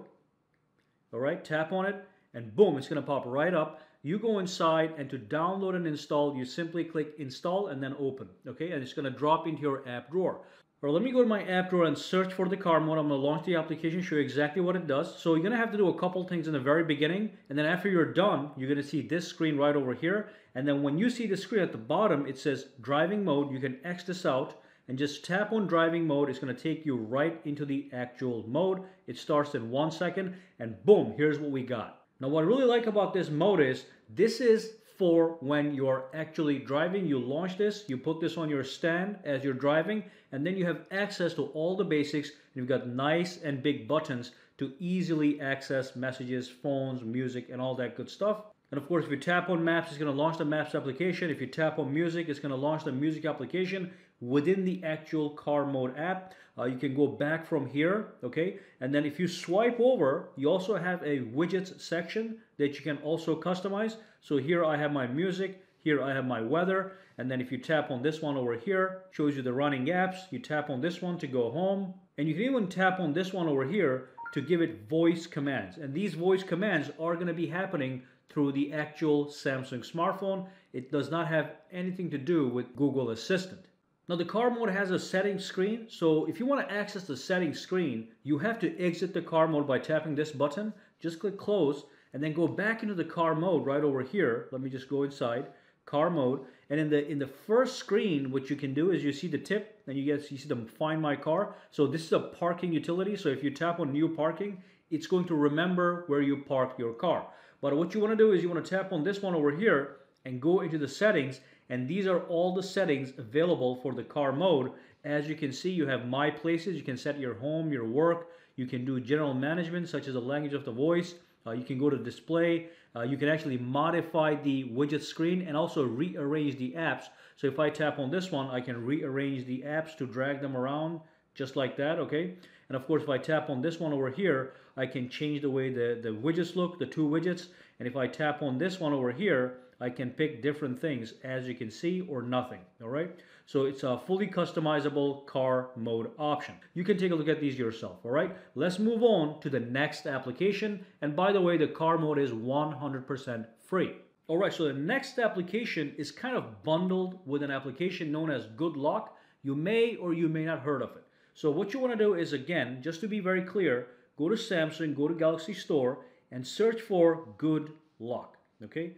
All right, tap on it. And boom, it's going to pop right up. You go inside, and to download and install, you simply click install and then open. Okay, and it's going to drop into your app drawer. Or let me go to my app drawer and search for the car mode. I'm going to launch the application, show you exactly what it does. So you're going to have to do a couple things in the very beginning, and then after you're done, you're going to see this screen right over here. And then when you see the screen at the bottom, it says driving mode. You can X this out and just tap on driving mode. It's going to take you right into the actual mode. It starts in 1 second, and boom, here's what we got. Now, what I really like about this mode is this is for when you're actually driving. You launch this, you put this on your stand as you're driving, and then you have access to all the basics. And you've got nice and big buttons to easily access messages, phones, music, and all that good stuff. And of course, if you tap on Maps, it's going to launch the Maps application. If you tap on Music, it's going to launch the Music application within the actual car mode app. You can go back from here, okay? And then if you swipe over, you also have a widgets section that you can also customize. So here I have my music, here I have my weather, and then if you tap on this one over here, shows you the running apps. You tap on this one to go home, and you can even tap on this one over here to give it voice commands. And these voice commands are going to be happening through the actual Samsung smartphone. It does not have anything to do with Google Assistant. Now, the car mode has a settings screen, so if you want to access the settings screen, you have to exit the car mode by tapping this button. Just click close and then go back into the car mode right over here. Let me just go inside car mode, and in the first screen, what you can do is you see the tip, and you see them Find My Car. So this is a parking utility. So if you tap on new parking, it's going to remember where you parked your car. But what you want to do is you want to tap on this one over here and go into the settings. And these are all the settings available for the car mode. As you can see, you have My Places. You can set your home, your work. You can do general management, such as the language of the voice. You can go to display. You can actually modify the widget screen and also rearrange the apps. So if I tap on this one, I can rearrange the apps to drag them around just like that, okay? And of course, if I tap on this one over here, I can change the way the widgets look, the 2 widgets. And if I tap on this one over here, I can pick different things, as you can see, or nothing, all right? So it's a fully customizable car mode option. You can take a look at these yourself, all right? Let's move on to the next application. And by the way, the car mode is 100% free. All right, so the next application is kind of bundled with an application known as Good Lock. You may or you may not heard of it. So what you want to do is, again, just to be very clear, go to Samsung, go to Galaxy Store, and search for Good Lock, okay?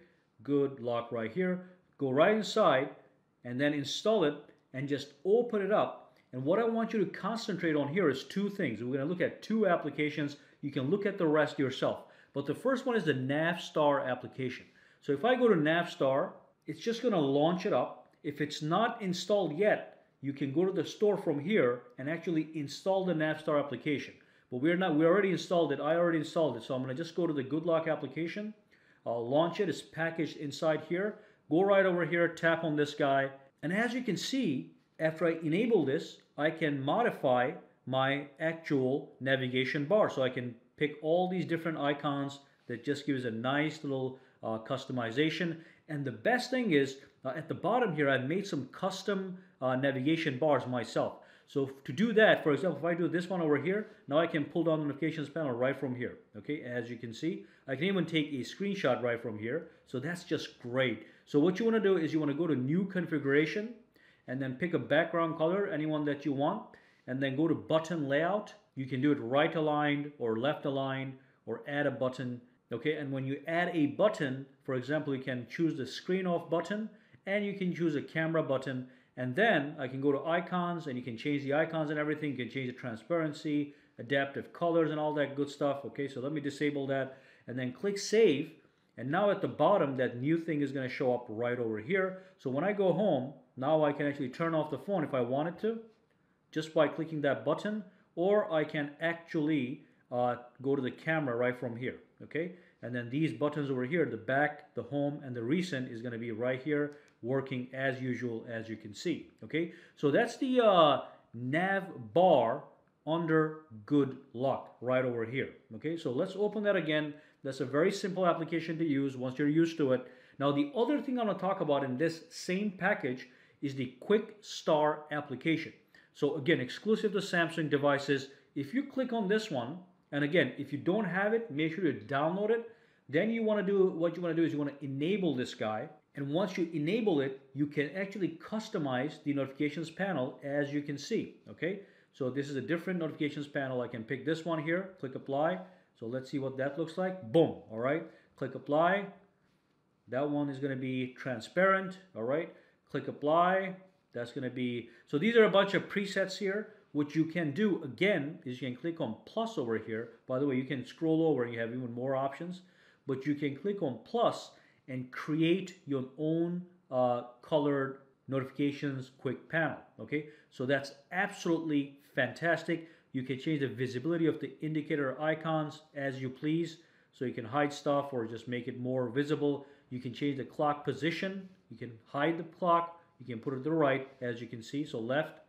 Good Lock right here. Go right inside and then install it and just open it up. And what I want you to concentrate on here is 2 things. We're going to look at 2 applications. You can look at the rest yourself. But the first one is the Navstar application. So if I go to Navstar, it's just going to launch it up. If it's not installed yet, you can go to the store from here and actually install the Navstar application. But we already installed it. I already installed it. So I'm going to just go to the Good Lock application. I'll launch it. It's packaged inside here. Go right over here, tap on this guy. And as you can see, after I enable this, I can modify my actual navigation bar. So I can pick all these different icons that just gives a nice little customization. And the best thing is, at the bottom here, I've made some custom navigation bars myself. So to do that, for example, if I do this one over here, now I can pull down the notifications panel right from here. Okay, as you can see, I can even take a screenshot right from here. So that's just great. So what you want to do is you want to go to New Configuration and then pick a background color, anyone that you want. and then go to button layout. You can do it right aligned or left aligned or add a button. Okay, and when you add a button, for example, you can choose the screen off button and you can choose a camera button. And then I can go to icons and you can change the icons and everything. You can change the transparency, adaptive colors and all that good stuff. Okay, so let me disable that and then click save. And now at the bottom, that new thing is going to show up right over here. So when I go home, now I can actually turn off the phone if I wanted to, just by clicking that button, or I can actually go to the camera right from here. Okay, and then these buttons over here, the back, the home, and the recent is going to be right here, working as usual, as you can see. Okay, so that's the nav bar under Good Luck right over here. Okay, so let's open that again. That's a very simple application to use once you're used to it. Now the other thing I'm going to talk about in this same package is the Quick Start application. So again, exclusive to Samsung devices. If you click on this one, and again, if you don't have it, make sure you download it. Then you want to do, what you want to do is you want to enable this guy. And once you enable it, you can actually customize the notifications panel, as you can see. Okay, so this is a different notifications panel. I can pick this one here, click apply. So let's see what that looks like. Boom. All right, click apply. That one is going to be transparent. All right, click apply. That's going to be, so these are a bunch of presets here. What you can do again is you can click on plus over here. By the way, you can scroll over and you have even more options, but you can click on plus and create your own colored notifications quick panel. Okay, so that's absolutely fantastic. You can change the visibility of the indicator icons as you please, so you can hide stuff or just make it more visible. You can change the clock position. You can hide the clock. You can put it to the right, as you can see. So left,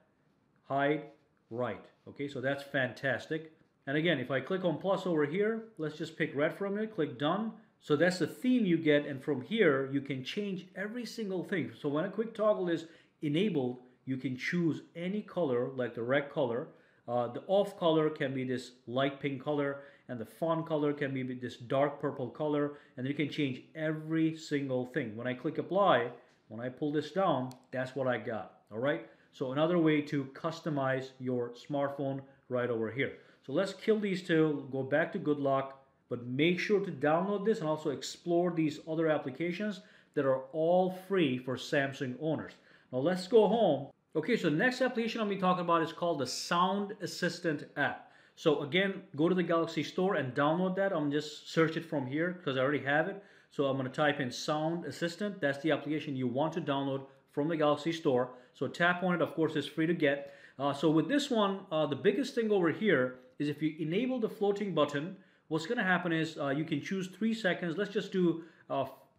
hide, right. Okay, so that's fantastic. And again, if I click on plus over here, let's just pick red from it, click done. So that's the theme you get, and from here you can change every single thing. So when a quick toggle is enabled, you can choose any color, like the red color. The off color can be this light pink color, and the font color can be this dark purple color, and then you can change every single thing. When I click apply, when I pull this down, that's what I got. All right, so another way to customize your smartphone right over here. So let's kill these two, go back to Good Luck, but make sure to download this and also explore these other applications that are all free for Samsung owners. Now let's go home. Okay, so the next application I'm going to be talking about is called the Sound Assistant app. So again, go to the Galaxy Store and download that. I'm just search it from here because I already have it. So I'm going to type in Sound Assistant. That's the application you want to download from the Galaxy Store. So tap on it. Of course, it's free to get. So with this one, the biggest thing over here is if you enable the floating button, what's going to happen is you can choose 3 seconds. Let's just do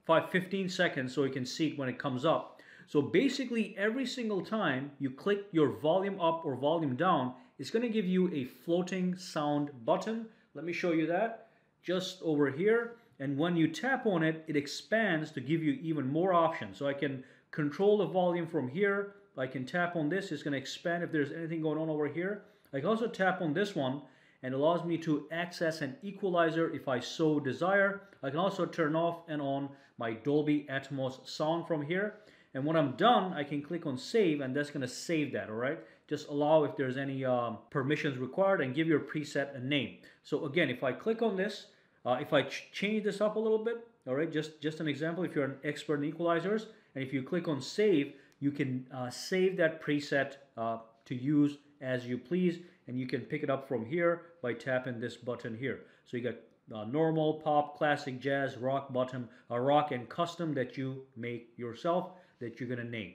15 seconds so you can see it when it comes up. So basically, every single time you click your volume up or volume down, it's going to give you a floating sound button. Let me show you that just over here. And when you tap on it, it expands to give you even more options. So I can control the volume from here. I can tap on this. It's going to expand if there's anything going on over here. I can also tap on this one, and it allows me to access an equalizer if I so desire. I can also turn off and on my Dolby Atmos sound from here. And when I'm done, I can click on save, and that's going to save that, all right? Just allow if there's any permissions required, and give your preset a name. So again, if I click on this, if I change this up a little bit, all right, just an example, if you're an expert in equalizers, and if you click on save, you can save that preset to use as you please, and you can pick it up from here by tapping this button here. So you got normal, pop, classic, jazz, rock, bottom, rock, and custom that you make yourself that you're going to name.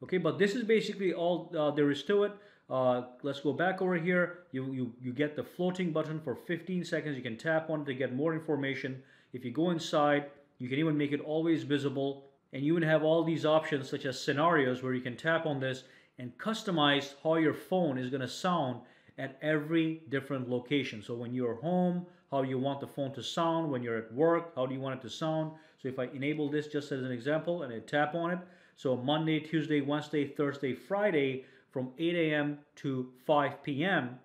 Okay, but this is basically all there is to it. Let's go back over here. You get the floating button for 15 seconds. You can tap on it to get more information. If you go inside, you can even make it always visible. And you even have all these options such as scenarios where you can tap on this and customize how your phone is going to sound at every different location. So when you're home, how you want the phone to sound. When you're at work, how do you want it to sound. So if I enable this just as an example and I tap on it, so Monday, Tuesday, Wednesday, Thursday, Friday from 8 a.m. to 5 p.m.,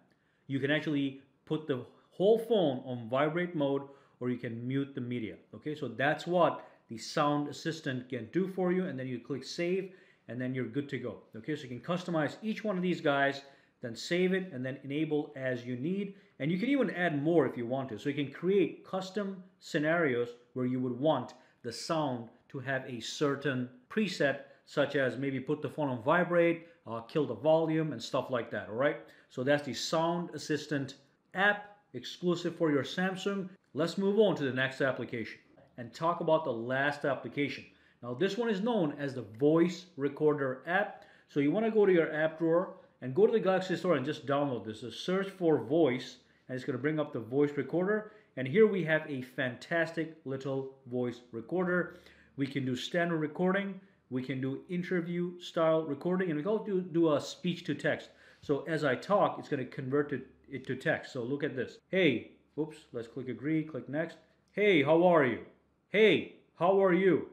you can actually put the whole phone on vibrate mode, or you can mute the media. Okay, so that's what the Sound Assistant can do for you, and then you click save, and then you're good to go. Okay, so you can customize each one of these guys then save it, and then enable as you need. And you can even add more if you want to. So you can create custom scenarios where you would want the sound to have a certain preset, such as maybe put the phone on vibrate, kill the volume, and stuff like that, all right? So that's the Sound Assistant app, exclusive for your Samsung. Let's move on to the next application and talk about the last application. Now this one is known as the Voice Recorder app. So you want to go to your app drawer and go to the Galaxy Store and just download this. So search for voice, and it's going to bring up the voice recorder. And here we have a fantastic little voice recorder. We can do standard recording, we can do interview style recording, and we can also do a speech to text. So as I talk, it's going to convert it to text. So look at this. Hey, oops, let's click agree, click next. Hey, how are you? Hey, how are you?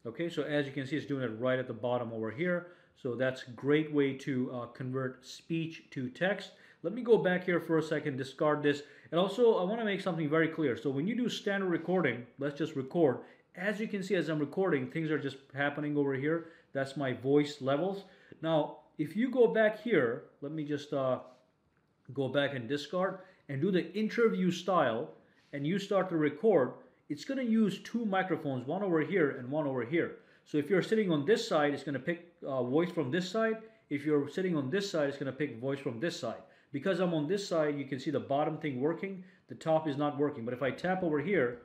Okay, so as you can see, it's doing it right at the bottom over here. So that's a great way to convert speech to text. Let me go back here for a second, discard this. And also, I want to make something very clear. So when you do standard recording, let's just record. As you can see, as I'm recording, things are just happening over here. That's my voice levels. Now, if you go back here, let me just go back and discard and do the interview style, and you start to record, it's going to use two microphones, one over here and one over here. So if you're sitting on this side, it's going to pick voice from this side. If you're sitting on this side, it's going to pick voice from this side. Because I'm on this side, you can see the bottom thing working, the top is not working. But if I tap over here,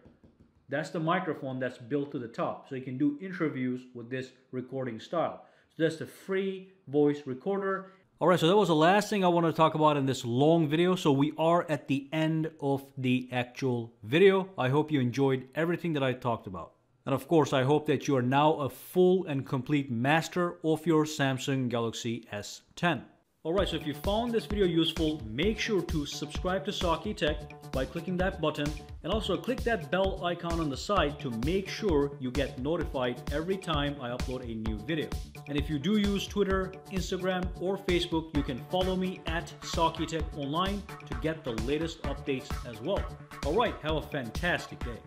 that's the microphone that's built to the top. So you can do interviews with this recording style. So that's the free voice recorder. All right, so that was the last thing I want to talk about in this long video. So we are at the end of the actual video. I hope you enjoyed everything that I talked about. And of course, I hope that you are now a full and complete master of your Samsung Galaxy S10. All right, so if you found this video useful, make sure to subscribe to SAKITECH by clicking that button, and also click that bell icon on the side to make sure you get notified every time I upload a new video. And if you do use Twitter, Instagram, or Facebook, you can follow me at SAKITECH Online to get the latest updates as well. All right, have a fantastic day.